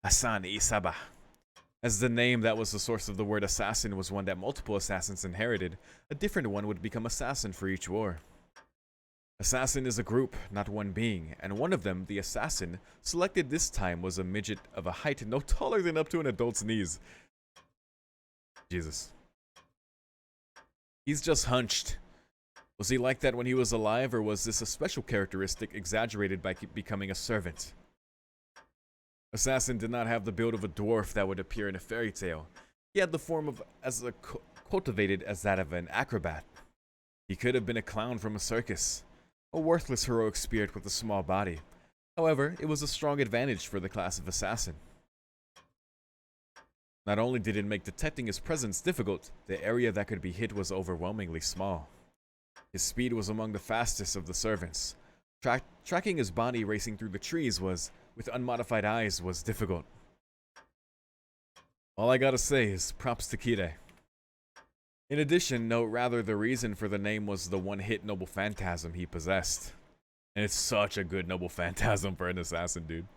Asan Isaba. As the name that was the source of the word assassin was one that multiple assassins inherited, a different one would become assassin for each war. Assassin is a group, not one being, and one of them, the assassin, selected this time was a midget of a height no taller than up to an adult's knees. Jesus. He's just hunched. Was he like that when he was alive, or was this a special characteristic exaggerated by becoming a servant? Assassin did not have the build of a dwarf that would appear in a fairy tale. He had the form of cultivated as that of an acrobat. He could have been a clown from a circus. A worthless heroic spirit with a small body. However, it was a strong advantage for the class of assassin. Not only did it make detecting his presence difficult, the area that could be hit was overwhelmingly small. His speed was among the fastest of the servants. Tracking his body racing through the trees with unmodified eyes, was difficult. All I gotta say is props to Kire. In addition, note rather the reason for the name was the one-hit noble phantasm he possessed. And it's such a good noble phantasm for an assassin, dude.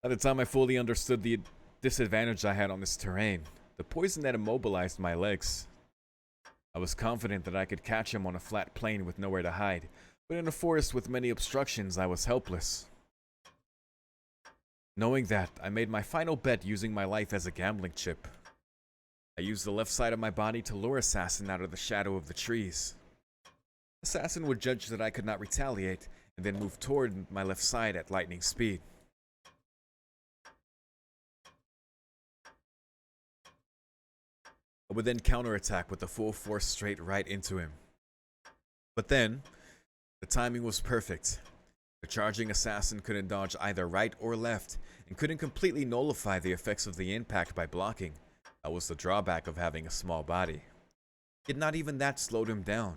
At the time I fully understood the disadvantage I had on this terrain, the poison that immobilized my legs. I was confident that I could catch him on a flat plain with nowhere to hide, but in a forest with many obstructions I was helpless. Knowing that, I made my final bet using my life as a gambling chip. I used the left side of my body to lure Assassin out of the shadow of the trees. Assassin would judge that I could not retaliate, and then move toward my left side at lightning speed. I would then counterattack with a full force straight right into him. But then, the timing was perfect. The charging assassin couldn't dodge either right or left, and couldn't completely nullify the effects of the impact by blocking. That was the drawback of having a small body. Yet not even that slowed him down.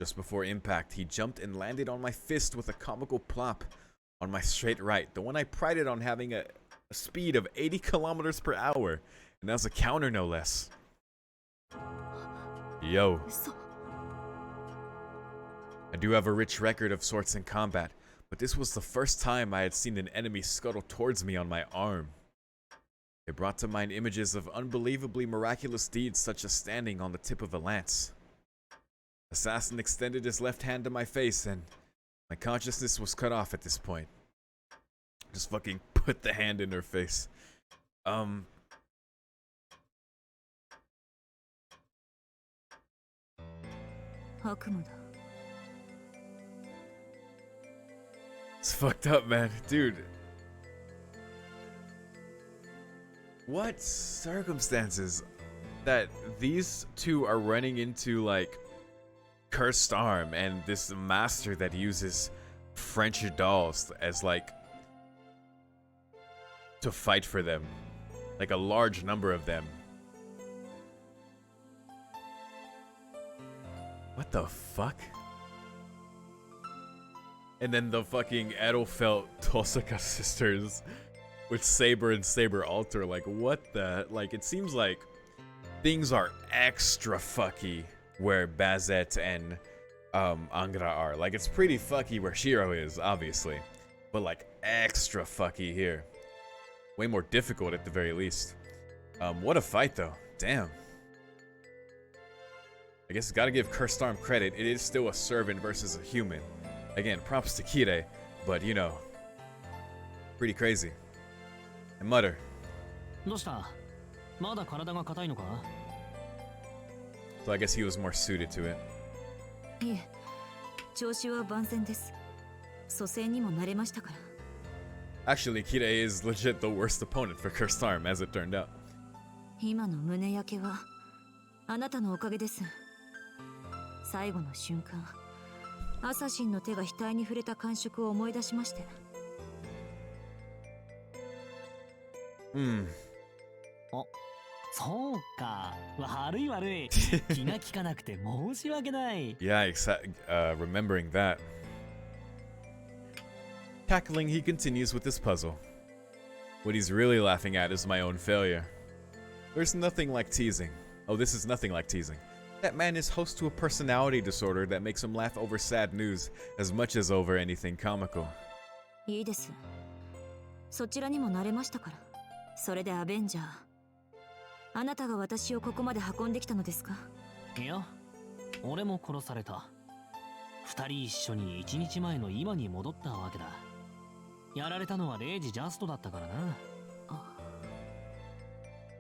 Just before impact, he jumped and landed on my fist with a comical plop on my straight right, the one I prided on having a speed of 80 kilometers per hour, and that was a counter no less. Yo. I do have a rich record of sorts in combat, but this was the first time I had seen an enemy scuttle towards me on my arm. It brought to mind images of unbelievably miraculous deeds such as standing on the tip of a lance. Assassin extended his left hand to my face and my consciousness was cut off at this point. Just fucking put the hand in her face. It's fucked up, man. Dude. What circumstances that these two are running into, like, cursed arm and this master that uses French dolls as, like, to fight for them. Like a large number of them. What the fuck? And then the fucking Edelfelt Tohsaka sisters with Saber and Saber Alter. Like, what the? Like, it seems like things are extra fucky where Bazett and Angra are. Like, it's pretty fucky where Shiro is, obviously. But, like, extra fucky here. Way more difficult at the very least. What a fight, though. Damn. I guess gotta give Cursed Arm credit. It is still a servant versus a human. Again, props to Kire, but you know, pretty crazy. And Mutter. So I guess he was more suited to it. Actually, Kire is legit the worst opponent for Cursed Arm, as it turned out. 今の胸焼けはあなたのおかげです。最後の瞬間、アサシンの手が額に触れた感触を思い出しまして。あ、そうか。悪い悪い。気が利かなくて申し訳ない。Yikes, remembering that. Cackling, he continues with this puzzle. What he's really laughing at is my own failure. There's nothing like teasing. Oh, this is nothing like teasing. That man is host to a personality disorder that makes him laugh over sad news as much as over anything comical. いいです。そちらにも慣れましたから。それでアベンジャー。あなたが私をここまで運んできたのですか？いや、俺も殺された。二人一緒に一日前の今に戻ったわけだ。やられたのは0時ジャストだったからな。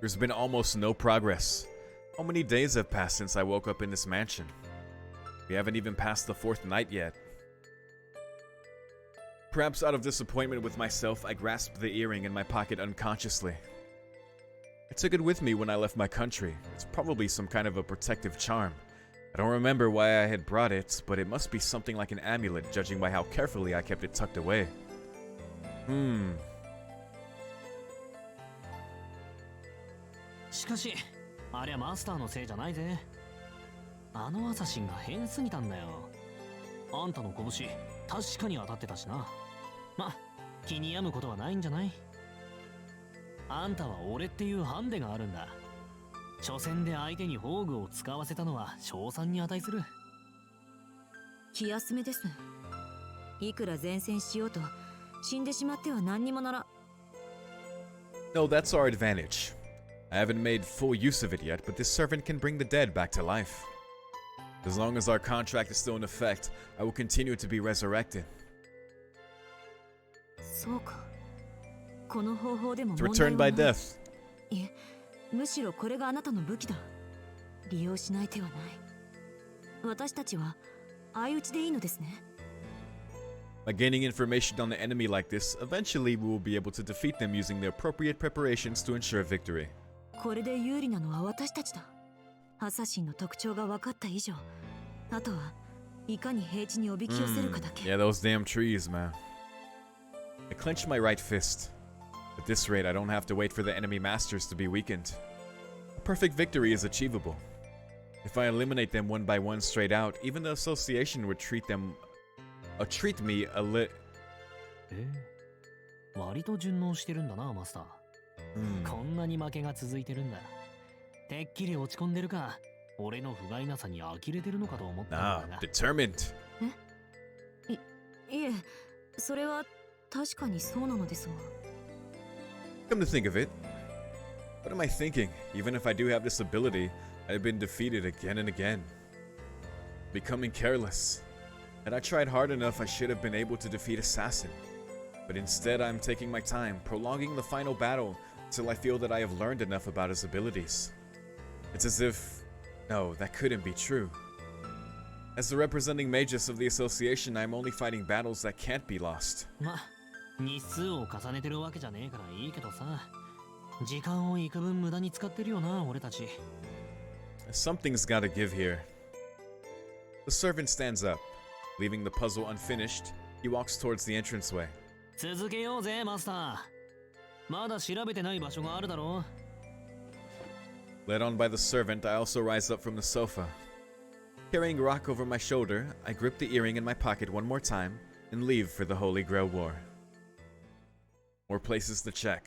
There's been almost no progress. How many days have passed since I woke up in this mansion? We haven't even passed the 4th night yet. Perhaps out of disappointment with myself, I grasped the earring in my pocket unconsciously. I took it with me when I left my country. It's probably some kind of a protective charm. I don't remember why I had brought it, but it must be something like an amulet, judging by how carefully I kept it tucked away. しかし、ありゃマスターのせいじゃないぜ。あのアサシンが変すぎたんだよ。あんたの拳、確かに当たってたしな。ま、気に病むことはないんじゃない？あんたは俺っていうハンデがあるんだ。初戦で相手に宝具を使わせたのは称賛に値する。気休めです。いくら前線しようと死んでしまっては何にもなら。 No, that's our advantage. I haven't made full use of it yet, but this servant can bring the dead back to life. As long as our contract is still in effect, I will continue to be resurrected. そうか。この方法でも To 問題 return は by ない。 death. いえ、むしろこれがあなたの武器だ。利用しない手はない。私たちは相打ちでいいのですね。 By gaining information on the enemy like this, eventually we will be able to defeat them using the appropriate preparations to ensure victory. これで有利なのは私たちだ。アサシンの特徴が分かった以上、あとはいかに平地におびき寄せるかだけ。 Yeah, those damn trees, man. I clench my right fist. At this rate, I don't have to wait for the enemy masters to be weakened. A perfect victory is achievable. If I eliminate them one by one straight out, even the association would treat me a lit. 割と順応してるんだな、マスター。こんなに負けが続いてるんだ。てっきり落ち込んでるか、俺の不甲斐なさに呆れてるのかと思ったんだ Nah, が。 determined. いえ、それは確かにそうなのですが。 Come to think of it, what am I thinking? Even if I do have this ability, I've been defeated again and again. Becoming careless. Had I tried hard enough, I should have been able to defeat Assassin. But instead, I'm taking my time, prolonging the final battle until I feel that I have learned enough about his abilities. It's as if... No, that couldn't be true. As the representing magus of the association, I'm only fighting battles that can't be lost. ま、日数を重ねてるわけじゃねえからいいけどさ。時間を幾分無駄に使ってるよな、俺たち。 Something's gotta give here. The servant stands up. Leaving the puzzle unfinished, he walks towards the entranceway. 続けようぜ、マスター。まだ調べてない場所があるだろう。 Led on by the servant, I also rise up from the sofa. Carrying a rock over my shoulder, I grip the earring in my pocket one more time and leave for the Holy Grail War. More places to check.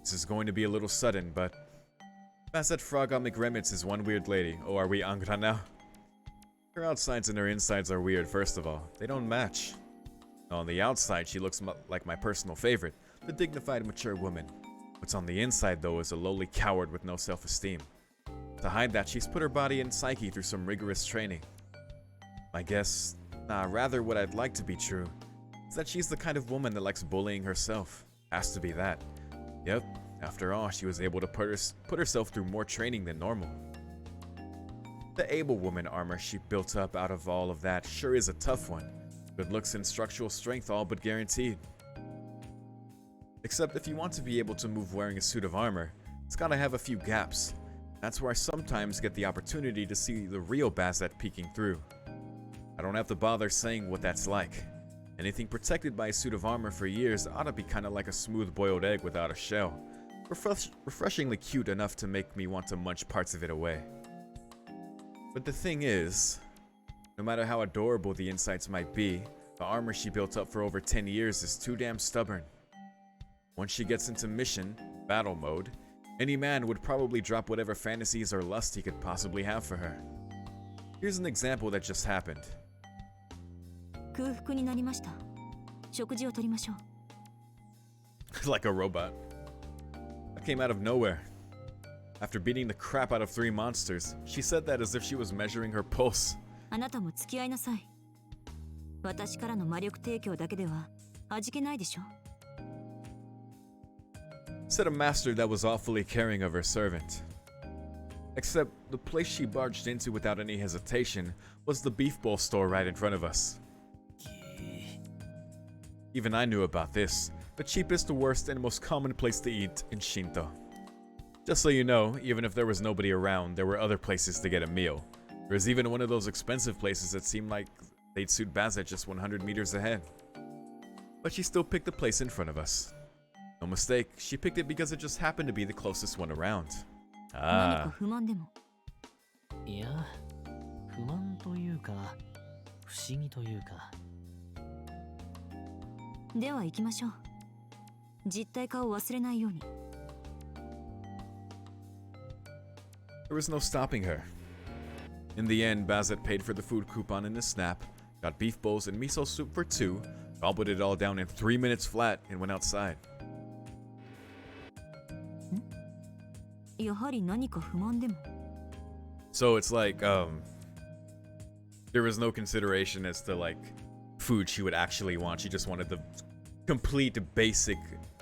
This is going to be a little sudden, but Bazett Frog on McRemits is one weird lady. Oh, are we Angra now? Her outsides and her insides are weird, first of all. They don't match. On the outside, she looks like my personal favorite, the dignified, mature woman. What's on the inside, though, is a lowly coward with no self-esteem. To hide that, she's put her body and psyche through some rigorous training. My guess, rather what I'd like to be true, is that she's the kind of woman that likes bullying herself. Has to be that. Yep, after all, she was able to put herself through more training than normal. The able woman armor she built up out of all of that sure is a tough one. Good looks and structural strength all but guaranteed. Except if you want to be able to move wearing a suit of armor, it's gotta have a few gaps. That's where I sometimes get the opportunity to see the real Bazett peeking through. I don't have to bother saying what that's like. Anything protected by a suit of armor for years ought to be kinda like a smooth boiled egg without a shell. Refreshingly cute enough to make me want to munch parts of it away. But the thing is, no matter how adorable the insides might be, the armor she built up for over 10 years is too damn stubborn. Once she gets into mission, battle mode, any man would probably drop whatever fantasies or lust he could possibly have for her. Here's an example that just happened. 空腹になりました。食事をとりましょう。 Like a robot. That came out of nowhere. After beating the crap out of 3 monsters, she said that as if she was measuring her pulse. あなたも付き合いなさい。私からの魔力提供だけでは味気ないでしょ。 Said a master that was awfully caring of her servant. Except the place she barged into without any hesitation was the beef bowl store right in front of us. Even I knew about this, the cheapest, the worst, and most common place to eat in Shinto. Just so you know, even if there was nobody around, there were other places to get a meal. There was even one of those expensive places that seemed like they'd suit Bazett just 100 meters ahead. But she still picked the place in front of us. No mistake, she picked it because it just happened to be the closest one around. 何 Ah. か不満でも。いや、不満というか、不思議というか。では行きましょう。実体化を忘れないように。There was no stopping her. In the end, Bazett paid for the food coupon in a snap, got beef bowls and miso soup for 2, gobbled it all down in 3 minutes flat, and went outside. やはり何か不満でも。 So it's like, there was no consideration as to like food she would actually want. She just wanted the complete basic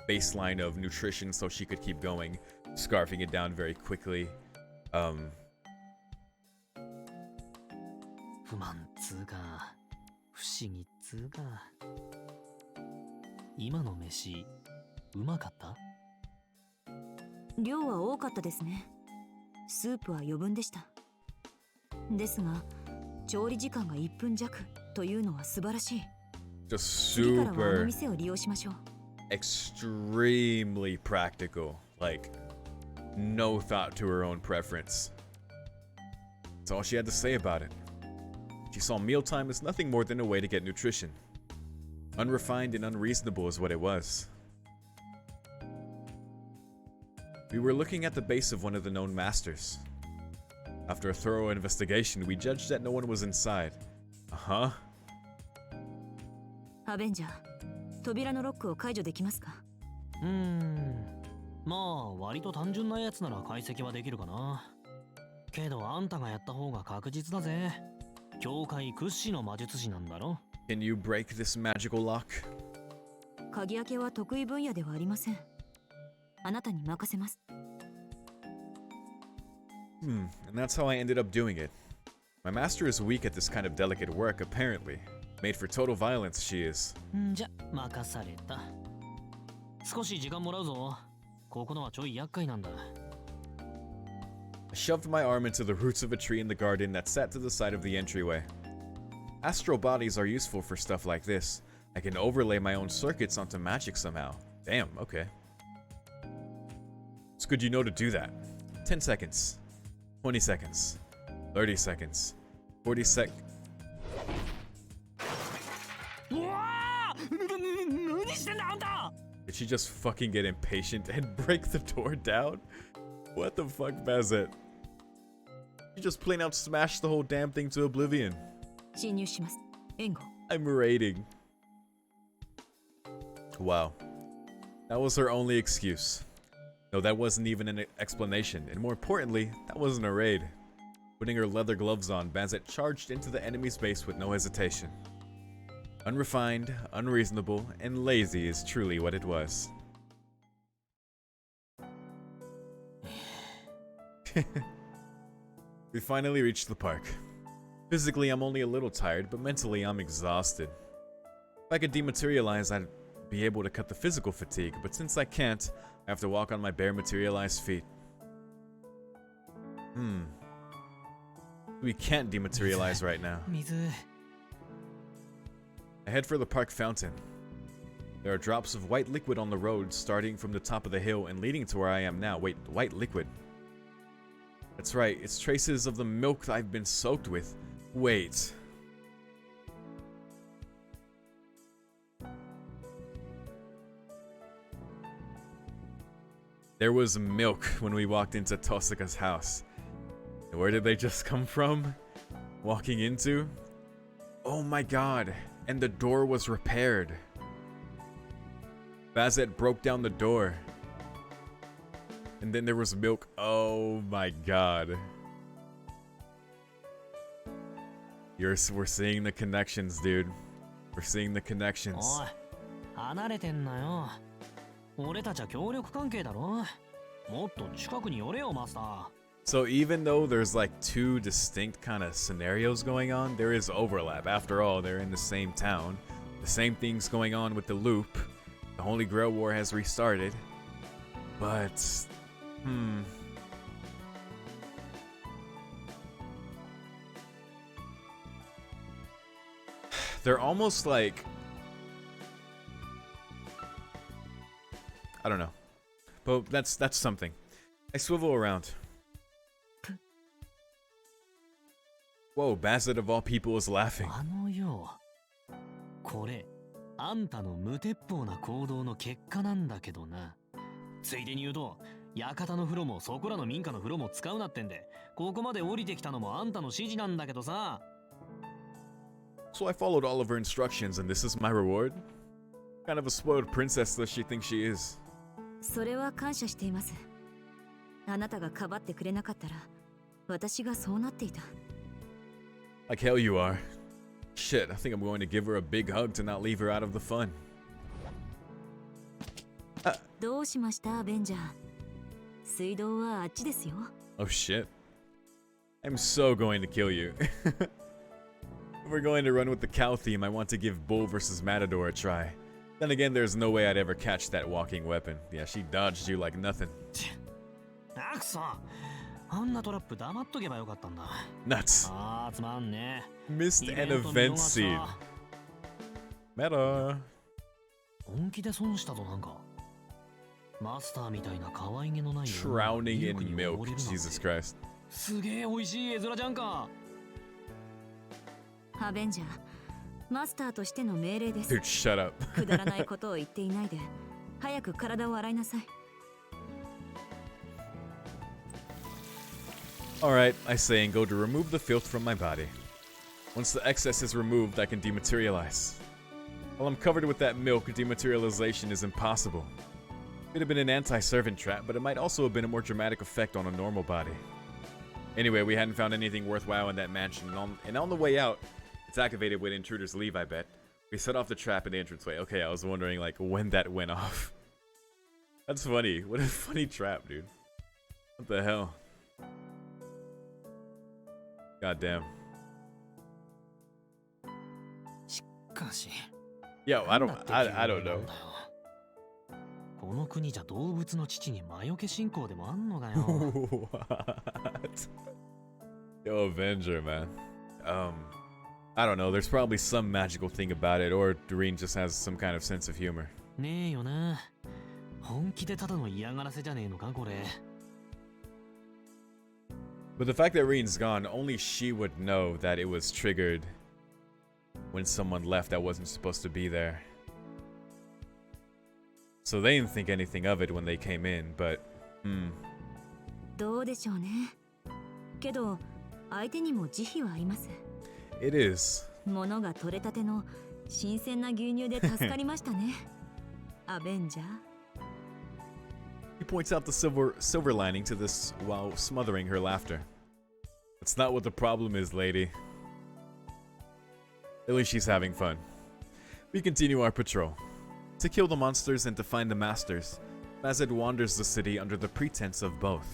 baseline of nutrition so she could keep going, scarfing it down very quickly. 不満つうか不思議つうか。今の飯うまかった？量は多かったですね。スープは余分でした。ですが、調理時間が1分弱というのは素晴らしい。Just 次からはあの super 店を利用しましょう。 extremely practical. Like, no thought to her own preference. That's all she had to say about it. She saw mealtime as nothing more than a way to get nutrition. Unrefined and unreasonable is what it was. We were looking at the base of one of the known masters. After a thorough investigation, we judged that no one was inside. Uh-huh. アベンジャー、扉のロックを解除できますか？まあ割と単純なやつなら解析はできるかな。けどあんたがやった方が確実だぜ。教会屈指の魔術師なんだろ。 Can you break this magical lock? 鍵開けは得意分野ではありません。あなたに任せます。 And that's how I ended up doing it. My master is weak at this kind of delicate work, apparently. Made for total violence, she is. じゃ任された。少し時間もらうぞ。ここのはちょい厄介なんだ。 I shoved my arm into the roots of a tree in the garden that sat to the side of the entryway. Astral bodies are useful for stuff like this. I can overlay my own circuits onto magic somehow. Damn, okay. It's good you know to do that. 10 seconds. 20 seconds. 30 seconds. 40 sec... うわー！何してんだあんた！ Did she just fucking get impatient and break the door down? What the fuck, Bazett? You just plain out smashed the whole damn thing to oblivion. 侵入します。援護。 I'm raiding. Wow. That was her only excuse. No, that wasn't even an explanation, and more importantly, that wasn't a raid. Putting her leather gloves on, Bazett charged into the enemy's base with no hesitation. Unrefined, unreasonable, and lazy is truly what it was. We finally reached the park. Physically, I'm only a little tired, but mentally, I'm exhausted. If I could dematerialize, I'd be able to cut the physical fatigue, but since I can't, I have to walk on my bare materialized feet. We can't dematerialize right now. 水。 I head for the park fountain. There are drops of white liquid on the road starting from the top of the hill and leading to where I am now. Wait, white liquid. That's right, it's traces of the milk that I've been soaked with. Wait. There was milk when we walked into Tohsaka's house. And where did they just come from? Walking into? Oh my god. And the door was repaired. Bazett broke down the door. And then there was milk. Oh my god. We're seeing the connections, dude. We're seeing the connections. おい、離れてんなよ。俺たちは協力関係だろ。もっと近くに寄れよ、マスター。 So even though there's like two distinct kind of scenarios going on, there is overlap. After all, they're in the same town. The same thing's going on with the loop. The Holy Grail War has restarted. But... They're almost like... I don't know. But that's something. I swivel around. Whoa, Bazett of all people is laughing. あのよ。これ、あんたの無鉄砲な行動の結果なんだけどな。ついでに言うと、館の風呂もそこらの民家の風呂も使うなってんで、ここまで降りてきたのもあんたの指示なんだけどさ。So I followed all of her instructions and this is my reward? What kind of a spoiled princess does she think she is? それは感謝しています。あなたがかばってくれなかったら、私がそうなっていた。Like hell you are. Shit, I think I'm going to give her a big hug to not leave her out of the fun. どうしました、ベンジャー。水道はあっちですよ。Oh shit. I'm so going to kill you. If we're going to run with the cow theme, I want to give Bull vs. Matador a try. Then again, there's no way I'd ever catch that walking weapon. Yeah, she dodged you like nothing. あくそ、あんなトラップ黙っとけばよかったんだ。 Nuts. あーつまんね。 Missed an event scene. Meta. 本気で損したぞなんか。マスターみたいな可愛げのない Drowning in milk. Jesus Christ. すげえ美味しい絵面じゃんか。アベンジャー、マスターとしての命令です。 Dude, shut up. くだらないことを言っていないで、早く体を洗いなさい。Alright, I say and go to remove the filth from my body. Once the excess is removed, I can dematerialize. While I'm covered with that milk, dematerialization is impossible. It could have been an anti-servant trap, but it might also have been a more dramatic effect on a normal body. Anyway, we hadn't found anything worthwhile in that mansion, and on the way out, it's activated when intruders leave, I bet. We set off the trap in the entranceway. Okay, I was wondering, like, when that went off. That's funny. What a funny trap, dude. What the hell? God damn. しかし。 Yo, I don't know. この国じゃ動物の父に魔除け信仰でもあんのかよ。What? Yo, Avenger, man. I don't know. There's probably some magical thing about it, or Doreen just has some kind of sense of humor. ねえよな。本気でただの嫌がらせじゃねえのかこれ。But the fact that Reen's gone, only she would know that it was triggered when someone left that wasn't supposed to be there. So they didn't think anything of it when they came in, but, どうでしょうね。けど、相手にも慈悲はあります。it is. 物が取れたての新鮮な牛乳で助かりましたね。アベンジャー。He points out the silver lining to this while smothering her laughter. That's not what the problem is, lady. At least she's having fun. We continue our patrol. To kill the monsters and to find the masters, Bazett wanders the city under the pretense of both.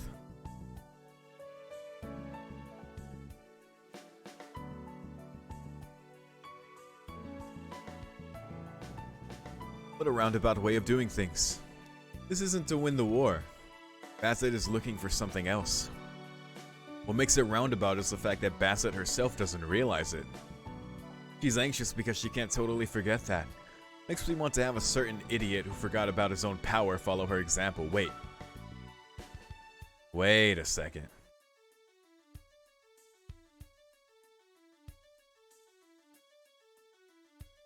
What a roundabout way of doing things. This isn't to win the war. Bazett is looking for something else. What makes it roundabout is the fact that Bazett herself doesn't realize it. She's anxious because she can't totally forget that. Makes me want to have a certain idiot who forgot about his own power follow her example. Wait a second.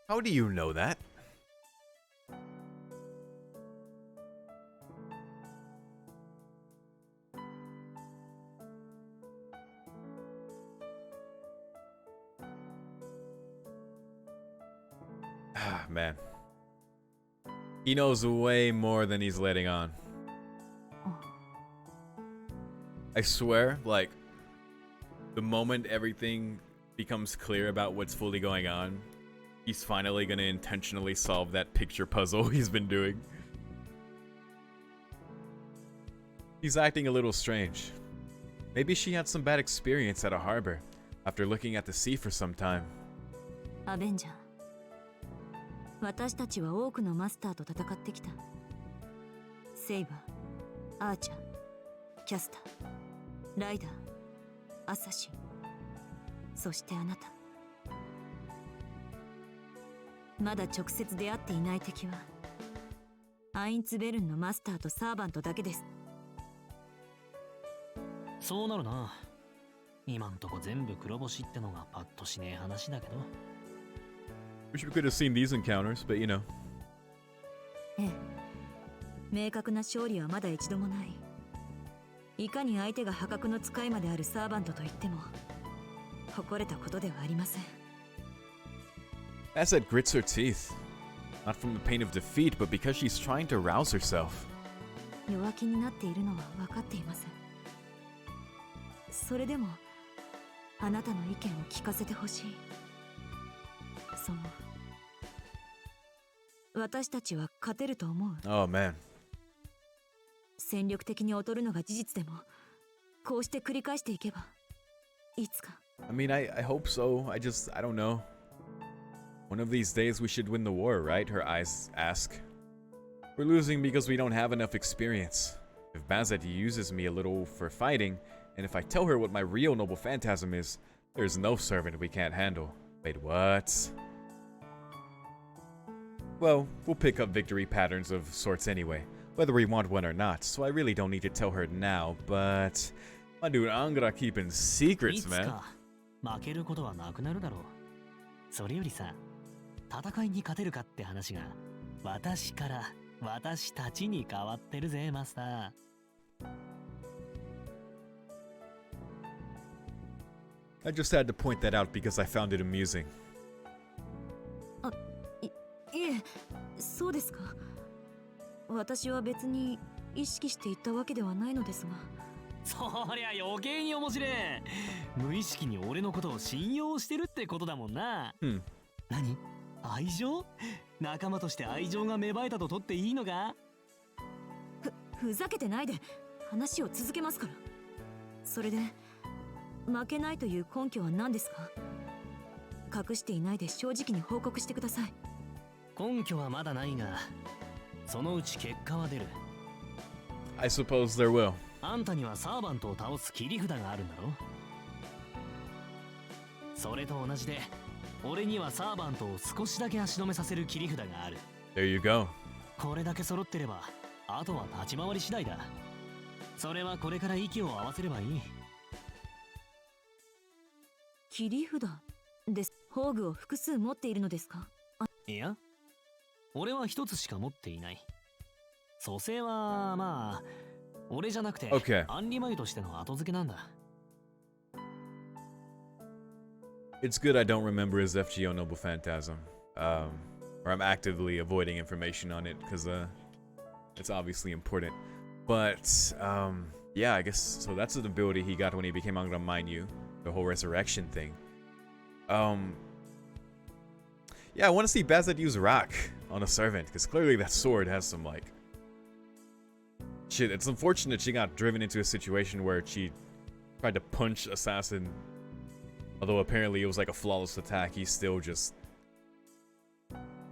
How do you know that? Ah, man. He knows way more than he's letting on. I swear, like, the moment everything becomes clear about what's fully going on, he's finally gonna intentionally solve that picture puzzle he's been doing. He's acting a little strange. Maybe she had some bad experience at a harbor after looking at the sea for some time. アベンジャー。私たちは多くのマスターと戦ってきた。セイバー、アーチャー、キャスター、ライダー、アサシン、そしてあなた。まだ直接出会っていない敵はアインツベルンのマスターとサーバントだけです。そうなるな。今んとこ全部黒星ってのがパッとしねえ話だけど。Wish we could have seen these encounters, but you know. ええ、明確な勝利はまだ一度もない。いかに相手が破格の使いまであるサーバントといっても誇れたことではありません。 Bazett grits her teeth. Not from the pain of defeat, but because she's trying to rouse herself. 弱気になっているのは分かっています。それでもあなたの意見を聞かせてほしい。私たちは勝てると思う。 Oh man. 戦力的に劣るのが事実でも、こうして繰り返していけばいつか。 I mean, I hope so. I don't know. One of these days we should win the war, right? Her eyes ask. We're losing because we don't have enough experience. If Bazett uses me a little for fighting, and if I tell her what my real noble phantasm is, there's no servant we can't handle. Wait, what? Well, we'll pick up victory patterns of sorts anyway, whether we want one or not, so I really don't need to tell her now, but... My dude, I'm gonna keep in secrets, man. いつか負けることはなくなるだろう。それよりさ、戦いに勝てるかって話が私から私たちに変わってるぜ、マスター。I just had to point that out because I found it amusing. いえ、そうですか。私は別に意識して言ったわけではないのですが。そりゃ余計に面白い。無意識に俺のことを信用してるってことだもんな。何？愛情？仲間として愛情が芽生えたと取っていいのか？ふざけてないで話を続けますから。それで負けないという根拠は何ですか？隠していないで正直に報告してください。根拠はまだないが、そのうち結果は出る。I suppose there will. あんたにはサーバントを倒す切り札があるんだろ？それと同じで、俺にはサーバントを少しだけ足止めさせる切り札がある。There you go. これだけ揃ってれば、あとは立ち回り次第だ。それはこれから息を合わせればいい。切り札です。宝具を複数持っているのですか？いや、俺は一つしか持っていない。蘇生はまあ俺じゃなくて、Okay. アンリマイとしての後付けなんだ。It's good I don't remember his FGO Noble Phantasm. Or I'm actively avoiding information on it because it's obviously important. But yeah, I guess so that's an ability he got when he became Angra Mainyu, the whole resurrection thing. Yeah, I want to see Bazett use rock on a servant because clearly that sword has some like shit. It's unfortunate she got driven into a situation where she tried to punch Assassin. Although apparently it was like a flawless attack, he still just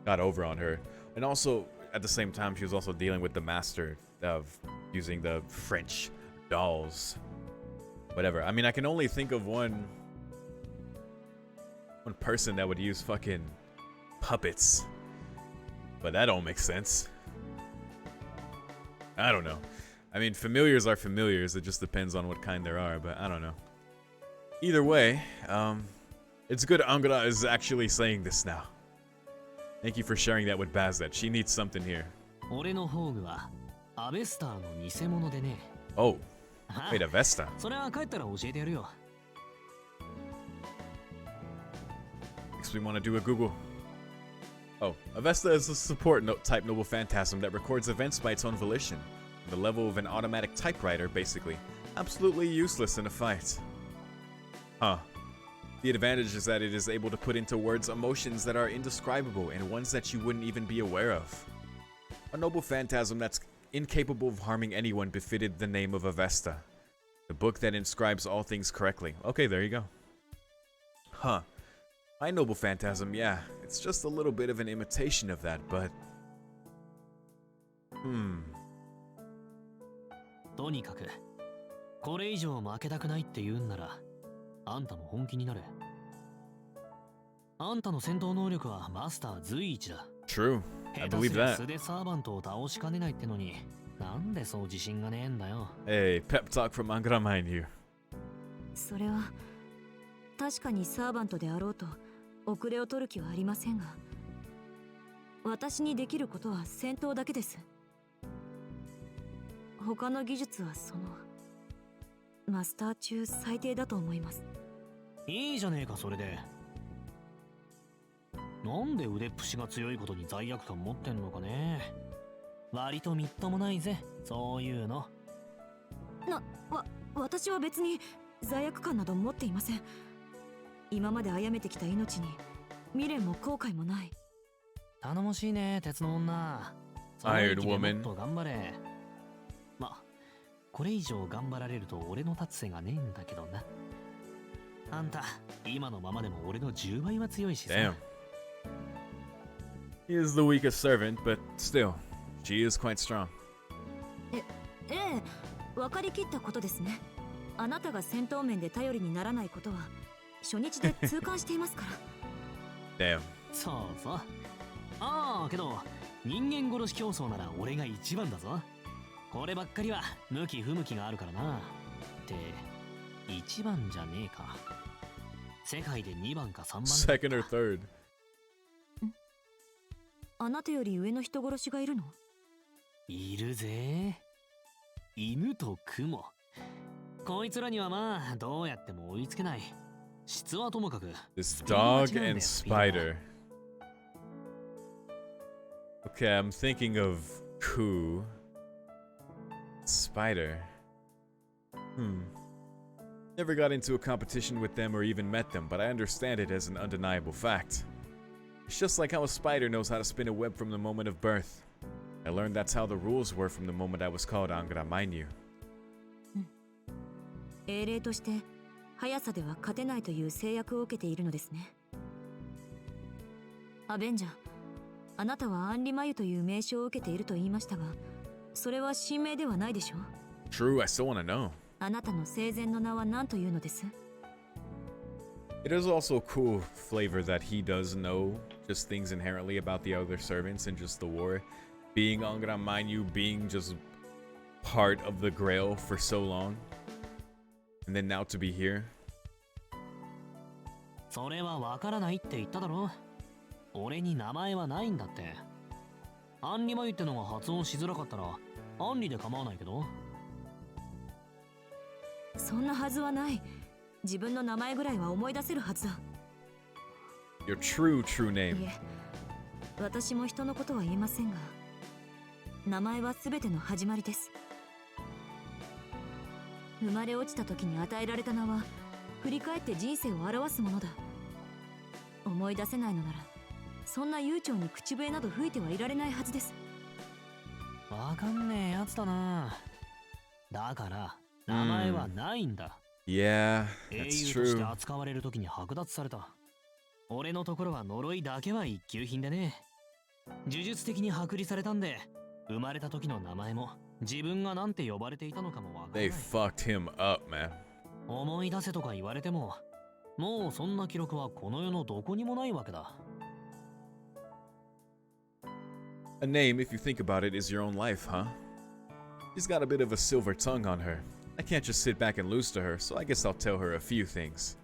got over on her. And also, at the same time, she was also dealing with the master of using the French dolls. Whatever. I mean, I can only think of one person that would use fucking puppets. But that don't make sense. I don't know. I mean, familiars are familiars. It just depends on what kind there are, but I don't know. Either way, it's good Angara is actually saying this now. Thank you for sharing that with Bazett. She needs something here. 俺の宝具はアベスターの偽物でね。Oh, wait, a Vesta. それは帰ったら教えてやるよ。Guess we want to do a Google. Oh, a Vesta is a support type noble phantasm that records events by its own volition. The level of an automatic typewriter, basically. Absolutely useless in a fight. Huh. The advantage is that it is able to put into words emotions that are indescribable and ones that you wouldn't even be aware of. A noble phantasm that's incapable of harming anyone befitted the name of Avesta. The book that inscribes all things correctly. Okay, there you go. Huh. My noble phantasm, yeah. It's just a little bit of an imitation of that, but... とにかく、これ以上負けたくないって言うんなら、あんたも本気になれ。あんたの戦闘能力はマスター随一だ。True. I believe 下手すりゃ that. 素でサーバントを倒しかねないってのに、なんでそう自信がねえんだよ。Hey, pep talk from Angara Mainyu. それは確かにサーバントであろうと遅れを取る気はありませんが、私にできることは戦闘だけです。他の技術はマスター中最低だと思います。いいじゃねえかそれで。なんで腕っぷしが強いことに罪悪感持ってんのかね。割とみっともないぜそういうの。私は別に罪悪感など持っていません。今まで殺めてきた命に未練も後悔もない。頼もしいね鉄の女。 Iron その意気で Woman もっと頑張れ。ま、これ以上頑張られると俺の立つ瀬がねえんだけどな。あんた今のままでも俺の10倍は強いしさ。 Damn. He is the weakest servant, but still, she is quite strong. ええ、分かりきったことですね。あなたが戦闘面で頼りにならないことは初日で痛感していますから。Damn. そうそう。ああけど人間殺し競争なら俺が一番だぞ。こればっかりは向き不向きがあるからな。って一番じゃねえか。世界で2番か3番だ。 Second or third. あなたより上の人殺しがいるの？いるぜ。犬と雲。こいつらにはまあどうやっても追いつけない。質はともかく This dog and spider. Okay, I'm thinking of who? Spider. Never got into a competition with them or even met them, but I understand it as an undeniable fact. It's just like how a spider knows how to spin a web from the moment of birth. I learned that's how the rules were from the moment I was called Angramainyu. 英霊として速さでは勝てないという制約を受けているのですね。アベンジャー、あなたはアンリマユという名称を受けていると言いましたが、それは神名ではないでしょう。 True, I still want to know. あなたの生前の名は何というのです？ It is also a cool flavor that he does know just things inherently about the other servants and just the war. Being Angramainyu, being just part of the Grail for so long. And then now to be here. それはわからないって言っただろ。俺に名前はないんだって。アンリマユってのが発音しづらかったらアンリで構わないけど。そんなはずはない。自分の名前ぐらいは思い出せるはずだ。 Your true い name. え、私も人のことは言えませんが、名前は全ての始まりです。生まれ落ちた時に与えられた名は振り返って人生を表すものだ。思い出せないのならそんな悠長に口笛など吹いてはいられないはずです。わかんねえやつだな。だから名前はないんだ。Yeah, 英 that's 雄として true. 扱われる時に剥奪された。俺のところは呪いだけは一級品でね。呪術的に剥離されたんで、生まれた時の名前も自分がなんて呼ばれていたのかもわからな They い。 fucked him up, man. 思い出せとか言われても、もうそんな記録はこの世のどこにもないわけだ。A name, if you think about it, is your own life, huh? She's got a bit of a silver tongue on her. I can't just sit back and lose to her, so I guess I'll tell her a few things.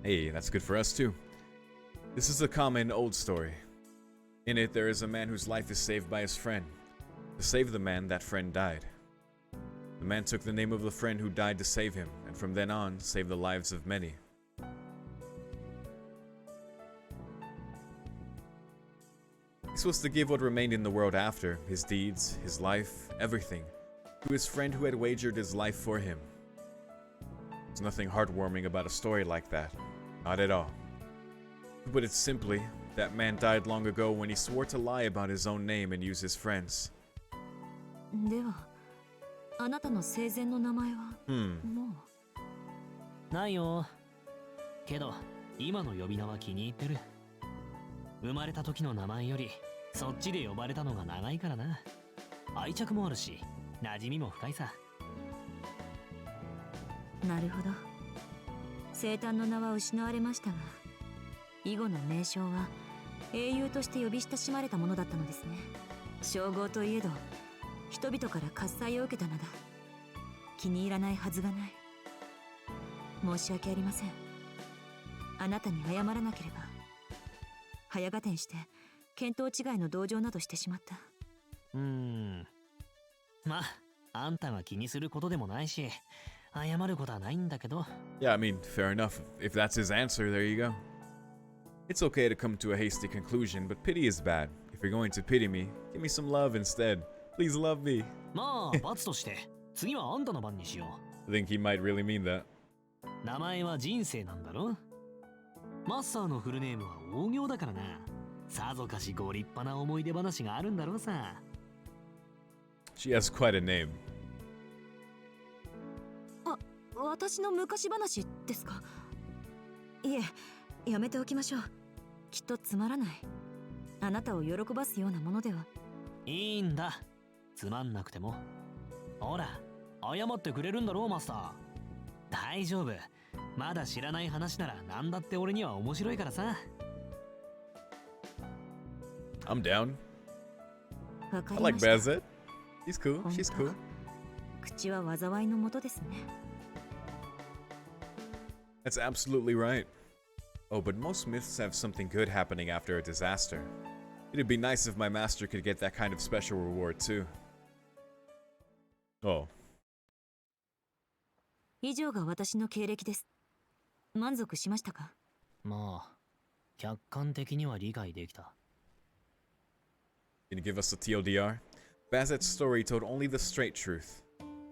Hey, that's good for us too. This is a common old story. In it, there is a man whose life is saved by his friend. To save the man, that friend died. The man took the name of the friend who died to save him, and from then on, saved the lives of many. This was to give what remained in the world after, his deeds, his life, everything, to his friend who had wagered his life for him. There's nothing heartwarming about a story like that. Not at all. To put it simply, that man died long ago when he swore to lie about his own name and use his friends. では、あなたの生前の名前は、もうないよ。けど、今の呼び名は気に入ってる。生まれた時の名前より、そっちで呼ばれたのが長いからな。愛着もあるし、馴染みも深いさ。なるほど。生誕の名は失われましたが、以後の名称は英雄として呼び親しまれたものだったのですね。称号といえど、人々から喝采を受けた名だ。気に入らないはずがない。申し訳ありません。あなたに謝らなければ。早合点して見当違いの同情などしてしまった。まあ、あんたが気にすることでもないし、謝ることはないんだけど。Yeah, I mean, fair enough. If that's his answer, there you go. It's okay to come to a hasty conclusion, but pity is bad. If you're going to pity me, give me some love instead. Please love me. まあ、罰として、次はあんたの番にしよ I think he might really mean that. う。名前は人生なんだろ。マスターのフルネームは大行だからな。さぞかしご立派な思い出話があるんだろうさ。She has quite a name. 私の昔話ですか？いえ、やめておきましょう。きっとつまらない。あなたを喜ばすようなものでは。いいんだ。つまんなくても。ほら、謝ってくれるんだろう、マスター。大丈夫。まだ知らない話なら何だって俺には面白いからさ。I'm down. わか I り like ました。 Bazett. He's cool. She's cool. 口は災いのもとですね。That's absolutely right. Oh, but most myths have something good happening after a disaster. It'd be nice if my master could get that kind of special reward too. Oh. 以上が私の経歴です。満足しましたか？まあ、客観的には理解できた。Can you give us a TLDR? Bazett's story told only the straight truth.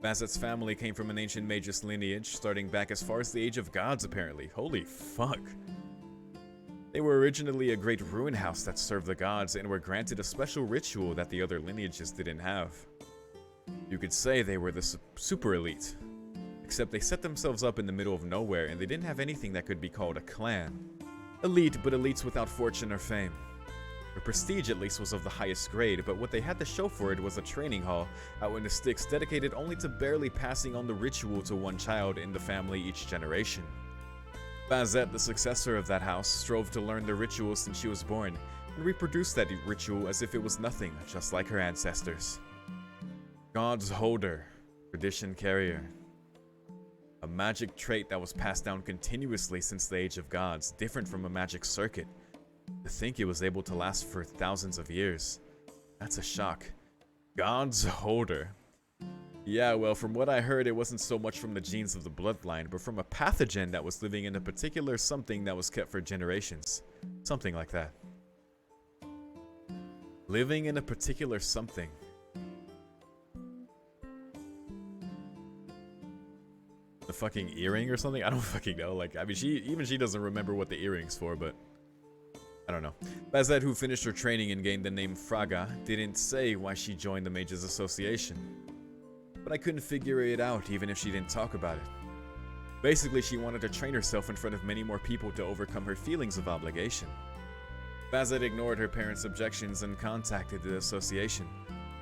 Bazett's family came from an ancient magus lineage, starting back as far as the Age of Gods, apparently. Holy fuck. They were originally a great ruin house that served the gods and were granted a special ritual that the other lineages didn't have. You could say they were the super elite. Except they set themselves up in the middle of nowhere and they didn't have anything that could be called a clan. Elite, but elites without fortune or fame. Their prestige at least was of the highest grade, but what they had to show for it was a training hall out in the sticks dedicated only to barely passing on the ritual to one child in the family each generation. Bazett, the successor of that house, strove to learn the ritual since she was born, and reproduce that ritual as if it was nothing, just like her ancestors. God's holder, tradition carrier. A magic trait that was passed down continuously since the Age of Gods, different from a magic circuit. To think it was able to last for thousands of years. That's a shock. God's holder. Yeah, well, from what I heard, it wasn't so much from the genes of the bloodline, but from a pathogen that was living in a particular something that was kept for generations. Something like that. Living in a particular something. The fucking earring or something? I don't fucking know. Like, I mean, she doesn't remember what the earring's for, but I don't know. Bazett, who finished her training and gained the name Fraga, didn't say why she joined the Mages Association. But I couldn't figure it out even if she didn't talk about it. Basically, she wanted to train herself in front of many more people to overcome her feelings of obligation. Bazett ignored her parents' objections and contacted the association.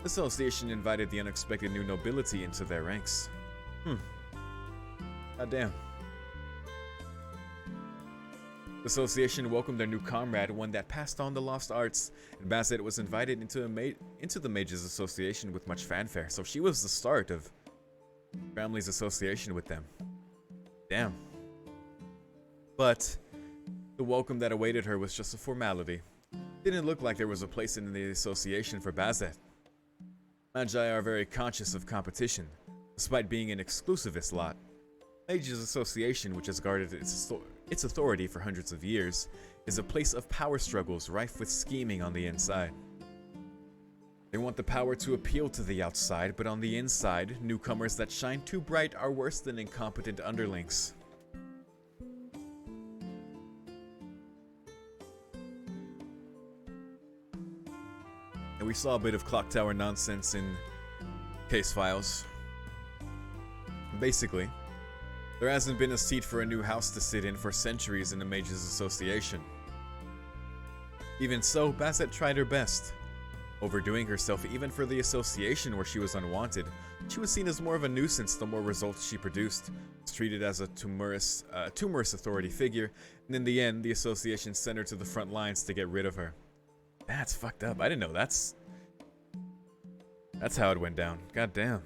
The association invited the unexpected new nobility into their ranks. Goddamn. The association welcomed their new comrade, one that passed on the lost arts, and Bazett was invited into the Mages Association with much fanfare, so she was the start of family's association with them. Damn. But the welcome that awaited her was just a formality. Didn't look like there was a place in the association for Bazett. Magi are very conscious of competition, despite being an exclusivist lot. Mages Association, which has guarded its authority for hundreds of years, is a place of power struggles rife with scheming on the inside. They want the power to appeal to the outside, but on the inside, newcomers that shine too bright are worse than incompetent underlings. And we saw a bit of clock tower nonsense in case files. Basically, there hasn't been a seat for a new house to sit in for centuries in the Mages Association. Even so, Bazett tried her best. Overdoing herself even for the association where she was unwanted, she was seen as more of a nuisance the more results she produced, was treated as a tumorous authority figure, and in the end, the association sent her to the front lines to get rid of her. That's fucked up. I didn't know that's how it went down. God damn.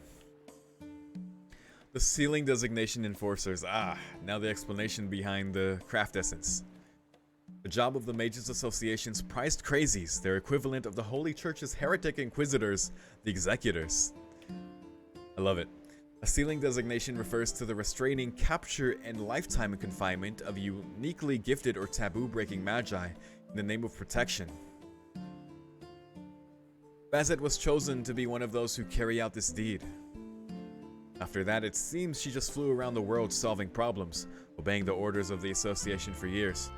The sealing designation enforcers. Now the explanation behind the craft essence. The job of the Mages Association's prized crazies, their equivalent of the Holy Church's heretic inquisitors, the executors. I love it. A sealing designation refers to the restraining, capture, and lifetime confinement of uniquely gifted or taboo-breaking magi in the name of protection. Bazett was chosen to be one of those who carry out this deed. After that, it seems she just flew around the world solving problems, obeying the orders of the association for years.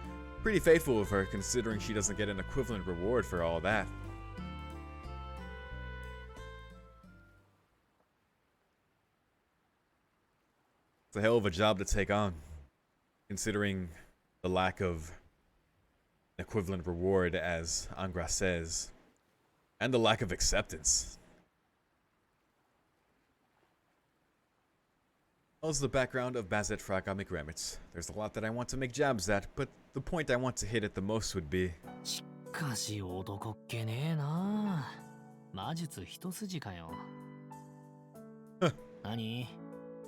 Pretty faithful of her, considering she doesn't get an equivalent reward for all that. It's a hell of a job to take on, considering the lack of an equivalent reward, as Angra says, and the lack of acceptance. How's the background of Bazett Fragamic Remits? There's a lot that I want to make jabs at, but the point I want to hit at the most would be... しかし男っ気ねえな。魔術一筋かよ。何？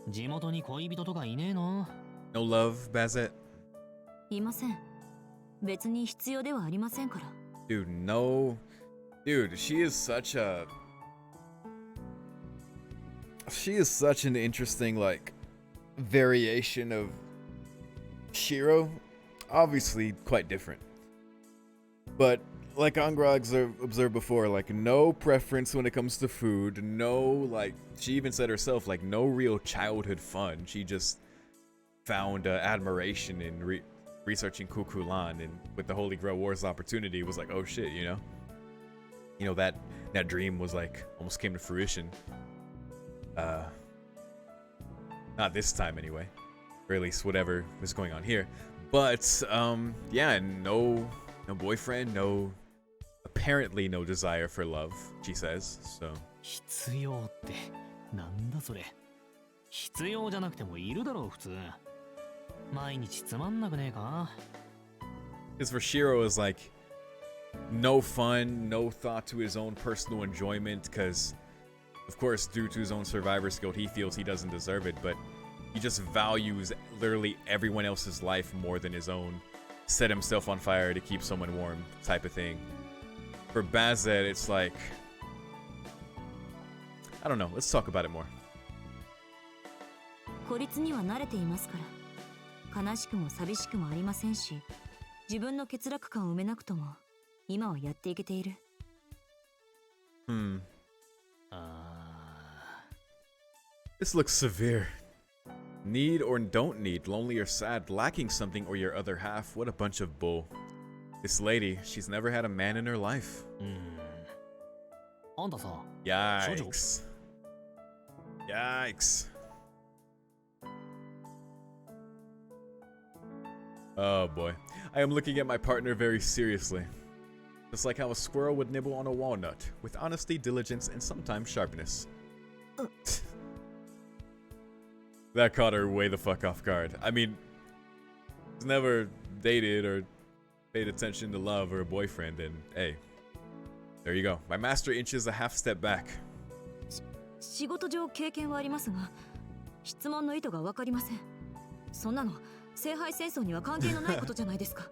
地元に恋人とかいねえの？ No love, Bazett? いません。別に必要ではありませんから。Dude, no. Dude, she is such a... She is such an interesting, like, variation of Shiro. Obviously, quite different. But, like Angra observed before, like, no preference when it comes to food. No, like, she even said herself, like, no real childhood fun. She just found admiration in researching Kukulan, and with the Holy Grail Wars opportunity, was like, oh shit, you know? You know, that dream was like, almost came to fruition. Not this time anyway, or at least whatever was going on here. But yeah, no boyfriend, apparently no desire for love, she says. So 必要ってなんだそれ。必要じゃなくてもいるだろう普通。毎日つまんなくねえか。Because for Shiro is like no fun, no thought to his own personal enjoyment, because of course, due to his own survivor's guilt, he feels he doesn't deserve it, but he just values literally everyone else's life more than his own. Set himself on fire to keep someone warm, type of thing. For Bazett, it's like... I don't know, let's talk about it more. 孤立には慣れていますから。悲しくも寂しくもありませんし、自分の欠落感を埋めなくとも、今はやっていけている。This looks severe. Need or don't need, lonely or sad, lacking something or your other half, what a bunch of bull. This lady, she's never had a man in her life. あんたさ、 Yikes. Yikes. Oh boy. I am looking at my partner very seriously. Just like how a squirrel would nibble on a walnut, with honesty, diligence, and sometimes sharpness. That caught her way the fuck off guard. I mean, she's never dated or paid attention to love or a boyfriend, and hey, there you go. My master inches a half step back. 仕事上経験はありますが、質問の意図がわかりません。そんなの聖杯戦争には関係のないことじゃないですか。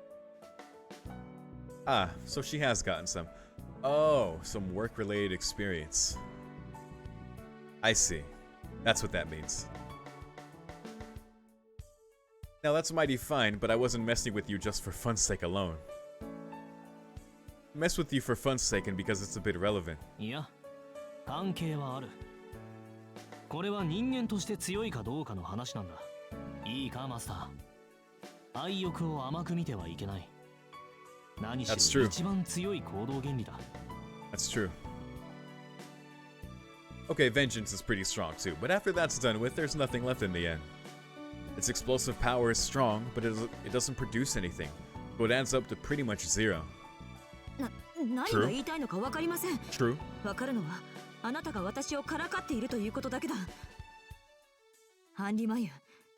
Ah, so she has gotten some. Oh, some work-related experience. I see. That's what that means. Now that's mighty fine, but I wasn't messing with you just for fun's sake alone. Mess with you for fun's sake and because it's a bit relevant. いや、関係はある。これは人間として強いかどうかの話なんだ。いいか、マスター。愛欲を甘く見てはいけない。何しろ一番強い行動原理だ。That's true. Okay, vengeance is pretty strong too, but after that's done with, there's nothing left in the end. Its explosive power is strong, but it doesn't produce anything, so it adds up to pretty much zero. 何が言いたいのかわかりません。True. わかるのは、あなたが私をからかっているということだけだ。ハンディマユ、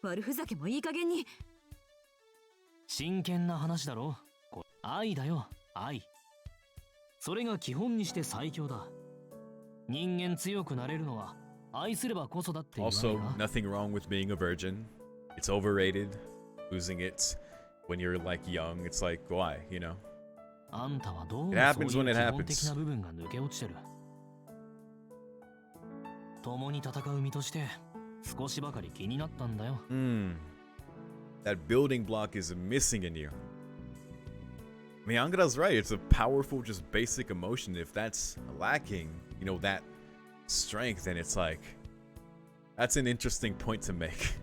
悪ふざけもいい加減に。真剣な話だろ。愛だよ、愛。それが基本にして最強だ。人間強くなれるのは愛すればこそだって言わないか。 Also, nothing wrong with being a virgin. It's overrated. Losing it when you're like young, it's like why, you know? あんたはどうも It happens そう when いう it 基本的 happens. な部分が抜け落ちてる。共に戦う身として少しばかり気になったんだよ。That building block is missing in you. I mean, Angara's right. It's a powerful, just basic emotion. If that's lacking, you know, that strength, then it's like, that's an interesting point to make.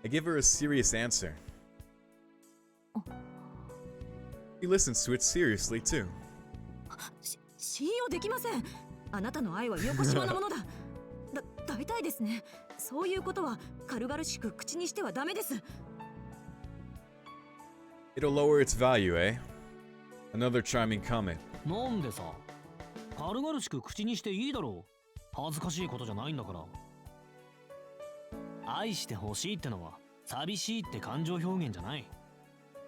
I give her a serious answer. He listens to it seriously, too. 信用できません。あなたの愛は横島なものだ。大体ですね。そういうことは軽々しく口にしてはダメです。It'll lower its value, eh? Another charming comment. なんでさ、軽々しく口にしていいだろう。恥ずかしいことじゃないんだから。愛してほしいってのは寂しいって感情表現じゃない。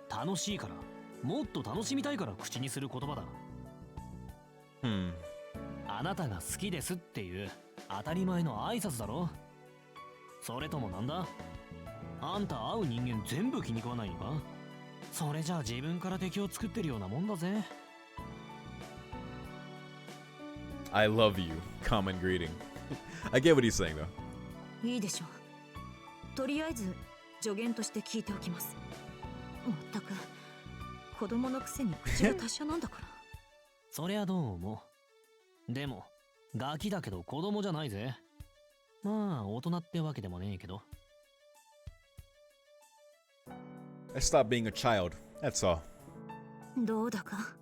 楽しいから、もっと楽しみたいから口にする言葉だ。あなたが好きですっていう当たり前の挨拶だろ。それともなんだ、あんた会う人間全部気に食わないのか。それじゃあ自分から敵を作ってるようなもんだぜ。I love you. Common greeting. I get what he's saying, though. いいでしょう。とりあえず助言として聞いておきます。まったく子供のくせに口が達者なんだから。そりゃどう思う。でもガキだけど子供じゃないぜ。まあ大人ってわけでもねえけど。I stopped being a child. That's all. どうだか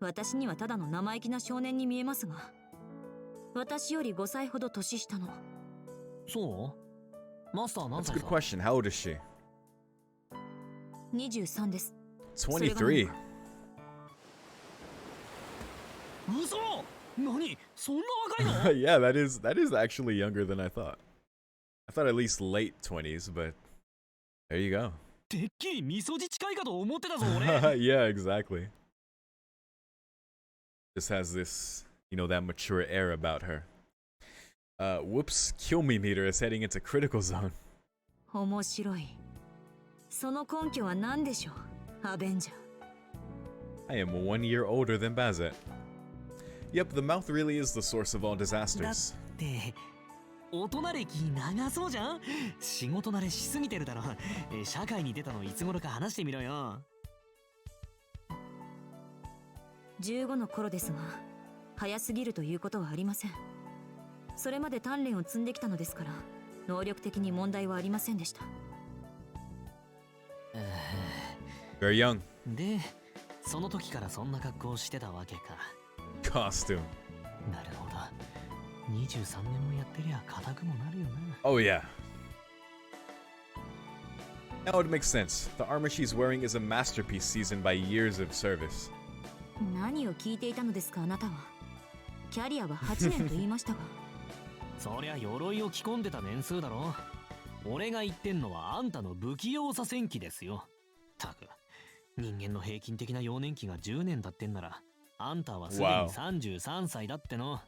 私にはただの生意気な少年に見えますが、私より5歳ほど年下の。そう？マスター何 That's a 歳 good さ？ question. How old is she? 23です。 23. 嘘？何？そんな若いの？ Yeah, that is actually younger than I thought. I thought at least late 20s, but there you go. てっきり味噌汁近いかと思ってたぞ俺。Yeah, exactly. Just has this, you know, that mature air about her. Whoops, kill me meter is heading into critical zone. 面白い。その根拠は何でしょう、アベンジャー。 I am 1 year older than Bazett. Yep, the mouth really is the source of all だ disasters. って大人歴長そうじゃん。仕事慣れしすぎてるだろ。社会に出たのいつ頃か話してみろよ。15の頃ですが、早すぎるということはありません。それまで鍛錬を積んできたのですから、能力的に問題はありませんでした。Very young. で、その時からそんな格好をしてたわけか。Costume. なるほど。23年もやってりゃ固くもなるよな。Oh, yeah. Now it makes sense. The armor she's wearing is a masterpiece seasoned by years of service. 何を聞いていたのですか、あなたは。キャリアは8年と言いましたが。そりゃ鎧を着込んでた年数だろ。俺が言ってんのはあんたの不器用さ戦記ですよ。たく、人間の平均的な幼年期が10年だってんなら、あんたはすでに33歳だっての。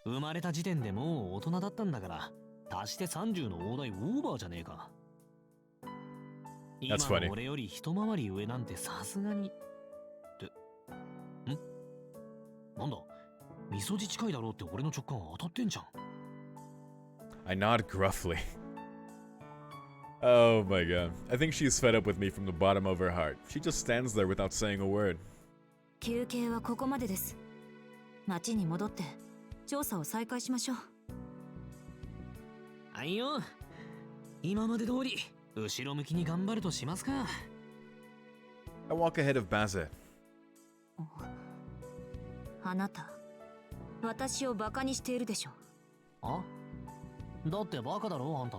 生まれた時点でもう大人だったんだから、足して30の大台オーバーじゃねえか。今の俺より一回り上なんてさすがに。って、なんだ、味噌汁近いだろうって俺の直感は当たってんじゃん。I nod gruffly. Oh my god. I think she's fed up with me from the bottom of her heart. She just stands there without saying a word. 休憩はここまでです。町に戻って調査を再開しましょう。はいよ。今まで通り後ろ向きに頑張るとしますか。I walk ahead of Bazett. あなた、私をバカにしているでしょ。あ？だってバカだろあんた。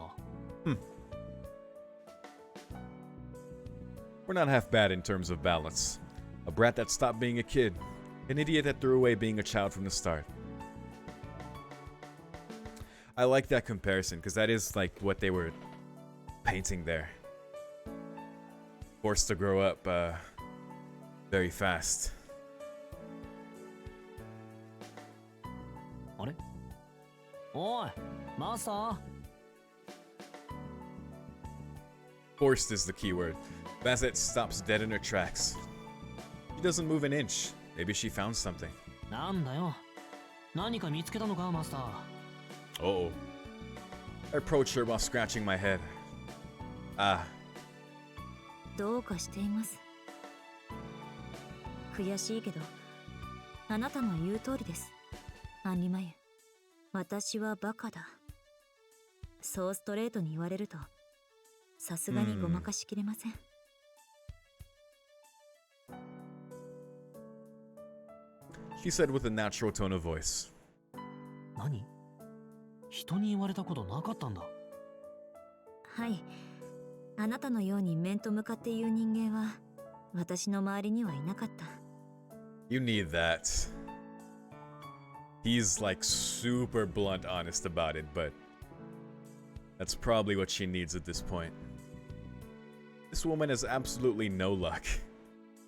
We're not half bad in terms of balance. A brat that stopped being a kid. An idiot that threw away being a child from the start. I like that comparison because that is like what they were painting there. Forced to grow up very fast. あれ？おい、マスター。Forced is the key word. Bazett stops dead in her tracks. She doesn't move an inch. Maybe she found something. なんだよ。何か見つけたのか、マスター。Uh-oh. I approached her while scratching my head. Ah. どうかしています。悔しいけど、あなたの言う通りです。アンリマユ。私はバカだ。そうストレートに言われると、さすがにごまかしきれません。She said with a natural tone of voice. 何？人に言われたことなかったんだ。はい。あなたのように面と向かって言う人間は、私の周りにはいなかった。You need that. He's like super blunt honest about it, but that's probably what she needs at this point. This woman has absolutely no luck.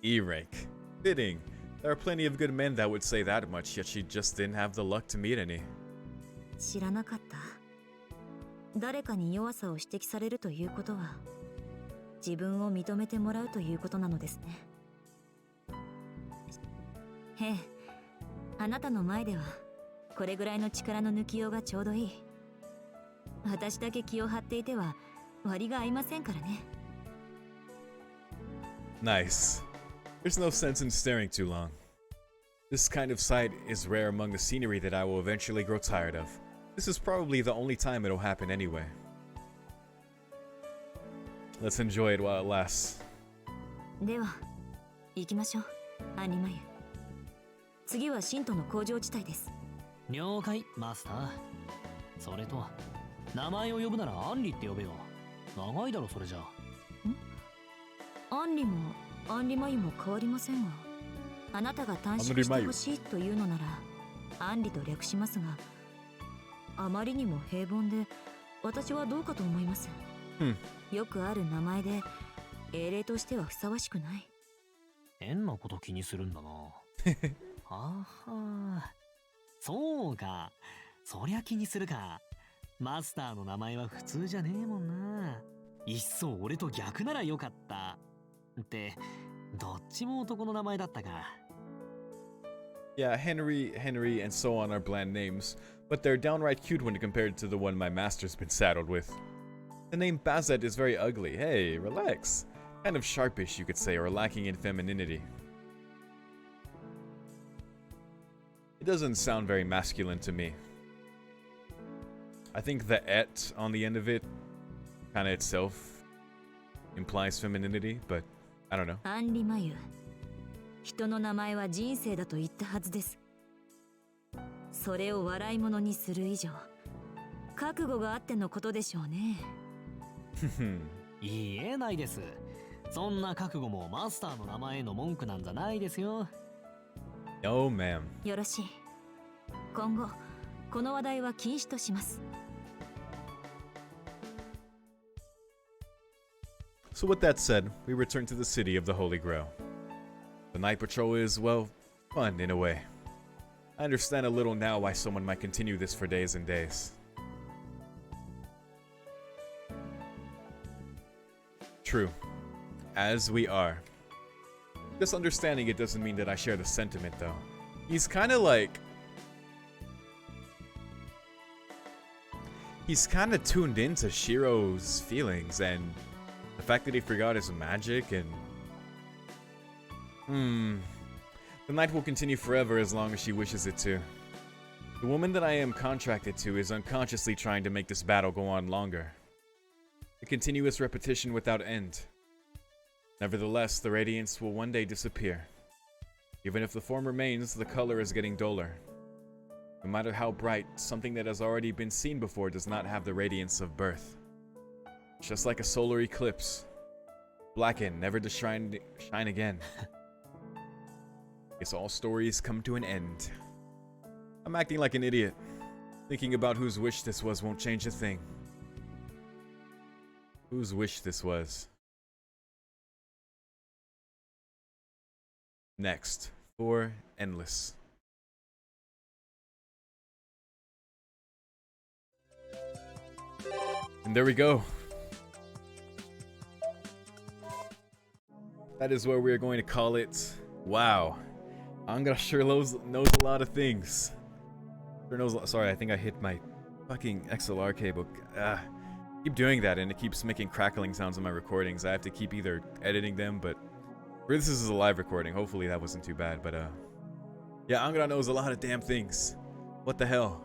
E rank. Fitting. There are plenty of good men that would say that much, yet she just didn't have the luck to meet any. 知らなかった。誰かに弱さを指摘されるということは、自分を認めてもらうということなのですね。へえ、あなたの前ではこれぐらいの力の抜きようがちょうどいい。私だけ気を張っていては割が合いませんからね。Nice. There's no sense in staring too long. This kind of sight is rare among the scenery that I will eventually grow tired of. This is probably the only time it'll happen anyway. Let's enjoy it while it lasts. では、行きましょう、アンリマユ。次は信徒の工場地帯です。了解、マスター。それと、名前を呼ぶならアンリって呼べよ。長いだろ、それじゃ。アンリもアンリマユも変わりませんが、あなたが短縮してほしいというのなら、アンリと略しますが、あまりにも平凡で、私はどうかと思います。よくある名前で、英霊としてはふさわしくない。変なこと気にするんだな。はは。そうか。そりゃ気にするか。マスターの名前は普通じゃねえもんな。いっそ俺と逆ならよかった。って、どっちも男の名前だったか。Yeah, Henry, and so on are bland names, but they're downright cute when compared to the one my master's been saddled with. The name Bazett is very ugly. Hey, relax. Kind of sharpish, you could say, or lacking in femininity. It doesn't sound very masculine to me. I think the et on the end of it kind of itself implies femininity, but I don't know. アンリマユ。人の名前は人生だと言ったはずです。それを笑い物にする以上、覚悟があってのことでしょうね。言えないです。そんな覚悟もマスターの名前への文句なんじゃないですよ。No, ma'am. よろしい。今後、この話題は禁止とします。So with that said, we return to the city of the Holy Grail. The night patrol is, well, fun in a way. I understand a little now why someone might continue this for days and days. True. As we are. Just understanding it doesn't mean that I share the sentiment, though. He's kind of like... He's kind of tuned into Shiro's feelings and the fact that he forgot his magic and... The night will continue forever as long as she wishes it to. The woman that I am contracted to is unconsciously trying to make this battle go on longer. A continuous repetition without end. Nevertheless, the radiance will one day disappear. Even if the form remains, the color is getting duller. No matter how bright, something that has already been seen before does not have the radiance of birth. Just like a solar eclipse. Blacken, never to shine again. Guess all stories come to an end. I'm acting like an idiot. Thinking about whose wish this was won't change a thing. Whose wish this was. Next, for Endless. And there we go. That is where we're going to call it. Wow. Anga sure knows a lot of things. Sure knows. Sorry, I think I hit my Fucking XLR cable. Keep doing that and it keeps making crackling sounds in my recordings. I have to keep either editing them, but this is a live recording. Hopefully that wasn't too bad, but yeah, Angara knows a lot of damn things. What the hell?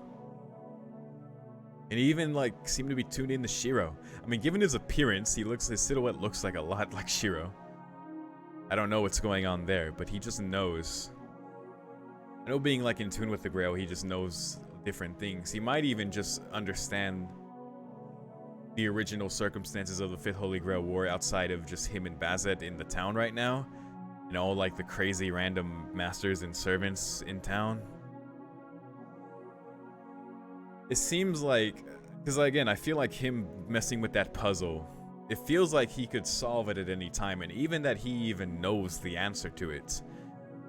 And he even like seemed to be tuned in to Shiro. I mean, given his appearance, his silhouette looks like a lot like Shiro. I don't know what's going on there, but he just knows. I know being like in tune with the Grail, he just knows different things. He might even just understand the original circumstances of the Fifth Holy Grail War outside of just him and Bazett in the town right now. You know, like the crazy random masters and servants in town. It seems like, because again, I feel like him messing with that puzzle, it feels like he could solve it at any time, and even that he even knows the answer to it.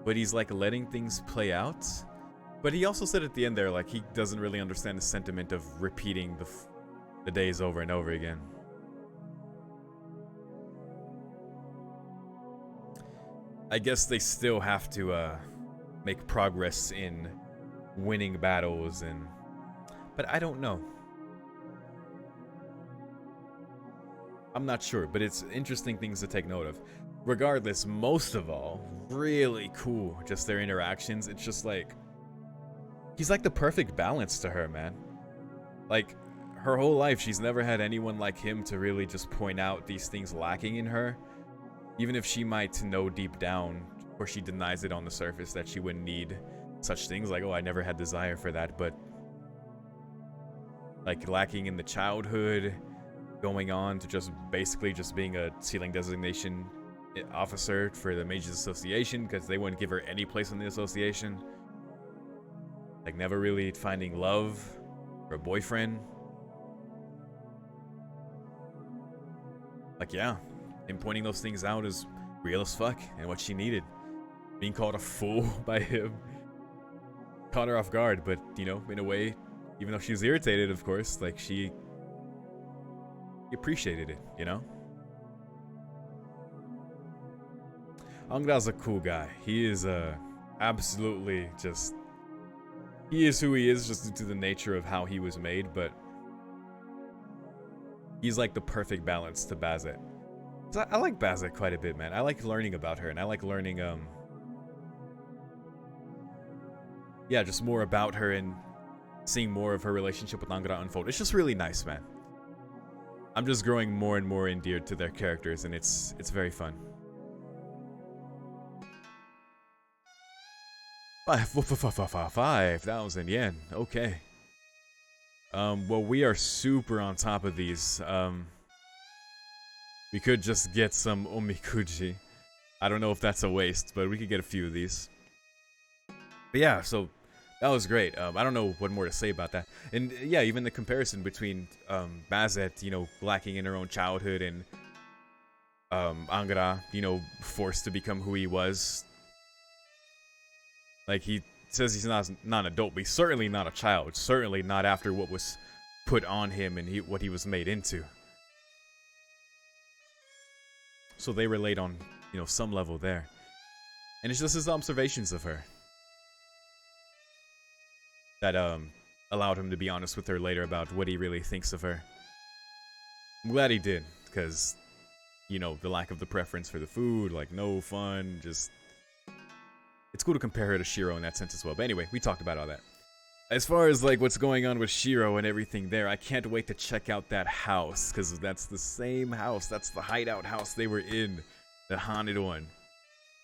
But he's like letting things play out. But he also said at the end there, like, he doesn't really understand the sentiment of repeating the days over and over again. I guess they still have to make progress in winning battles but I don't know. I'm not sure, but it's interesting things to take note of. Regardless, most of all, really cool, just their interactions. It's just like, he's like the perfect balance to her, man. Like, her whole life, she's never had anyone like him to really just point out these things lacking in her. Even if she might know deep down, or she denies it on the surface, that she wouldn't need such things. Like, oh, I never had desire for that, but like lacking in the childhood, going on to just basically just being a ceiling designation officer for the Mages Association because they wouldn't give her any place in the association. Like never really finding love or a boyfriend. Like yeah, him pointing those things out is real as fuck and what she needed. Being called a fool by him caught her off guard, but you know, in a way, even though she was irritated, of course, like she appreciated it, you know? Angda's a cool guy. He is absolutely just, he is who he is just due to the nature of how he was made, but he's like the perfect balance to Bazett. So I like Bazett quite a bit, man. I like learning about her, and I like learning yeah, just more about her and seeing more of her relationship with Angara unfold. It's just really nice, man. I'm just growing more and more endeared to their characters, and it's very fun. 5,000 yen. Okay. Well, we are super on top of these. We could just get some omikuji. I don't know if that's a waste, but we could get a few of these. But yeah, so that was great. I don't know what more to say about that. And yeah, even the comparison between Bazett, you know, lacking in her own childhood, and Angara, you know, forced to become who he was. Like, he says he's not an adult, but he's certainly not a child. Certainly not after what was put on him and what he was made into. So they relate on, you know, some level there. And it's just his observations of her that allowed him to be honest with her later about what he really thinks of her. I'm glad he did, because, you know, the lack of the preference for the food, like no fun, just... It's cool to compare her to Shiro in that sense as well. But anyway, we talked about all that. As far as like what's going on with Shiro and everything there, I can't wait to check out that house, because that's the same house. That's the hideout house they were in, the haunted one.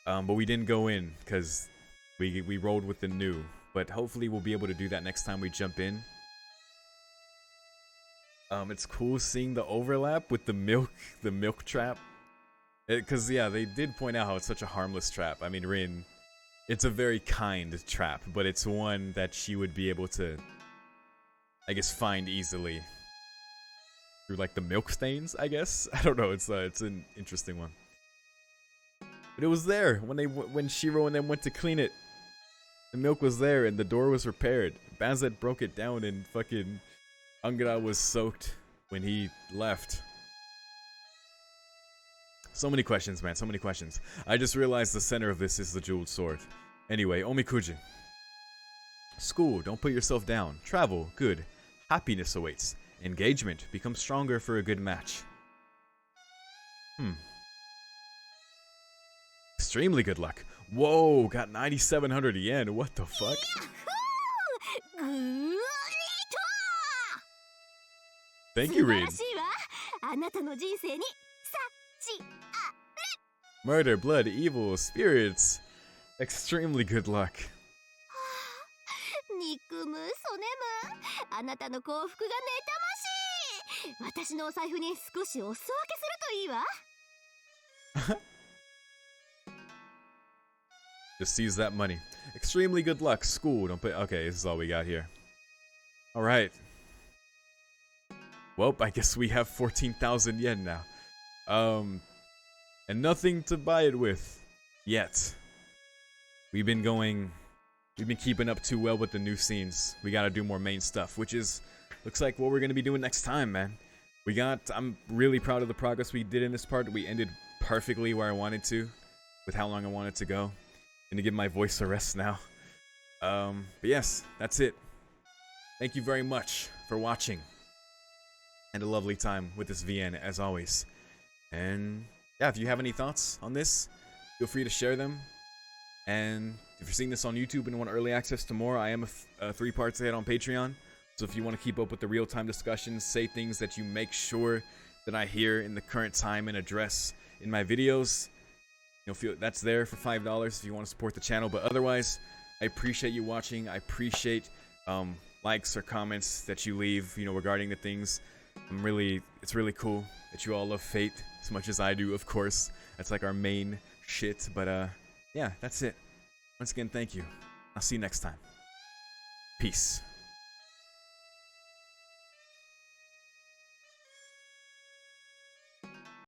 But we didn't go in because we rolled with the new. But hopefully we'll be able to do that next time we jump in. It's cool seeing the overlap with the milk trap. Because yeah, they did point out how it's such a harmless trap. I mean, Rin, it's a very kind trap, but it's one that she would be able to, I guess, find easily through like the milk stains, I guess. I don't know. It's an interesting one. But it was there when Shiro and them went to clean it. The milk was there and the door was repaired. Bazett broke it down and fucking Angara was soaked when he left. So many questions, man. So many questions. I just realized the center of this is the jeweled sword. Anyway, omikuji. School. Don't put yourself down. Travel. Good. Happiness awaits. Engagement. Become stronger for a good match. Extremely good luck. Whoa, got 9,700 yen. What the fuck? グーリート Thank you, 素晴 Reed. らしいわ。あなたの人生に幸 Murder, blood, evil, spirits. Extremely good luck. 憎むそねむ。あなたの幸福が妬ましい。私のお財布に少しお裾分けするといいわ。 Just seize that money. Extremely good luck. School. Don't pay. Okay, this is all we got here. All right. Well, I guess we have 14,000 yen now. And nothing to buy it with yet. We've been keeping up too well with the new scenes. We gotta do more main stuff, which is, looks like what we're gonna be doing next time, man. I'm really proud of the progress we did in this part. We ended perfectly where I wanted to, with how long I wanted to go. Gonna give my voice a rest now. But yes, that's it. Thank you very much for watching. And a lovely time with this VN as always. And yeah, if you have any thoughts on this, feel free to share them. And if you're seeing this on YouTube and want early access to more, I am 3 parts ahead on Patreon. So if you want to keep up with the real-time discussions, say things that you make sure that I hear in the current time and address in my videos, that's there for $5 if you want to support the channel. But otherwise, I appreciate you watching. I appreciate likes or comments that you leave, regarding the things. It's really cool that you all love Fate as much as I do, of course. That's like our main shit. But yeah, that's it. Once again, thank you. I'll see you next time. Peace.